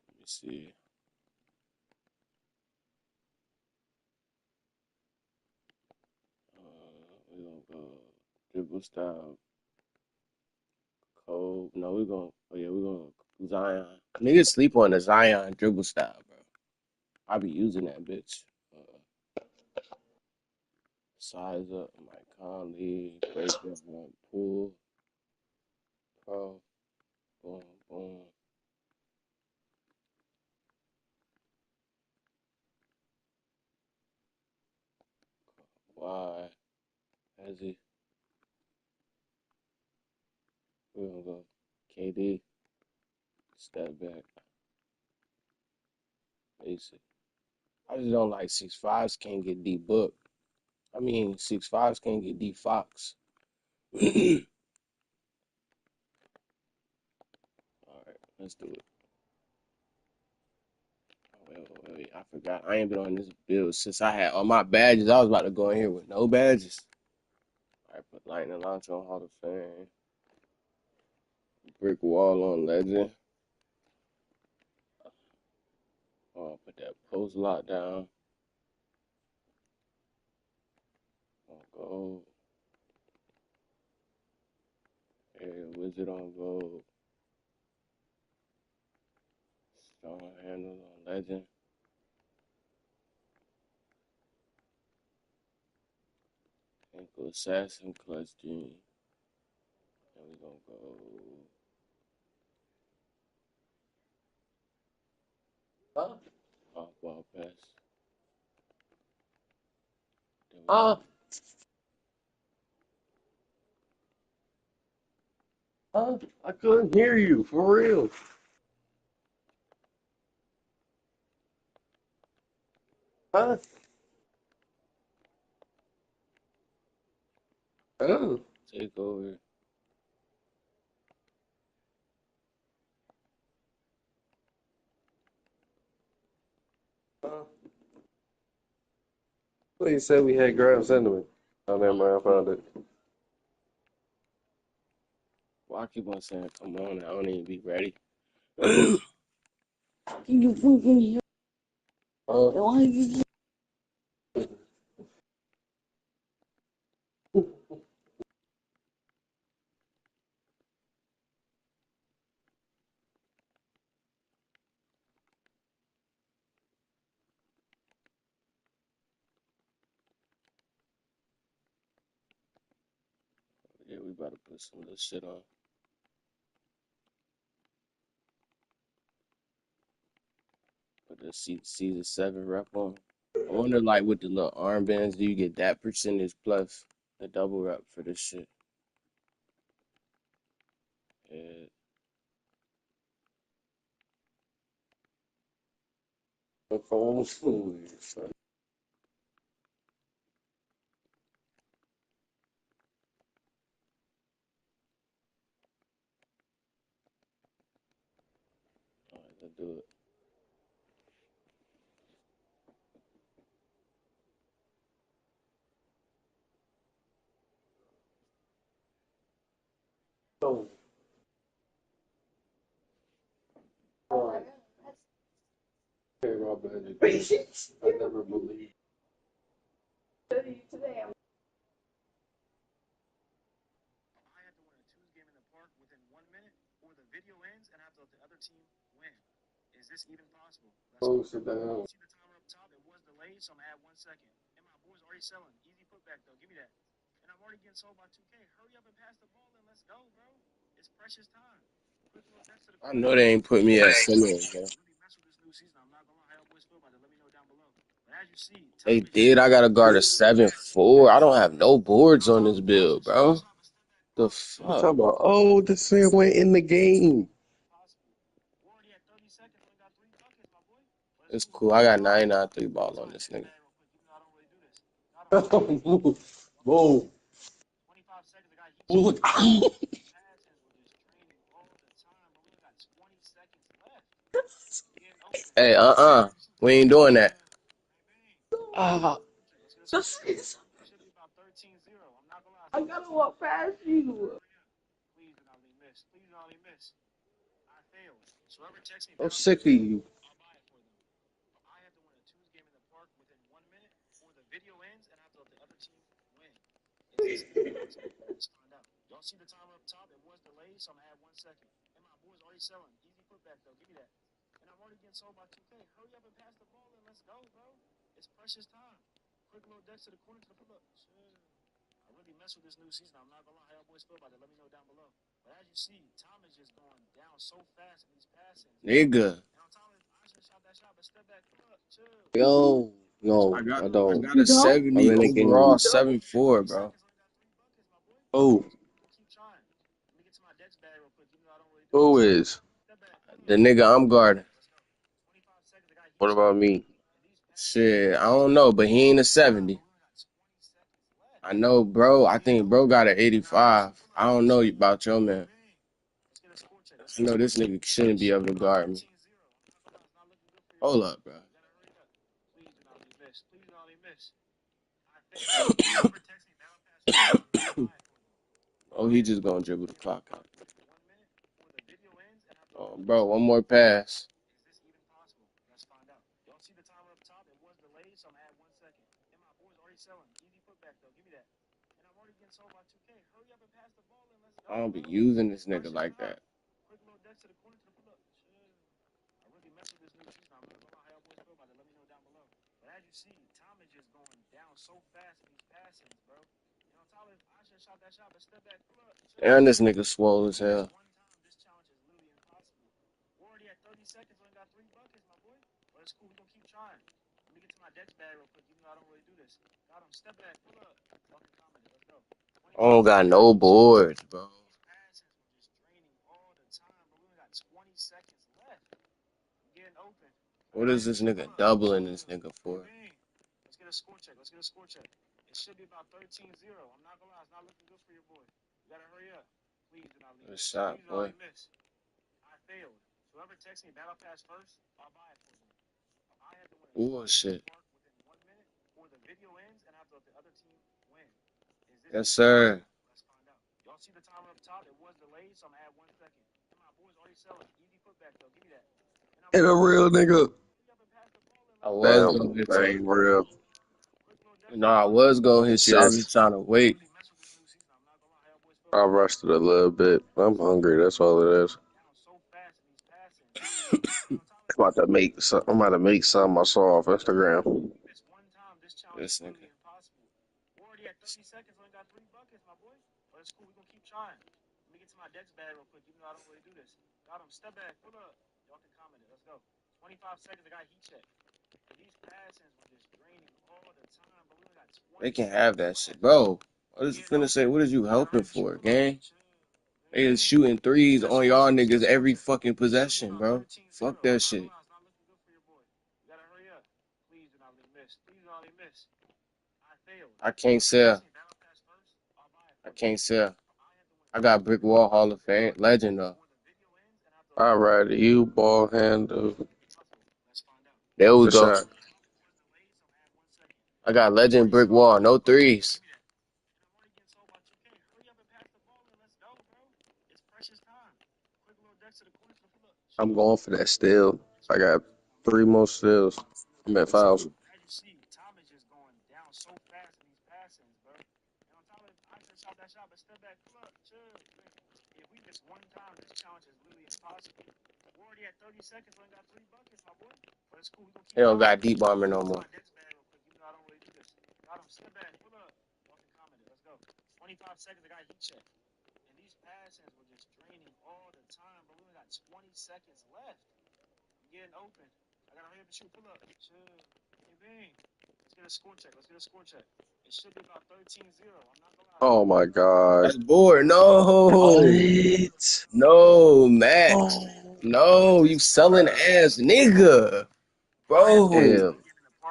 Let me see. We're gonna go dribble style. Code. No, we're gonna. Oh yeah, we're gonna Zion. Niggas sleep on the Zion dribble style, bro. I be using that bitch. Size up, Mike Conley, break down, pull, pro, boom, boom. Why? Has he? We're gonna go KD. Step back. Basic. I just don't like 6'5s can't get D book. I mean 6'5s can't get D Fox. Alright, let's do it. Wait, I forgot. I ain't been on this build since I had all my badges. I was about to go in here with no badges. Alright, put Lightning Launcher on Hall of Fame. Brick Wall on Legend. Put that post lock down. Gold. Area Wizard on gold. Strong handles on Legend. Ankle Assassin Clutch Gene. And we're gonna go off ball pass. I couldn't hear you for real. Huh? Oh. Take over. Please said we had ground sentiment. Oh, never mind. I found it. Well, I keep on saying, come on, I don't even be ready. You fucking hear? Why you? Yeah, we about to put some of this shit on. the season 7 rep on. I wonder, like, with the little armbands, do you get that percentage plus the double rep for this shit? Yeah. Phone food. Alright, let's do it. Oh. Hey, Rob, I never believed. I have to win a Tuesday game in the park within 1 minute, or the video ends and I have to let the other team win. Is this even possible? Oh, sit down. See the timer up top? It was delayed, so I'm gonna add 1 second. And my boy's already selling. Easy putback though. Give me that. And I'm already getting sold by 2K. Hurry up and pass the ball and let's go, bro. It's precious time. Quick little next to the I know they ain't put me at center, man. really mess with this new season. I'm not gonna lie how y'all boys feel about it. Let me know down below. But as you see, They did. I gotta guard a 7-4. I don't have no boards on this build, bro. The I'm fuck? talking about, oh, this man went in the game. It's cool. I got 99 3-ball on this nigga. Whoa. 25 seconds. I got heat. Ooh. Hey, we ain't doing that. I gotta walk past you. Please do not leave miss. Please do not leave miss. I failed. So whoever texts me, I'm sick of you. I'll buy it for them. I have to win a Tuesday game in the park within 1 minute, or the video ends and I have to let the other team win. Is this even possible? Let's find out. Y'all see the timer up top? It was delayed, so I'm gonna add 1 second. And my boy's already selling. Easy putback though. Give me that. And I'm already getting sold by 2K. Hurry up and pass the ball and let's go, bro. It's precious time. Quick little deck to the corner to the pull up. I really mess with this new season. I'm not gonna lie how y'all boys feel about it. Let me know down below. But as you see, time is just going down so fast in these passings. Nigga. And on top of it, I should shot that shot, but step back, pull up, chill. Yo, no, I I don't. got a 70 I'm in the overall, game. 7-4, bro. Oh, Keep trying. Let me get to my dex bag real quick. Even though I don't really do who this. is? Step back, pull up. The nigga I'm guarding. 25 seconds. I got What about me? Shit, I don't know, but he ain't a 70. I know, bro. I think bro got an 85. I don't know about your man. I know this nigga shouldn't be able to guard me. Hold up, bro. Please do not leave miss. Please do not leave miss. I failed. Whoever texts me, battle pass. Oh, he just gonna dribble the clock out. Oh, bro, one more pass. Is this even possible? Let's find out. Y'all see the timer up top? It was delayed, so I'm gonna add 1 second. And my boy's already selling. Easy putback though. Give me that. And I'm already getting sold by 2K. Hurry up and pass the ball and let's go. I don't be using this nigga like that. Quick little deck to the corner to the pull up. I really mess with this new season. I'm not gonna lie how y'all boys feel about it. Let me know down below. But as you see, time is just going down so fast in these passings, bro. You know, Tyler, I should have shot that shot, but step back, pull up. And this nigga swole as hell. This challenge is literally impossible. We're already at 30 seconds. We only got 3 buckets, my boy. But it's cool. We're gonna keep trying. Let me get to my dex bag real quick, even though I don't really do this. Got him. Step back, pull up. Y'all can comment it. Let's go. I don't got no boards, bro. Passes were just draining all the time, but we only got 20 seconds left. I'm getting open. What is this nigga doubling this nigga for? Let's get a score check. Let's get a score check. It should be about 13-0. I'm not gonna lie, it's not looking good for your boy. You gotta hurry up. Please do not leave Good miss. shot, Please do not boy. leave miss. I failed. So whoever texts me battle pass first, I'll buy it for them. I had to win a Bullshit. park within 1 minute, or the video ends and I have to let the other team win. Is this Yes, sir. Let's find out. Y'all see the timer up top? It was delayed, so I'm gonna add 1 second. And my boy's already selling. Easy putback though. Give me that. And a real nigga. I was gonna Damn, hit that you. ain't real. No, I was gonna hit you. I was Yes, just trying to wait. I rushed it a little bit. I'm hungry. That's all it is. I'm about to make some. I'm about to make something I saw off Instagram. This nigga. We're already at 30 seconds. We only got 3 buckets, my boy. But it's cool. We're gonna keep trying. Let me get to my dex bag real quick, even though I don't really do this. Got him. Step back. Pull up. Y'all can comment it. Let's go. 25 seconds, I got heat check. And these passings were just draining all the time, but we only got 20 They can seconds have that left. shit, bro. I was finna say, what is you helping for, gang? They is shooting threes on y'all niggas every fucking possession, bro. Fuck that shit. You gotta hurry up. Please do not leave miss. Please do not leave miss. I failed. I can't sell. I can't sell. I got Brick Wall Hall of Fame legend though. All right, you ball handle. There we Good go. shot. I got legend Brick Wall, no threes. I'm going for that steal. I got 3 more steals. I'm at 5. As you see, time is just going down so fast in these passings, bro. And on top of it, I could shot that shot, but step back, pull up, chill. If we miss one time, this challenge is literally impossible. We're already at 30 seconds, we only got 3 buckets, my boy. But it's cool, we gonna keep They don't trying. got deep bomber no more. Even though I don't really do this. Got him, step back, pull up. Y'all can comment it, let's go. 25 seconds, I got heat check. And these passings were just draining all the time, but we only got 20 seconds left. I'm getting open. I gotta hurry up and shoot, pull up. Chill. Hey, bang. Let's get a score check. Let's get a score check. It should be about 13-0. I'm not gonna lie. Oh my god. That's bored. No. What? No, Max. No, you selling ass nigga. Bro. Damn.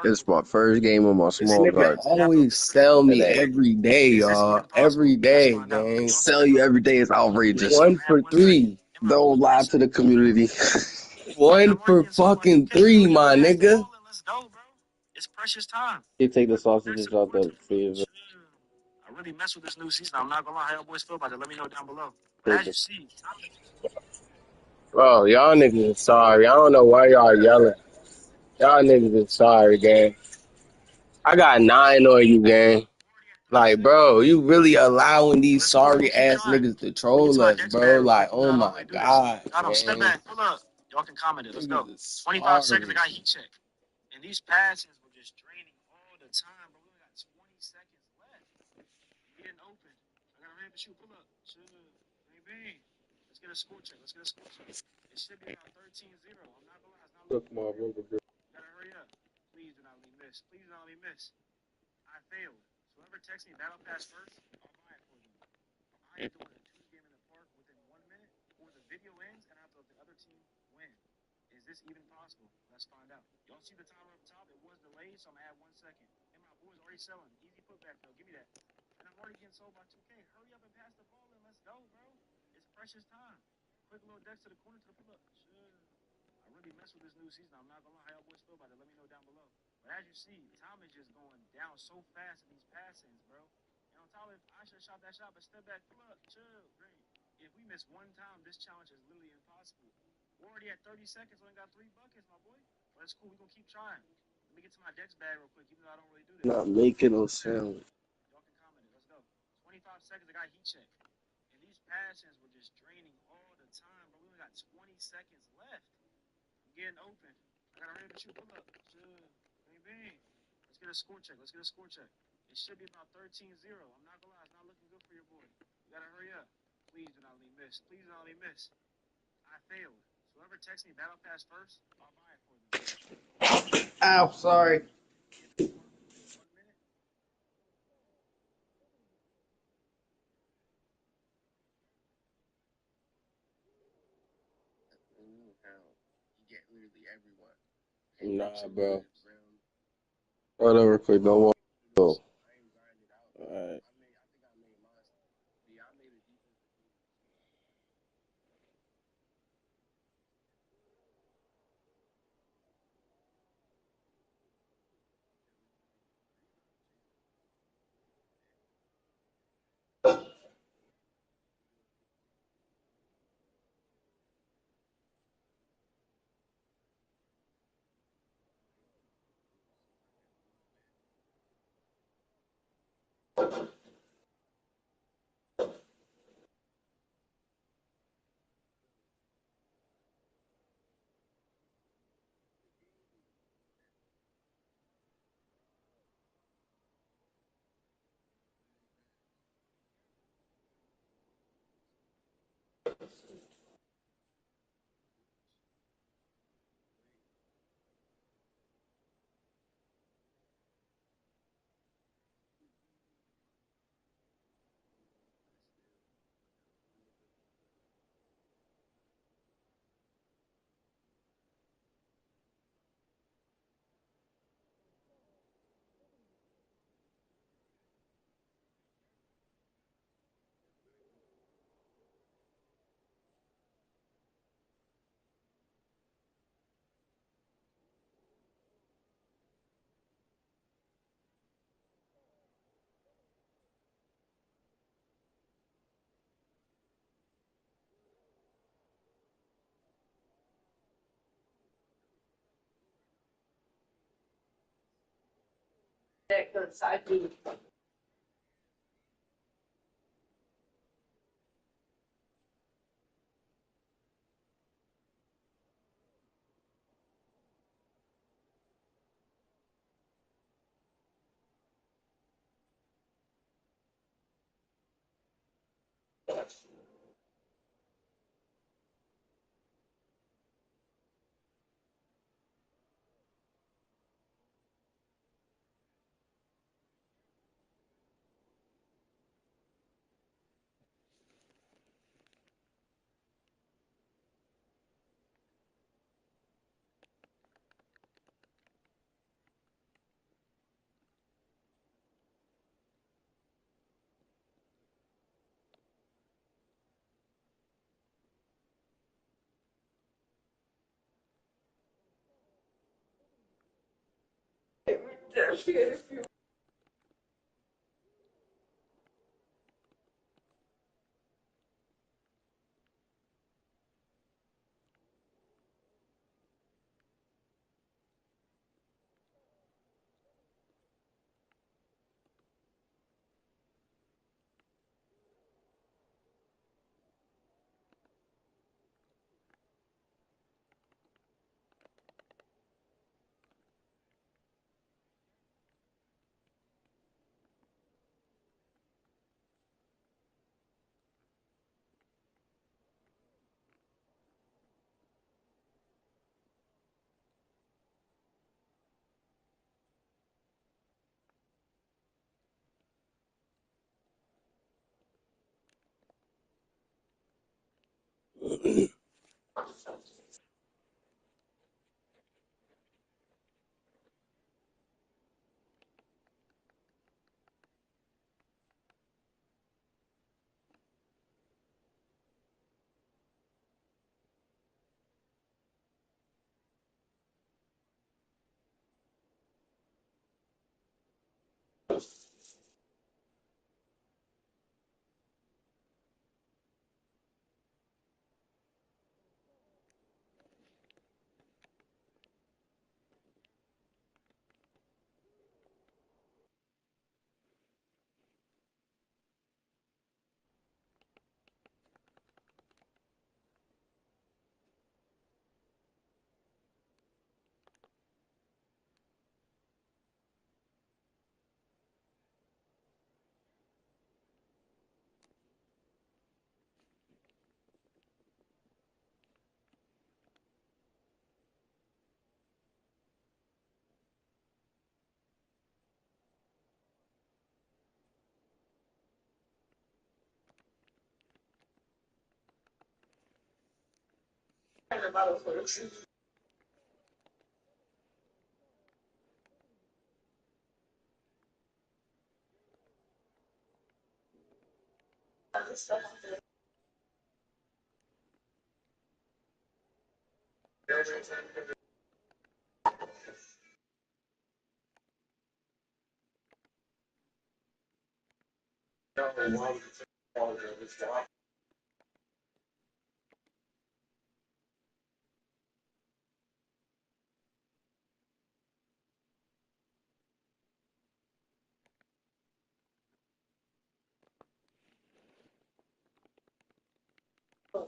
It's my first game on my This small nigga card always sell me today. every day, y'all. Every day, gang. Sell you every day is outrageous. 1 for 3. Don't lie to the community. 1 for fucking 3, my nigga. Let's go, bro. It's precious time. You take the sausages out the freezer. I really mess with this new season. I'm not gonna lie. How y'all boys feel about it? Let me know down below. But as you see, Bro, y'all niggas is sorry. I don't know why y'all yelling. Y'all niggas is sorry, gang. I got 9 on you, gang. Like, bro, you really allowing these sorry ass niggas to troll us, bro. Like, oh my god, got him. Step man. back. Pull up. Y'all can comment it. Let's go. Niggas is 25 seconds. I sorry. got heat check. And these passes were just draining all the time, but we only got 20 seconds left. Getting open. I gotta hurry up and shoot. Pull up. Chill. Bang, bang. Let's get a score check. Let's get a score check. It should be about 13-0. I'm not gonna lie. It's not looking good. Gotta hurry up. Please do not let me miss. Please do not let me miss. I failed. So whoever texts me Battle Pass first, I'll buy it for you. I am doing a 2 game in the park within 1 minute, or the video ends and I have to let the other team win. Is this even possible? Let's find out. Y'all see the timer up top? It was delayed, so I'm gonna add 1 second. And my boy's already selling. Easy putback though. Give me that. And I'm already getting sold by 2K. Hurry up and pass the ball and let's go, bro. It's precious time. Quick little decks to the corner to the pull up. Sure. I really mess with this new season. I'm not gonna lie. How y'all boys feel about it? Let me know down below. But as you see, time is just going down so fast in these passings, bro. And on top of it, I should have shot that shot, but step back, pull up, chill, great. If we miss one time, this challenge is literally impossible. We're already at 30 seconds, only got 3 buckets, my boy. But it's cool, we're gonna keep trying. Let me get to my dex bag real quick, even though I don't really do this. Not making no sound. Y'all can comment it, let's go. 25 seconds, I got heat check. And these passions were just draining all the time, but we only got 20 seconds left. I'm getting open. I gotta hurry up and shoot, pull up, chill. Bang, bang. Let's get a score check. Let's get a score check. It should be about 13-0. I'm not gonna lie, it's not looking good for your boy. You gotta hurry up. Please do not let me miss. Please do not let me miss. I failed. So whoever texts me Battle Pass first, I'll buy it for them. Ow, sorry. Nah, bro. Whatever, quick, don't worry. Alright. That because I do.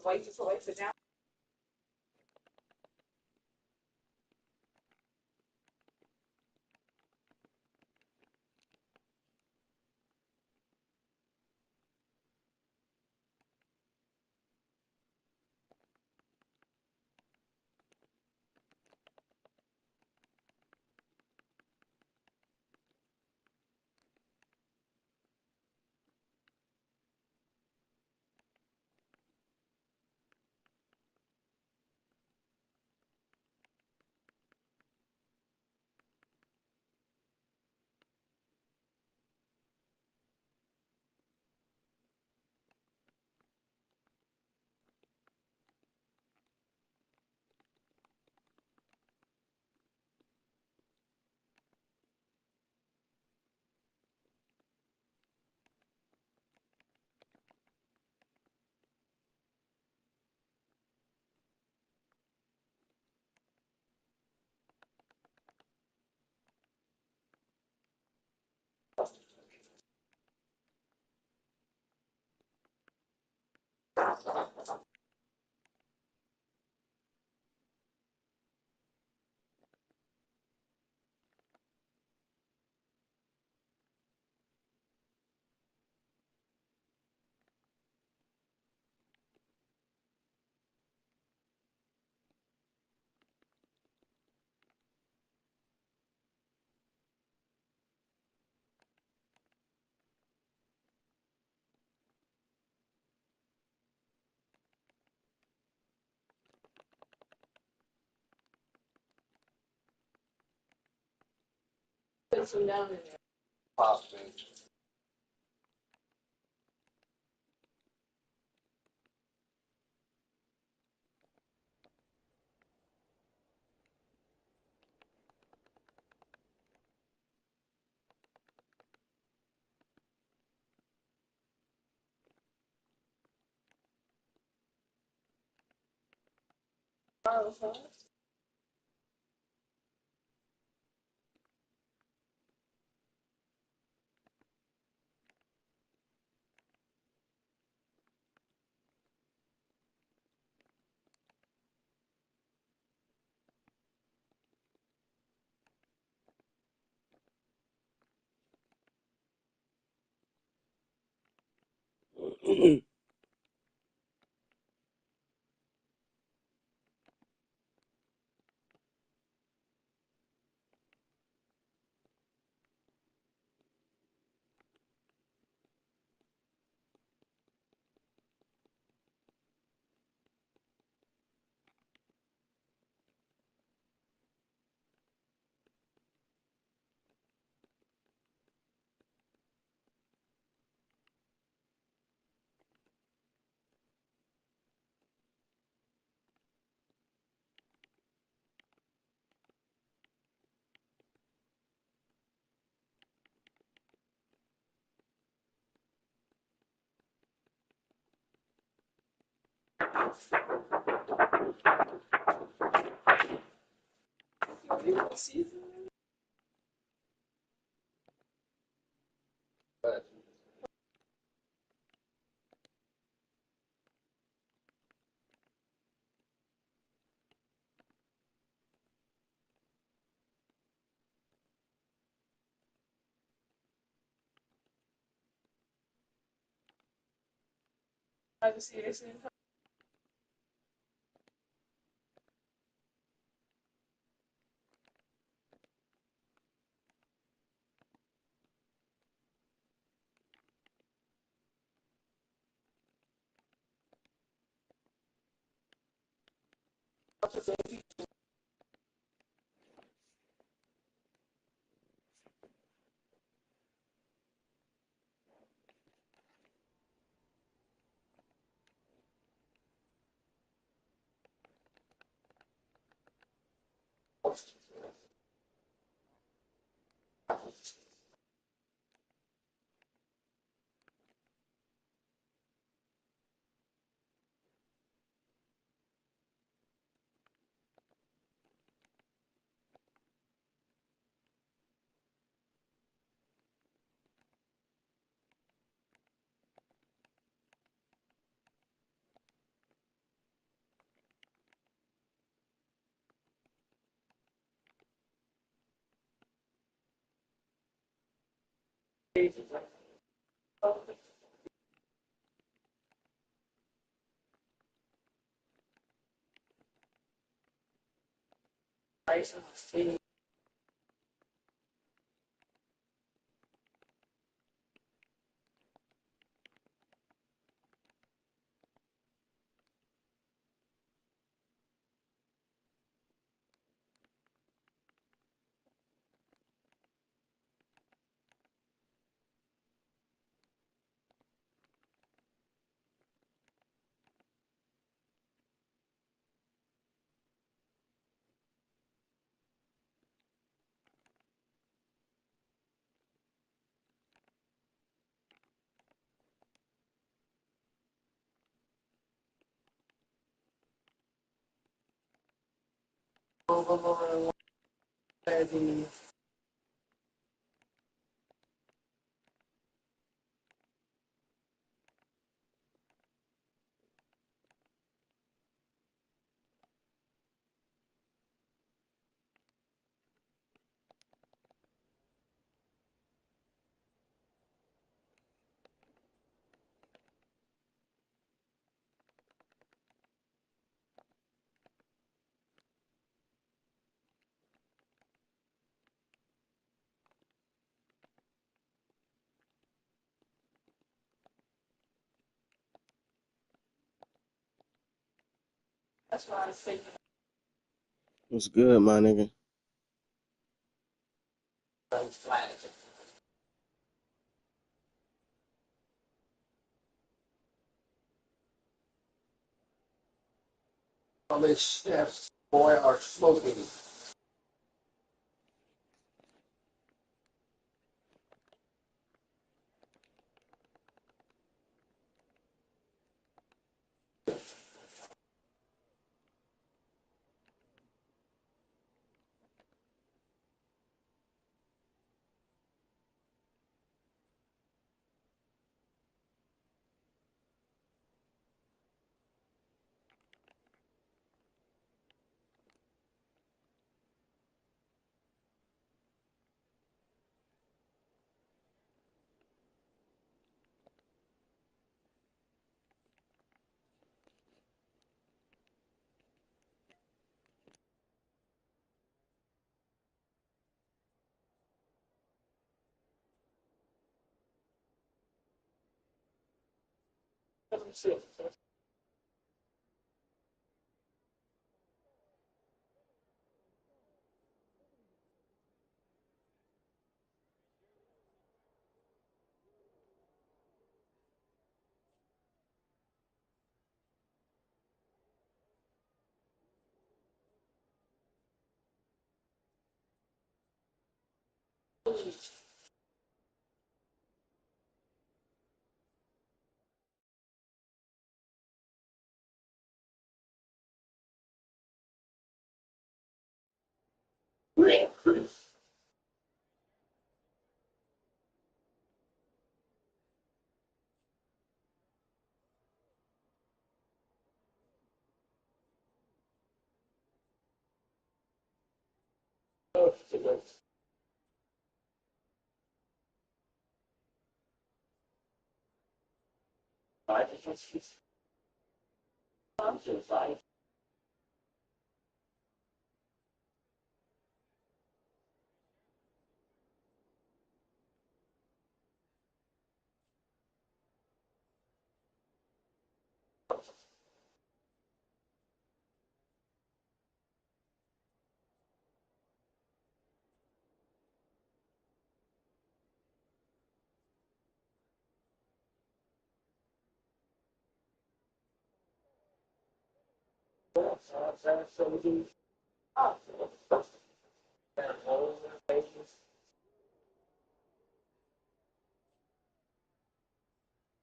Wait, down. some down in there. Pop, man. I just see this in That's why I say What's good, my nigga? All these chefs, boy, are smoking.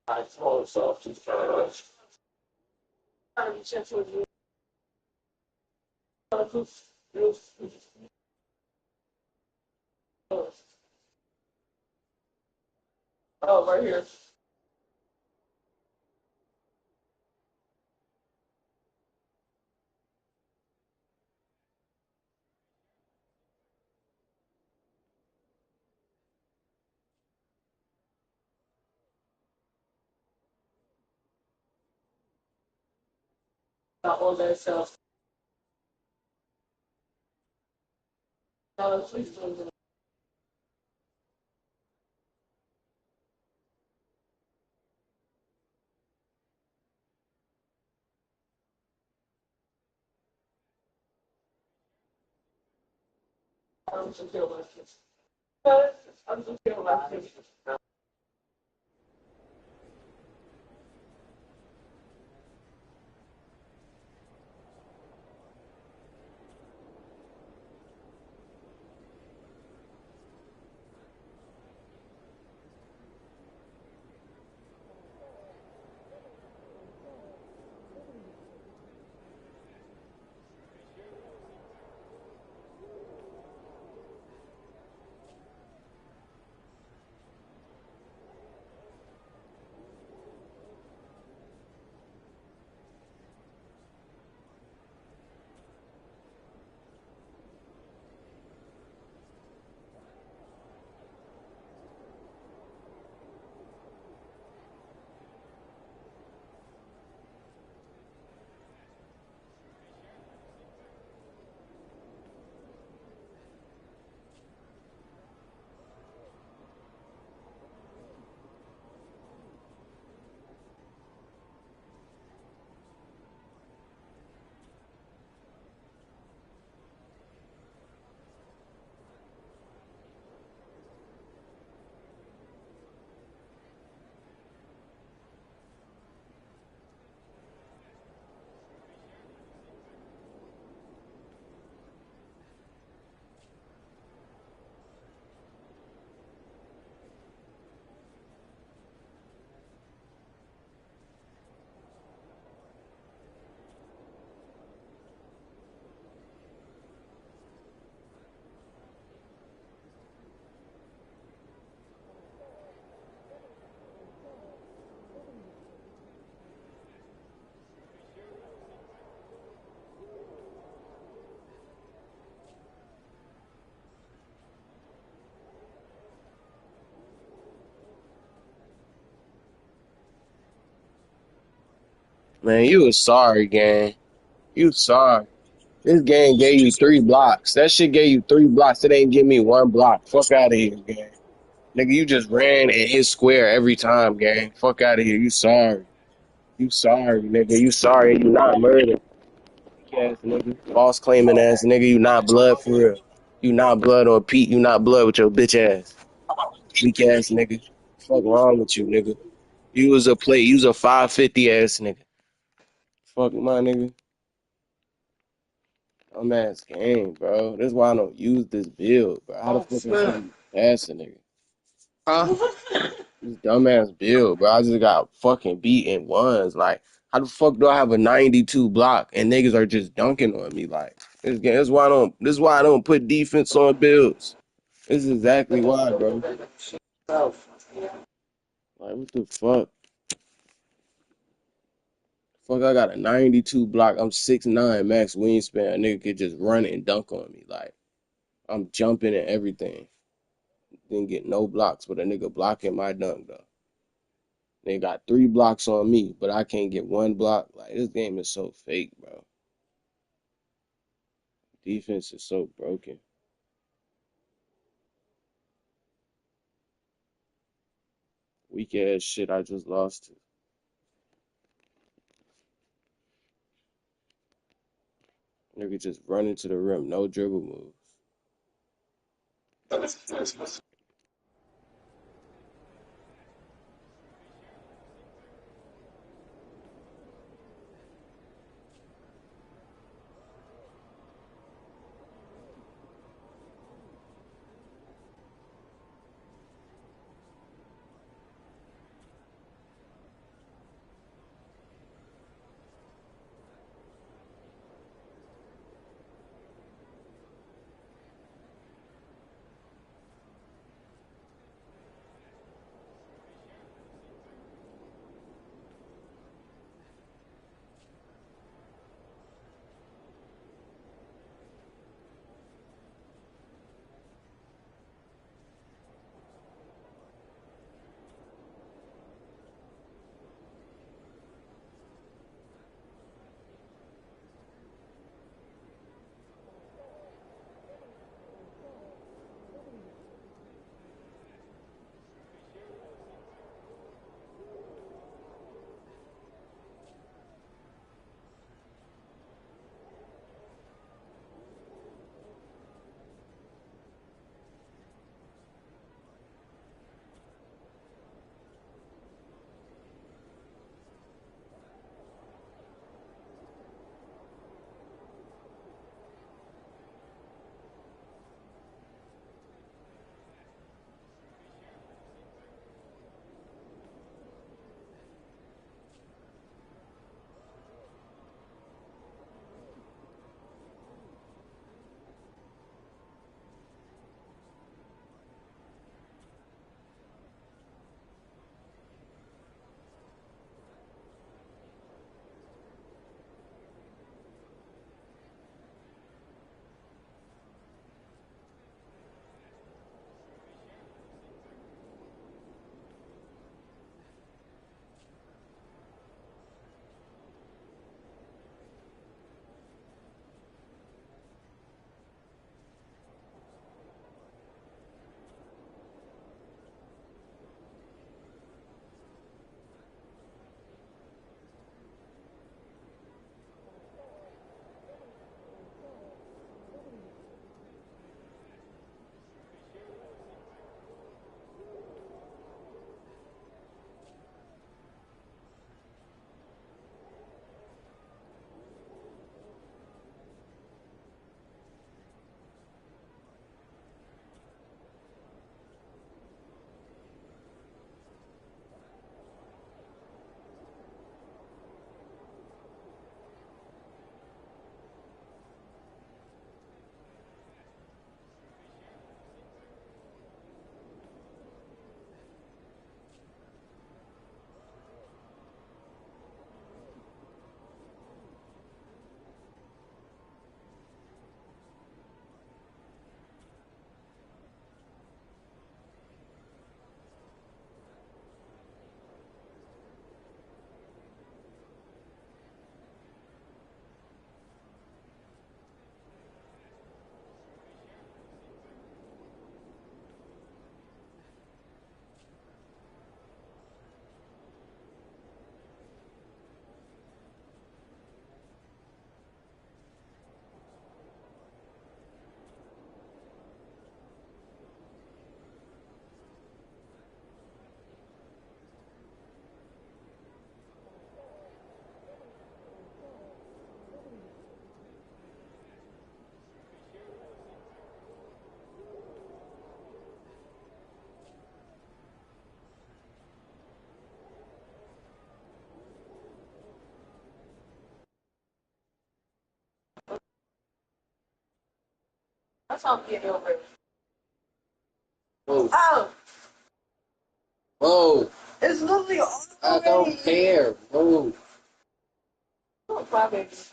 I small soft as fast. I'm just with you. Oh, right here. Not all that stuff. Please don't. I'm just feel like this. I'm just feel like this. Man, you was sorry, gang. You sorry. This game gave you 3 blocks. That shit gave you 3 blocks. It ain't give me 1 block. Fuck out of here, gang. Nigga, you just ran and hit square every time, gang. Fuck out of here. You sorry. You sorry, nigga. You sorry and you not murder. Ass nigga. False claiming ass nigga. You not blood for real. You not blood on Pete. You not blood with your bitch ass. Weak ass nigga. Fuck wrong with you, nigga. You was a play. You was a 550 ass nigga. Fuck my nigga. I'm ass game, bro. That's why I don't use this build, bro. How the fuck I'm pass a nigga? This dumbass build, bro. I just got fucking beat in ones. Like, how the fuck do I have a 92 block and niggas are just dunking on me? Like, this game. This is why I don't put defense on builds. This is exactly why, bro. Like, what the fuck? Fuck, I got a 92 block. I'm 6'9" max wingspan. A nigga could just run and dunk on me. Like, I'm jumping and everything. Didn't get no blocks, but a nigga blocking my dunk, though. They got 3 blocks on me, but I can't get 1 block. Like, this game is so fake, bro. Defense is so broken. Weak ass shit I just lost to. Nigga just run into the rim, no dribble moves. That's how I'm getting over it. Whoa. Oh, Whoa. it's literally all I don't care. Whoa. Oh, crybaby.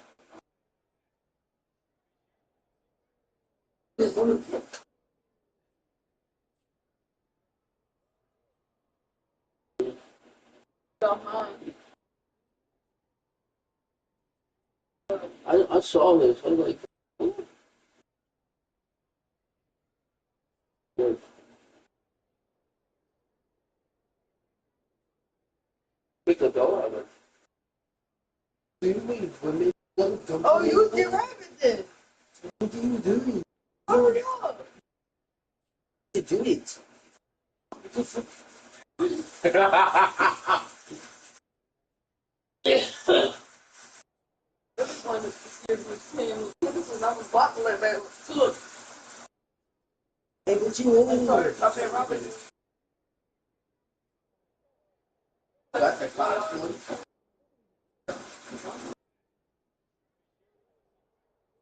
I saw this. I was like, what? Pick the door out of it. What do you mean? When they Oh, you did rabbit then. What do you do? Hurry up. You do it. This one is I was bottling that. Look. Hey, what you in? I've been robbing you. Got the clock.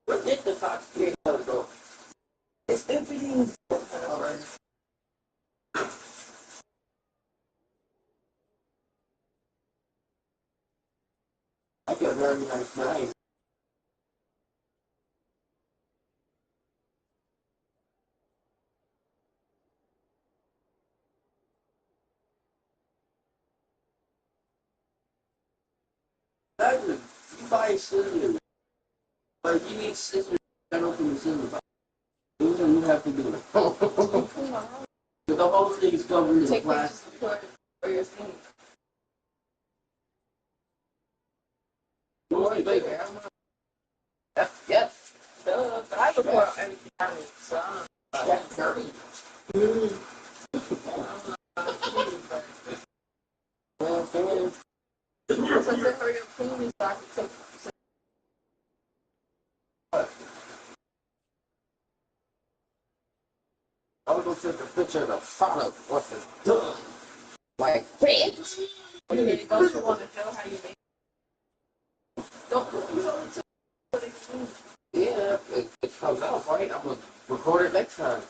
Where did the clock go? It's empty. All right. I got a very nice night. Exactly. You buy scissors. Like, you need scissors to open the scissors box. Those are you have to do it. The whole thing is covered in plastic. For your skin. Boy, baby. Yep. I record everything. So That's dirty. Well, fine. so I said, hurry up, clean this so I can take. I was gonna take a picture of the front of what the done. Like, bitch. Don't you want to know how you make it? Don't you don't tell me. Yeah, it comes out right. I'm gonna record it next time.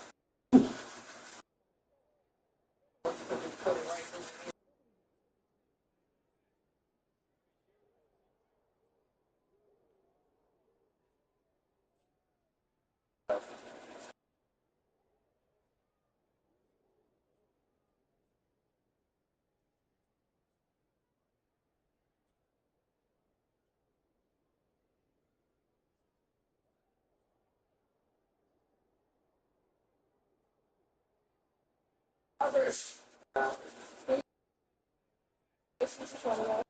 Others. This is one of those.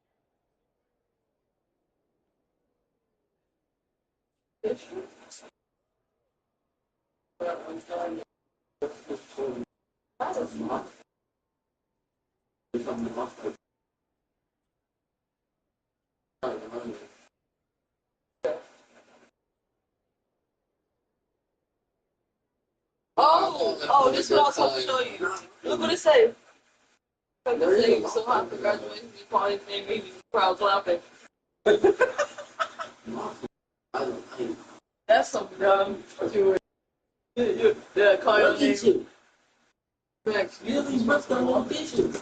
Oh, this is what I was supposed to show you. Look what it says. There is a so hot for graduation party and maybe crowd clapping. That's some dumb Jewish. Yeah, call your name. Max, you really must have no dishes.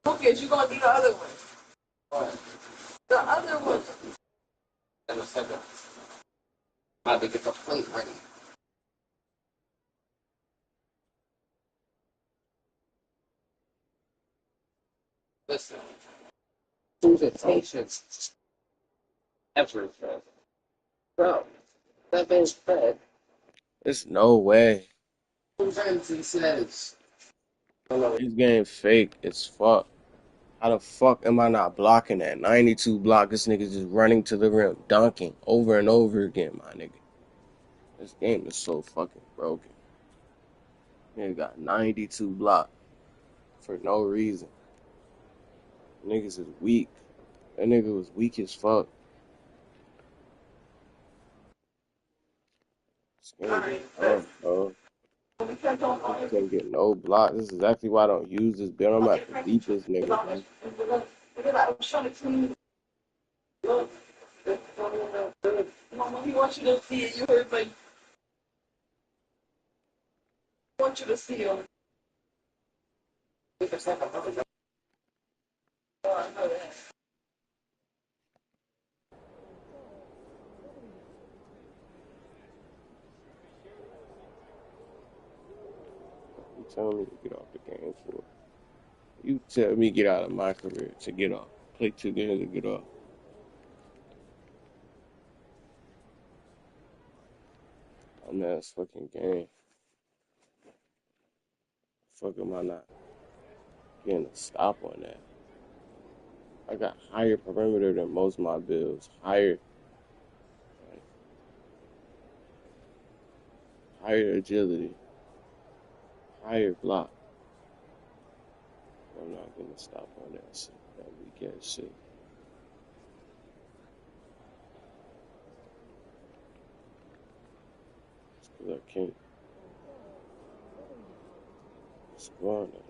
Okay, you gonna do the other one. The other one. In a second. I'm about to get the plate ready. Listen. Presentations. Everything. Bro, that man's fed. There's no way. Sometimes he says, this game fake as fuck. How the fuck am I not blocking that? 92 block, this nigga just running to the rim, dunking over and over again, my nigga. This game is so fucking broken. Nigga got 92 block for no reason. Niggas is weak. That nigga was weak as fuck. Can't get no block. This is exactly why I don't use this build. I'm about to beat this nigga, bro. Mama, he wants you to see it. You heard me. He wants you to see him. You telling me to get off the game for? You tell me get out of my career to get off. Play 2 games to get off. I'm ass fucking game. Fuck am I not getting a stop on that? I got higher perimeter than most of my builds. Higher agility. Higher block. I'm not gonna stop on that shit. That weak ass shit. It's 'cause I can't score on that.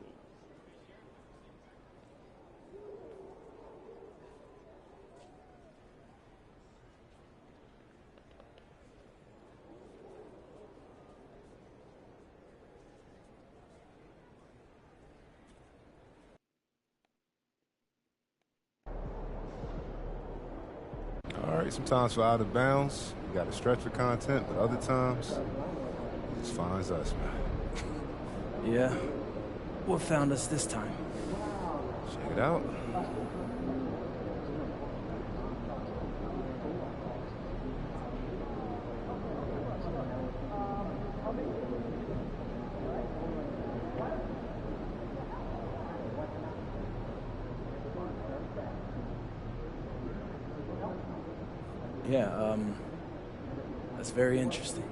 All right, sometimes for out of bounds, you got to stretch for content, but other times, it just finds us, man. Yeah. What found us this time? Check it out. Yeah, that's very interesting.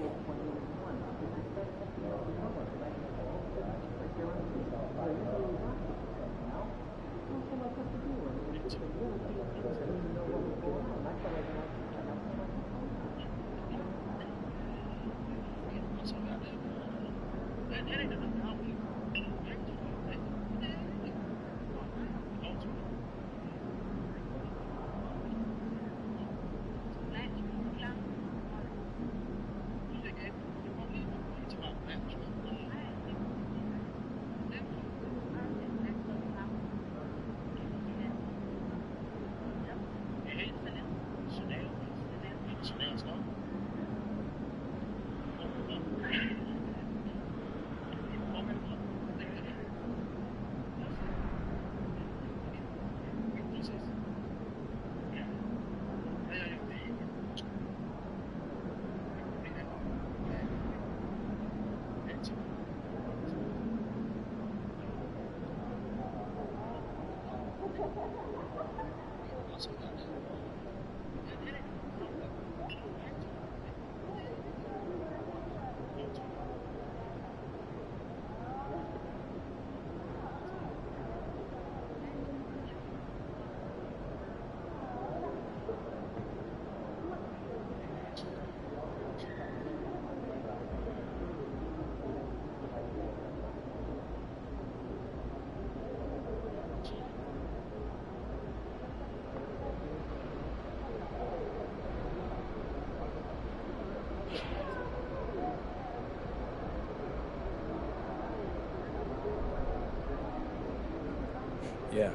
Yeah.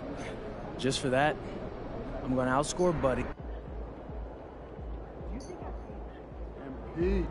Just for that, I'm gonna outscore Buddy. MP.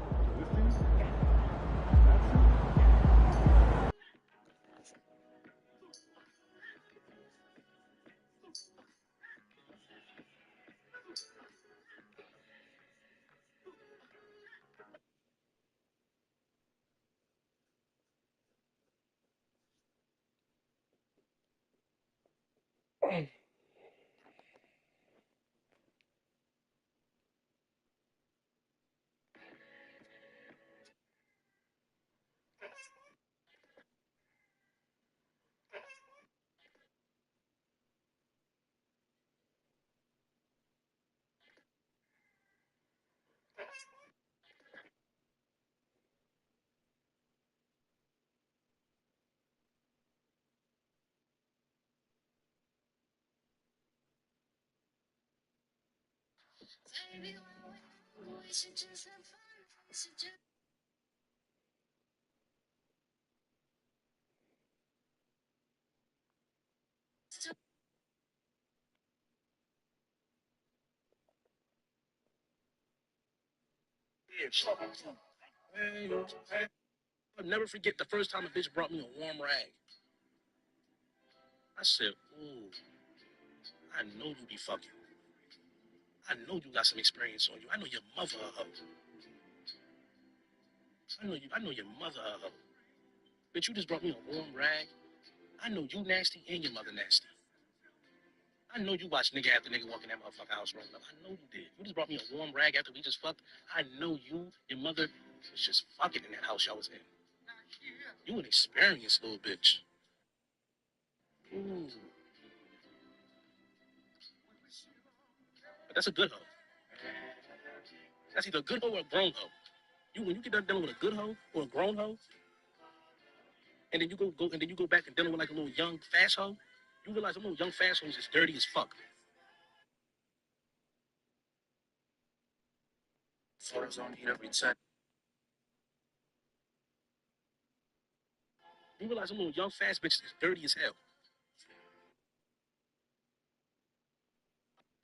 I'll never forget the first time a bitch brought me a warm rag. I said, ooh, I know you be fucking. I know you got some experience on you. I know your mother a hoe. I know your mother a hoe. Bitch, you just brought me a warm rag. I know you nasty and your mother nasty. I know you watched nigga after nigga walk in that motherfucker house rolling up. I know you did. You just brought me a warm rag after we just fucked. I know you, your mother, was just fucking in that house y'all was in. You an experienced little bitch. Ooh. But that's a good hoe. That's either a good hoe or a grown hoe. When you get done dealing with a good hoe or a grown hoe, and then you go back and dealing with like a little young fast hoe, you realize them little young fast hoes is dirty as fuck. Photos on need every time. You realize them little young fast bitches is dirty as hell.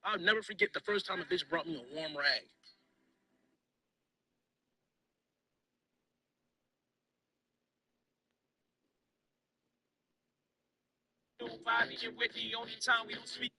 I'll never forget the first time a bitch brought me a warm rag. Nobody here with the only time we don't speak.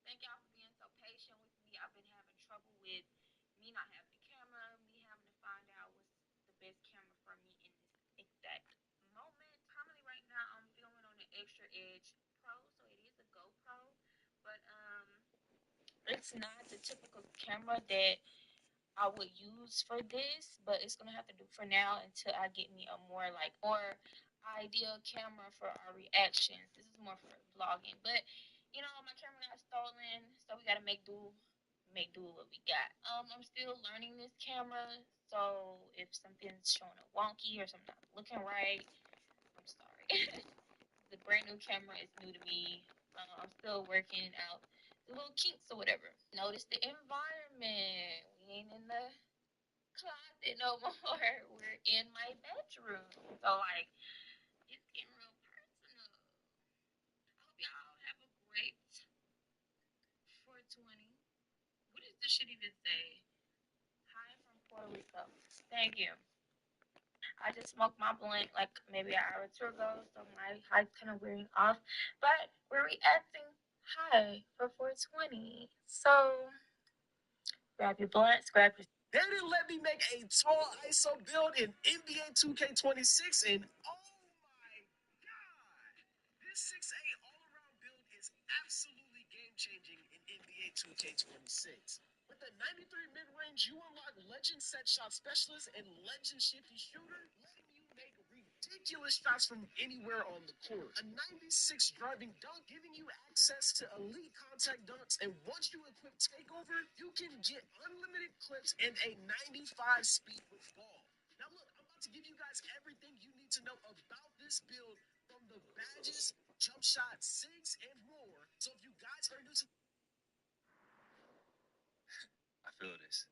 Thank y'all for being so patient with me. I've been having trouble with me not having a camera, me having to find out what's the best camera for me in this exact moment. Currently, right now, I'm filming on an Extra Edge Pro, so it is a GoPro, but it's not the typical camera that I would use for this, but it's gonna have to do for now until I get me a more ideal camera for our reactions. This is more for vlogging, but my camera got stolen, so we gotta make do with what we got. I'm still learning this camera, so if something's showing up wonky or something not looking right, I'm sorry. The brand new camera is new to me. I'm still working out the little kinks or whatever. Notice the environment. We ain't in the closet no more. We're in my bedroom. So it's getting real personal. I hope y'all have a great 420. What does this shit even say? Hi from Puerto Rico. Thank you. I just smoked my blunt like maybe an hour or two ago, so my high's kind of wearing off. But we're reacting high for 420. So grab your blunts, grab your. They didn't let me make a tall ISO build in NBA 2K26, and oh my god, this 6A all-around build is absolutely game-changing in NBA 2K26. With the 93 mid-range, you unlock Legend Set Shot Specialist and Legend Shifty Shooter, letting you make ridiculous shots from anywhere on the court. A 96 driving dunk, giving you access to elite contact dunks, and once you equip Takeover, you can get unlimited clips and a 95 speed with ball. Now look, I'm about to give you guys everything you need to know about this build, from the badges, jump shot, SIGs, and more. So if you guys are new to... I feel this.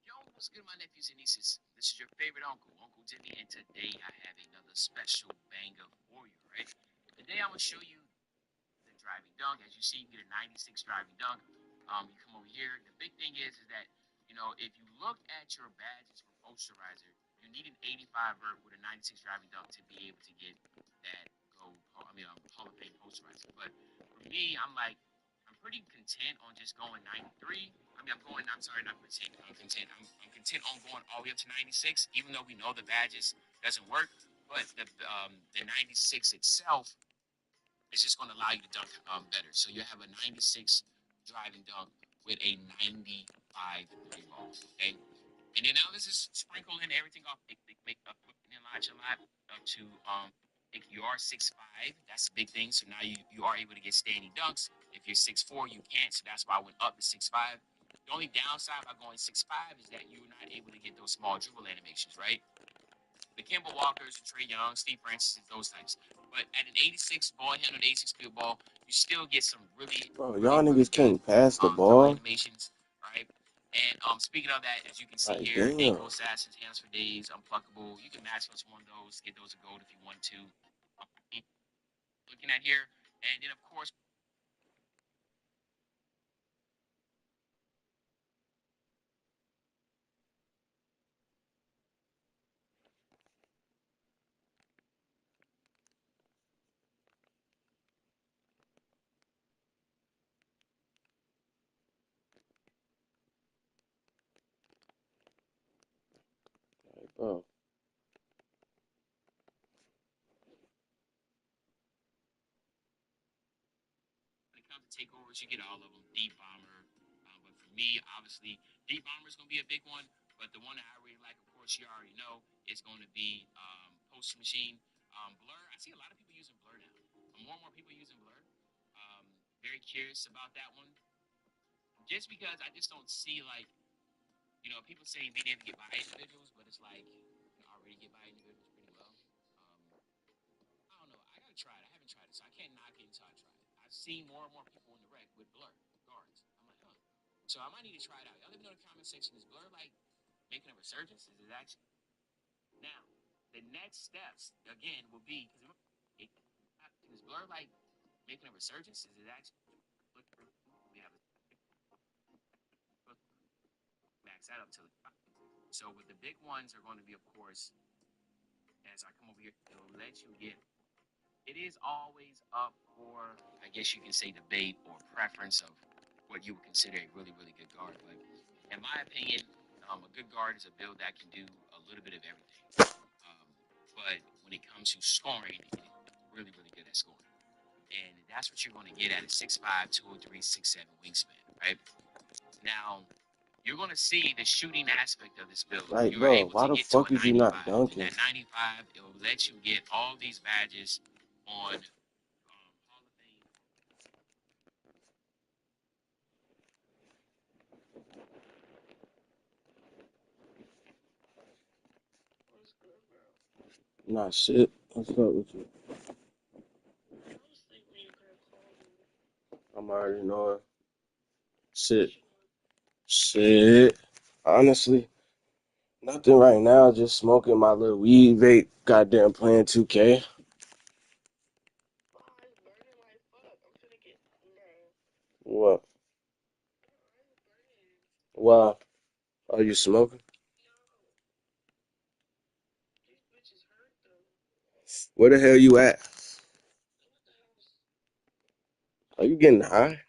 Yo, what's good, my nephews and nieces? This is your favorite uncle, Uncle Jimmy, and today I have another special banger for you, right? Today today I'm gonna show you the driving dunk. As you see, you get a 96 driving dunk. You come over here. The big thing is that, you know, if you look at your badges for posterizer, you need an 85 vert with a 96 driving dunk to be able to get that Hall of Fame posterizer. But for me, I'm pretty content on just going 93. I'm sorry, not content. I'm content on going all the way up to 96, even though we know the badges doesn't work. But the 96 itself is just going to allow you to dunk better. So you have a 96 driving dunk with a 95 three ball. Okay, and then now this is sprinkling everything off. Make up in a lot up to if you are 6'5", that's a big thing. So now you are able to get standing dunks. If you're 6'4", you can't. So that's why I went up to 6'5". The only downside by going 6'5" is that you're not able to get those small dribble animations, right? The Kemba Walkers, Trae Young, Steve Francis, those types. But at an 86 ball handle, 86 field ball, you still get some really, Bro, really, y'all really niggas can't good pass the throw ball. animations, right? And speaking of that, as you can see Like, here, damn. Ankle Assassins, Hands for Days, Unpluckable. You can match what's one of those, get those a gold if you want to. Looking at here, and then of course, Like, bro. when it comes to takeovers, you get all of them. Deep Bomber, but for me, obviously, Deep Bomber is going to be a big one. But the one that I really like, of course, you already know, is going to be Post Machine. Blur, I see a lot of people using Blur now. More and more people using Blur. Very curious about that one. Just because I just don't see, like, you know, people saying being able to get by individuals, but it's like, you can already get by individuals pretty well. I don't know. I got to try it. I haven't tried it, so I can't knock it until I try it. I've seen more and more people in the rec with Blur guards. I'm like, huh. So I might need to try it out. Y'all let me know in the comment section. Is Blur, like, making a resurgence? Is it actually? Now, the next steps, again, will be, because is Blur, like, making a resurgence? Is it actually? We have max that up to the top. So with the big ones are going to be, of course, as I come over here, it'll let you get. It is always up for, I guess you can say, debate or preference of what you would consider a really, really good guard. But in my opinion, a good guard is a build that can do a little bit of everything. But when it comes to scoring, it's really, really good at scoring. And that's what you're going to get at a 6'5", 203, 6'7" wingspan, right? Now, you're going to see the shooting aspect of this build. Like, You're bro, able why to the get to fuck a is you 95. not dunking? And that 95, it will let you get all these badges on Hall of Fame. Nah, shit. What's up with you? I'm already knowing. Shit. Honestly, nothing right now. Just smoking my little weed vape. Goddamn playing 2K. What? Why? Are you smoking? Where the hell you at? Are you getting high?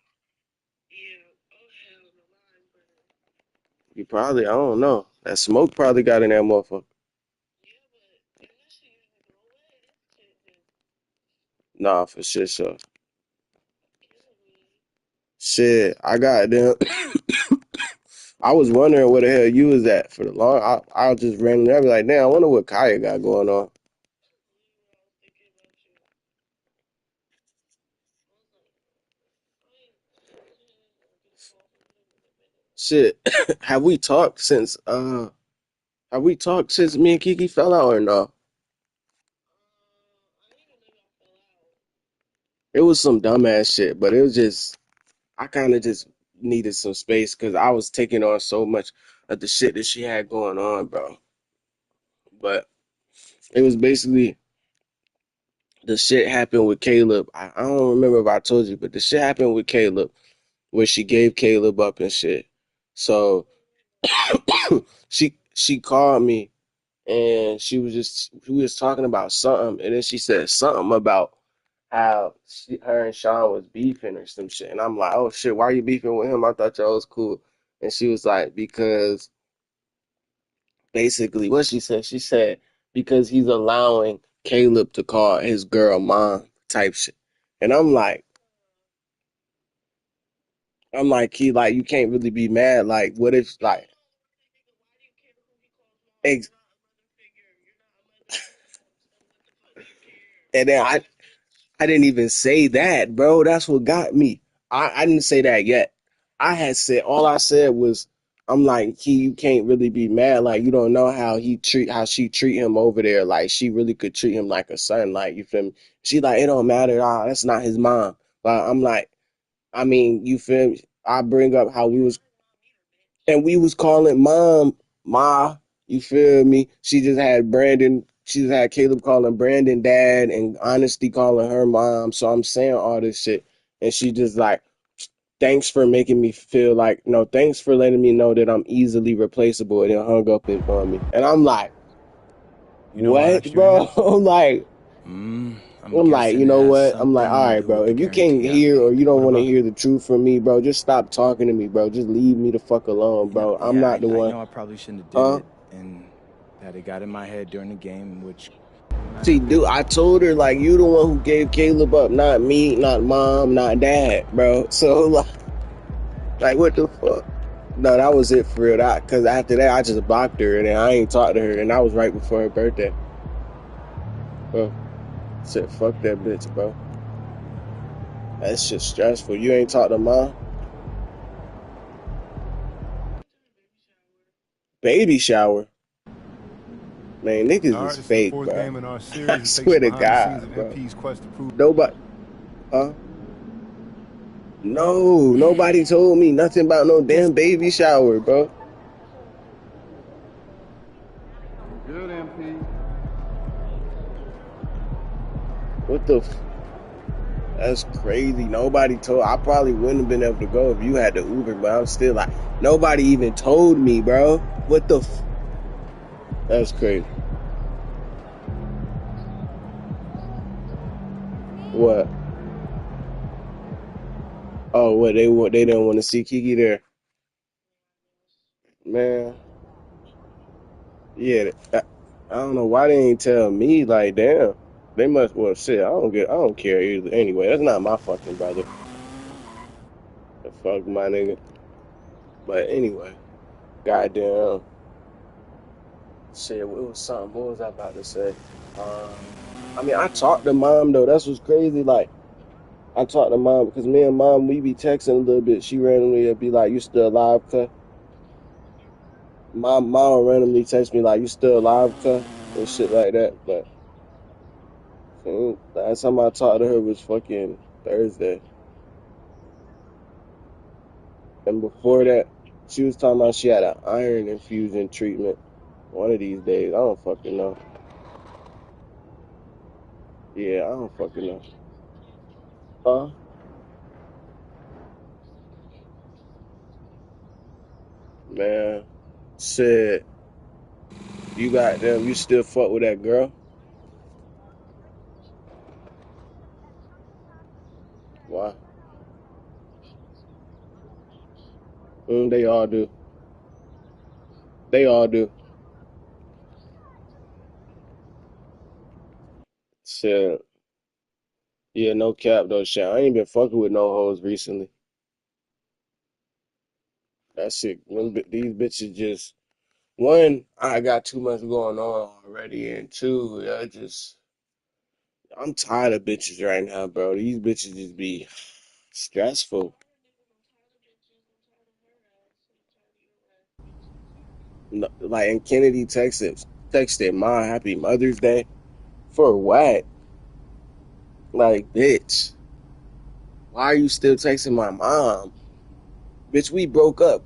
You probably, I don't know. That smoke probably got in that motherfucker. Nah, for shit, sure. Shit, I got them. I was wondering where the hell you was at for the long. I just randomly, I be like, damn, I wonder what Kaya got going on. Shit, have we talked since me and Kiki fell out or no? It was some dumbass shit, but it was just I kind of just needed some space because I was taking on so much of the shit that she had going on, bro. But it was basically the shit happened with Caleb. I don't remember if I told you, but the shit happened with Caleb where she gave Caleb up and shit. So she called me and we was talking about something, and then she said something about how her and Sean was beefing or some shit, and I'm like, oh shit, why are you beefing with him? I thought y'all was cool, and she was like, because basically what she said because he's allowing Caleb to call his girl mom type shit, and I'm like, he like you can't really be mad. Like, what if like, ex- and then I didn't even say that, bro. That's what got me. I didn't say that yet. All I said was, I'm like, you can't really be mad. Like, you don't know how she treat him over there. Like, she really could treat him like a son. Like, you feel me? She like, it don't matter. That's not his mom. But I'm like, I mean, you feel me? I bring up how we was calling mom, ma, you feel me? She just had Caleb calling Brandon dad and Honesty calling her mom. So I'm saying all this shit. And she just like, thanks for making me feel like, no, thanks for letting me know that I'm easily replaceable, and then hung up on me. And I'm like, what, bro? I'm like, you know what? I'm like, all right, bro. If you can't hear or you don't want to hear the truth from me, bro, just stop talking to me, bro. Just leave me the fuck alone, bro. I'm not the one. I know I probably shouldn't have did it, and that it got in my head during the game, which. See, dude, I told her, like, you the one who gave Caleb up, not me, not mom, not dad, bro. So, like what the fuck? No, that was it for real. Because after that, I just blocked her, and then I ain't talked to her, and that was right before her birthday. Bro, said, fuck that bitch, bro. That shit stressful. You ain't talked to mom? Baby shower? Man, niggas is fake, bro. Game in our series. I swear to God, bro. Nobody, huh? No, nobody told me nothing about no damn baby shower, bro. Good, MP. What the That's crazy. Nobody told. I probably wouldn't have been able to go if you had the Uber, but I'm still like, nobody even told me, bro. What the That's crazy. What? Oh, what they didn't want to see Kiki there. Man, yeah, I don't know why they ain't tell me. Like, damn, they must. Well, shit, I don't care either. Anyway, that's not my fucking brother. The fuck, my nigga. But anyway, goddamn. Shit, it was something. What was I about to say? I mean, I talked to mom though. That's what's crazy. Like, I talked to mom because me and mom we be texting a little bit. She randomly would be like, "You still alive, cuh?" My mom randomly text me like, "You still alive, cuh?" and shit like that. But last time I talked to her was fucking Thursday, and before that, she was talking about she had an iron infusion treatment. One of these days, I don't fucking know. Yeah, I don't fucking know. Huh? Man, shit. You got them. You still fuck with that girl? Why? They all do. They all do. Shit. Yeah, no cap though. Shit, I ain't been fucking with no hoes recently. That shit. These bitches just one. I got too much going on already, and two, I'm tired of bitches right now, bro. These bitches just be stressful. No, like, and Kennedy texted my Happy Mother's Day for what? Like, bitch, why are you still texting my mom? Bitch, we broke up.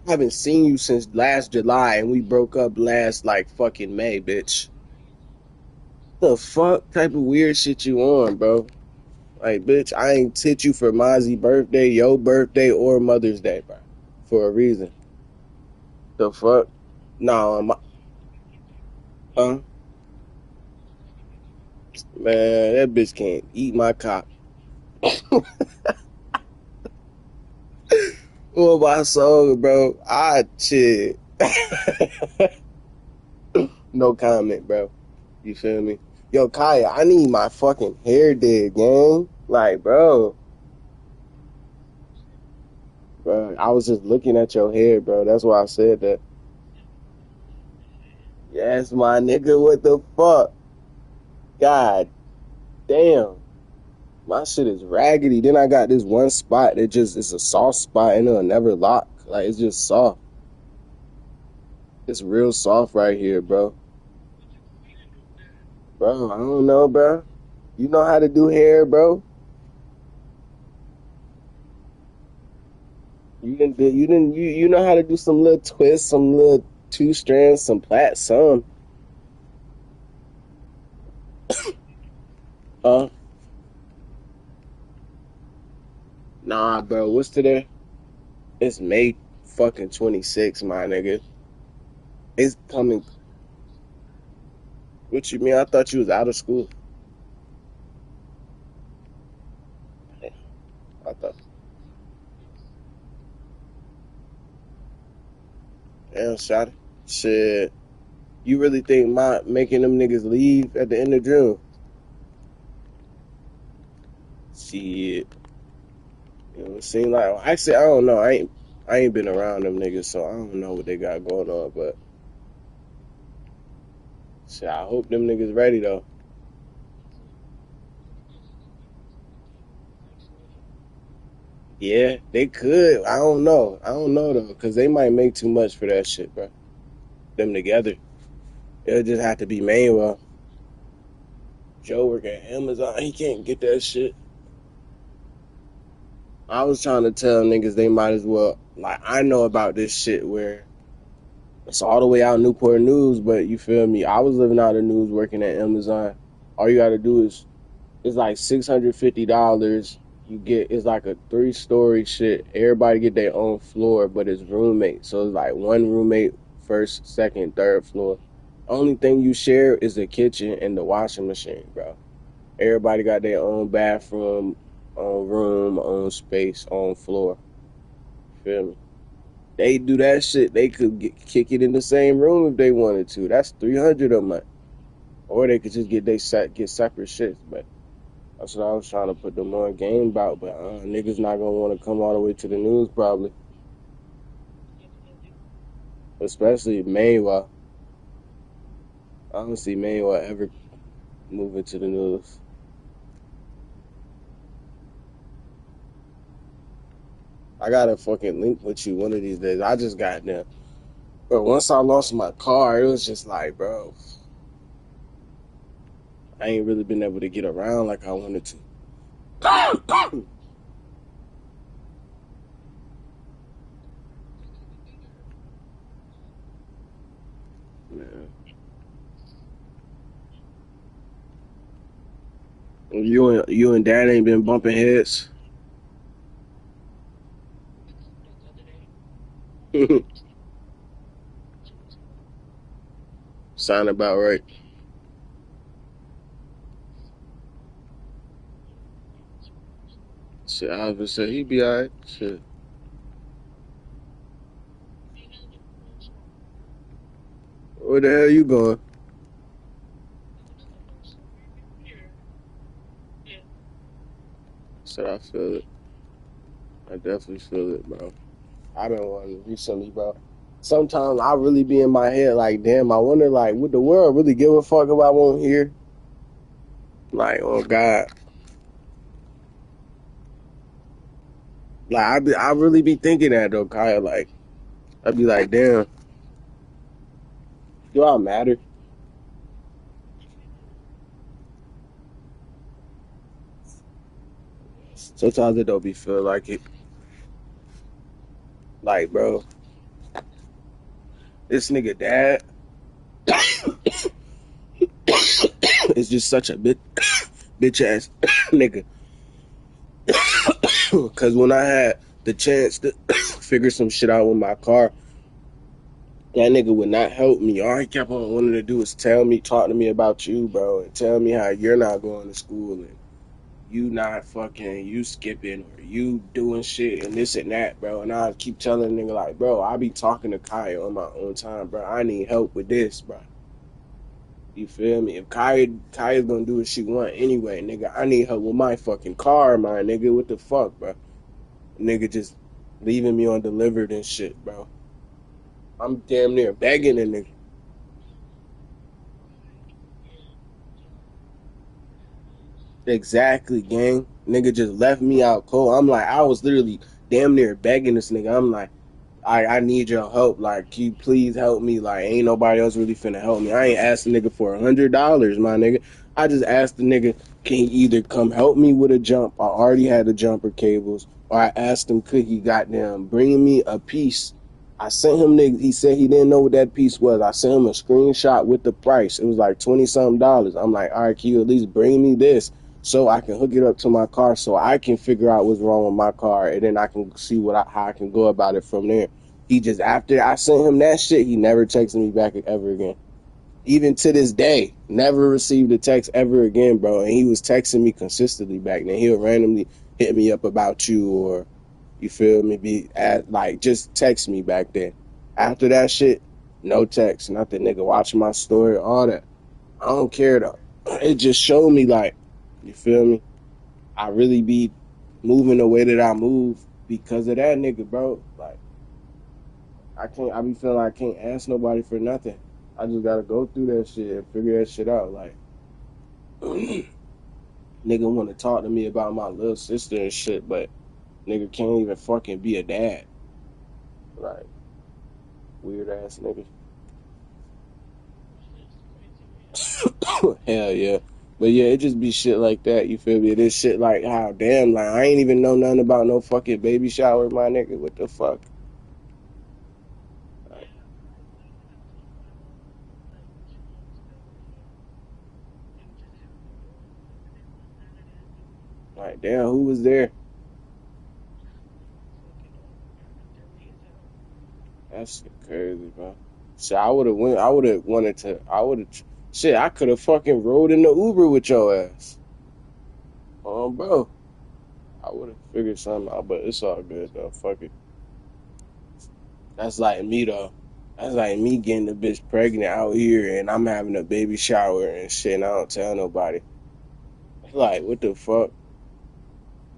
I haven't seen you since last July, and we broke up last like fucking May, bitch. The fuck type of weird shit you on, bro? Like, bitch, I ain't tit you for Mozzie's birthday, your birthday, or Mother's Day, bro. For a reason. The fuck? Nah, huh? Man, that bitch can't eat my cock. Oh, my soul, bro. Shit. No comment, bro. You feel me? Yo, Kaya, I need my fucking hair did, gang. Like, bro, I was just looking at your hair, bro. That's why I said that. Yes, my nigga, what the fuck? God damn. My shit is raggedy. Then I got this one spot that just, it's a soft spot and it'll never lock. Like, it's just soft. It's real soft right here, bro. Bro, I don't know, bro. You know how to do hair, bro? You know how to do some little twists, some little 2 strands, some plait, some. Nah, bro. What's today? It's May fucking 26, my nigga. It's coming. What you mean? I thought you was out of school. I thought. Damn, shot it. Shit. You really think making them niggas leave at the end of June? Shit. You know, it seem like, actually, I don't know. I ain't been around them niggas, so I don't know what they got going on, but shit, I hope them niggas ready though. Yeah, they could. I don't know. Though, because they might make too much for that shit, bro. Them together. It'll just have to be Manuel. Joe work at Amazon. He can't get that shit. I was trying to tell niggas they might as well. Like, I know about this shit where it's all the way out in Newport News, but you feel me? I was living out of News working at Amazon. All you gotta do is, it's like $650. It's like a 3-story shit. Everybody get their own floor, but it's roommate. So it's like one roommate, first, second, third floor. Only thing you share is the kitchen and the washing machine, bro. Everybody got their own bathroom, own room, own space, own floor. Feel me? They do that shit. They could kick it in the same room if they wanted to. That's $300 a month. Or they could just get separate shits, but that's what I was trying to put them on game about, but niggas not gonna want to come all the way to the news probably. Especially Mayweather. I don't see Mayweather ever moving to the news. I gotta fucking link with you one of these days. I just got there. But once I lost my car, it was just like, bro, I ain't really been able to get around like I wanted to. Man. You and Dad ain't been bumping heads. Sound about right. Shit, Alvin said he be alright. Shit. Where the hell you going? Said I feel it. I definitely feel it, bro. I've been wanting recently, bro. Sometimes I really be in my head like, damn, I wonder, like, would the world really give a fuck if I won't hear? Like, oh God. Like, I really be thinking that though, Kyle. Like, I'd be like, damn, do I matter? Sometimes it don't be feel like it. Like, bro, this nigga dad is just just such a bitch ass nigga. Cause when I had the chance to figure some shit out with my car, that nigga would not help me. All he kept on wanting to do is talk to me about you, bro, and tell me how you're not going to school and you not fucking, you skipping or you doing shit and this and that, bro. And I keep telling the nigga like, bro, I be talking to Kaya on my own time, bro. I need help with this, bro. You feel me? If Kaya's gonna do what she want anyway, nigga, I need help with my fucking car, my nigga. What the fuck, bro? Nigga just leaving me undelivered and shit, bro. I'm damn near begging a nigga. Exactly, gang. Nigga just left me out cold. I'm like, I was literally damn near begging this nigga. I'm like, I need your help. Like, can you please help me? Like, ain't nobody else really finna help me. I ain't asked the nigga for $100, my nigga. I just asked the nigga, can he either come help me with a jump? I already had the jumper cables. Or I asked him, could he goddamn bring me a piece? I sent him, he said he didn't know what that piece was. I sent him a screenshot with the price. It was like $20-something. I'm like, all right, can you at least bring me this so I can hook it up to my car so I can figure out what's wrong with my car, and then I can see how I can go about it from there. He just, after I sent him that shit, he never texted me back ever again. Even to this day, never received a text ever again, bro. And he was texting me consistently back then. He'll randomly hit me up about you, or you feel me, just text me back then. After that shit, no text, nothing, nigga. Watching my story, all that. I don't care though. It just showed me, like, you feel me? I really be moving the way that I move because of that nigga, bro. Like, I be feeling like I can't ask nobody for nothing. I just gotta go through that shit and figure that shit out. Like, nigga want to talk to me about my little sister and shit, but nigga can't even fucking be a dad. Like, weird ass nigga. Hell yeah. But yeah, it just be shit like that, you feel me? This shit like, how damn, like, I ain't even know nothing about no fucking baby shower, my nigga. What the fuck? Like, damn, who was there? That's crazy, bro. Shit, I would have shit, I could have fucking rode in the Uber with your ass. Bro. I would have figured something out, but it's all good, though. Fuck it. That's like me, though. That's like me getting the bitch pregnant out here and I'm having a baby shower and shit and I don't tell nobody. Like, what the fuck?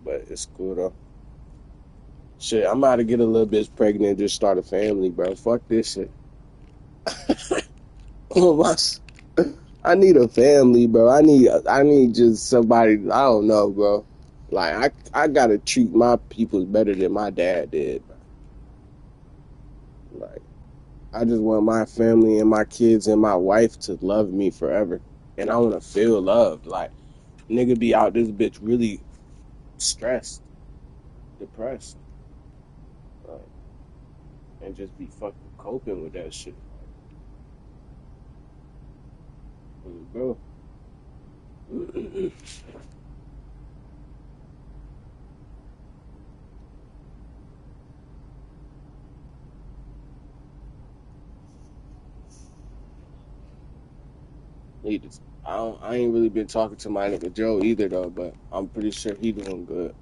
But it's cool, though. Shit, I'm about to get a little bitch pregnant and just start a family, bro. Fuck this shit. I need a family, bro. I need just somebody. I don't know, bro. Like, I gotta treat my people better than my dad did, bro. Like, I just want my family and my kids and my wife to love me forever, and I want to feel loved. Like, nigga be out this bitch really stressed, depressed, like, and just be fucking coping with that shit, bro. I ain't really been talking to my nigga Joe either though, but I'm pretty sure he doing good.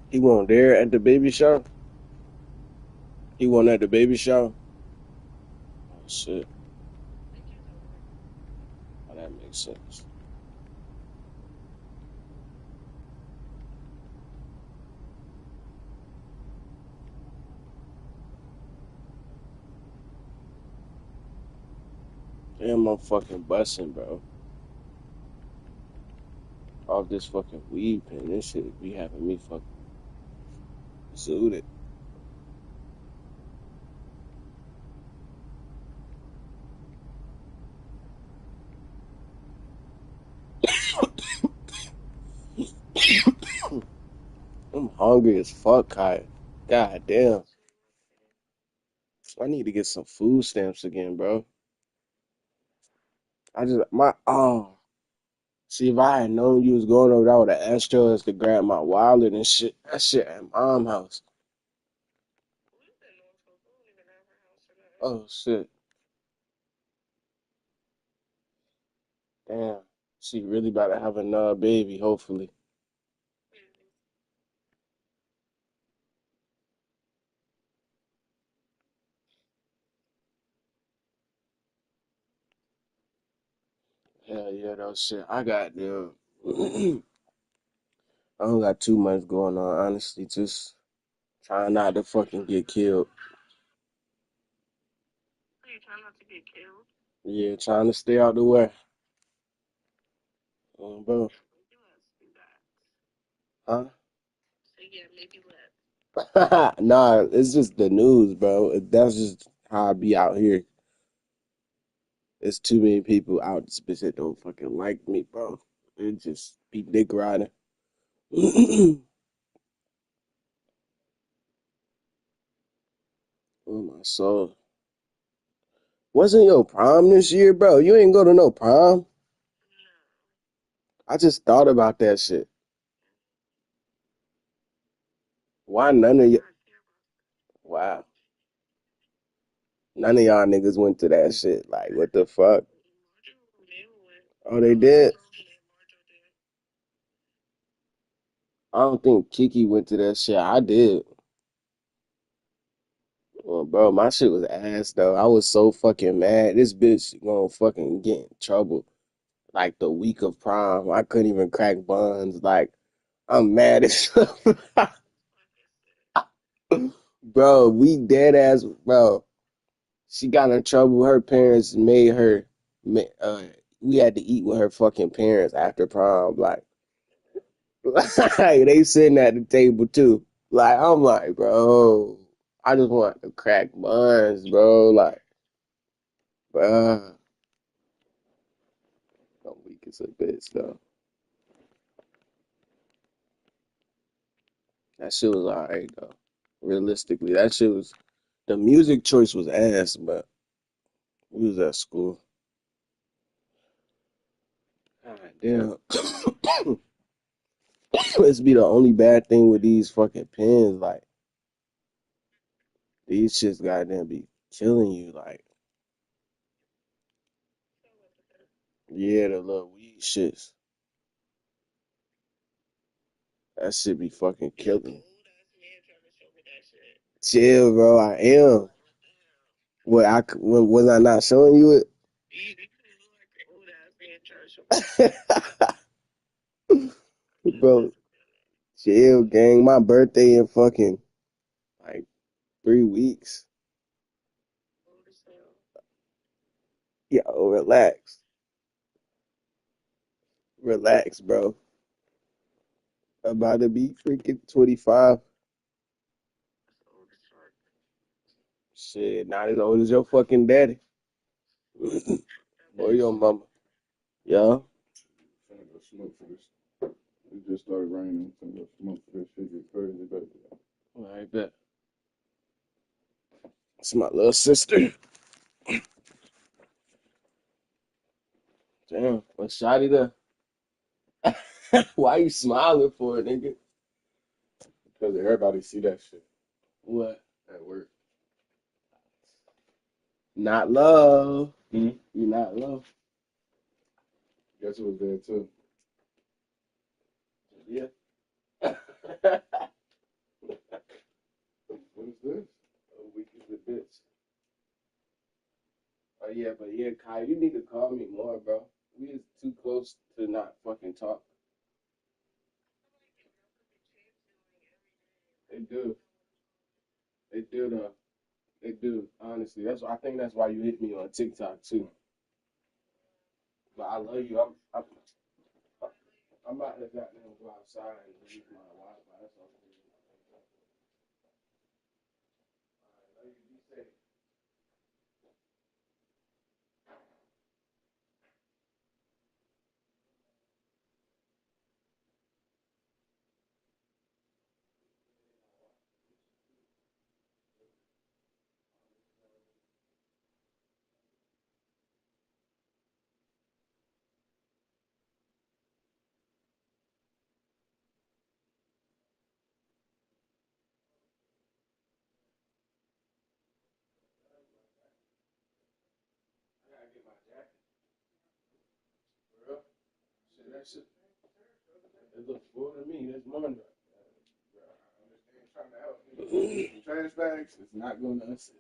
He wasn't there at the baby shower? He wasn't at the baby shower? Oh shit. Oh, that makes sense. Damn, I'm fucking busting, bro. Off this fucking weed pen. This shit be having me fucking zooted. I'm hungry as fuck, Kai. God damn. I need to get some food stamps again, bro. See, if I had known you was going over there, I would have asked your ass to grab my wallet and shit. That shit at mom's house. Oh shit. Damn. She really about to have another baby, hopefully. Hell yeah, though shit. I got the I don't got too much going on, honestly. Just trying not to fucking get killed. Yeah, trying to stay out the way. Bro. Huh? Nah, it's just the news, bro. That's just how I be out here. There's too many people out this bitch that don't fucking like me, bro. It just be dick riding. Oh my soul. Wasn't your prom this year, bro? You ain't go to no prom? I just thought about that shit. Why none of you? Wow. None of y'all niggas went to that shit. Like, what the fuck? Oh, they did? I don't think Kiki went to that shit. I did. Well, bro, my shit was ass though. I was so fucking mad. This bitch gonna fucking get in trouble. Like the week of prom, I couldn't even crack buns. Like, I'm mad as bro. We dead ass, bro. She got in trouble. Her parents made her. We had to eat with her fucking parents after prom. Like, they sitting at the table too. Like, I'm like, bro, I just want to crack buns, bro. Like, bro, I'm weak as a bitch though. That shit was alright though. Realistically, that shit was the music choice was ass, but we was at school. God damn. This be the only bad thing with these fucking pens. Like, these shits goddamn be killing you. Like, yeah, the little weed shits. That shit be fucking killing. Chill, bro. I am. Was I not showing you it? Bro, chill, gang. My birthday in fucking like 3 weeks. Yo, relax. Relax, bro. About to be freaking 25. Shit, not as old as your fucking daddy. Or your mama. Yeah. Finna go smoke for this. It just started raining. Finna go smoke for this shit. Get crazy, baby. All right, bet. It's my little sister. Damn, what's shotty there? Why you smiling for it, nigga? Because everybody see that shit What? at work. Not love. You not love. Guess it was there too. Yeah. What is this? Oh, weak as a bitch. Oh yeah, but yeah, Kai, you need to call me more, bro. We is too close to not fucking talk. They do. They do though. They do. Honestly, I think that's why you hit me on TikTok too. But I love you. I'm about to goddamn go outside and use my Wi-Fi. That's all. Love you. Be safe. that shit. It looks full to me this morning. Trying to help you. Trash bags is not going to assist.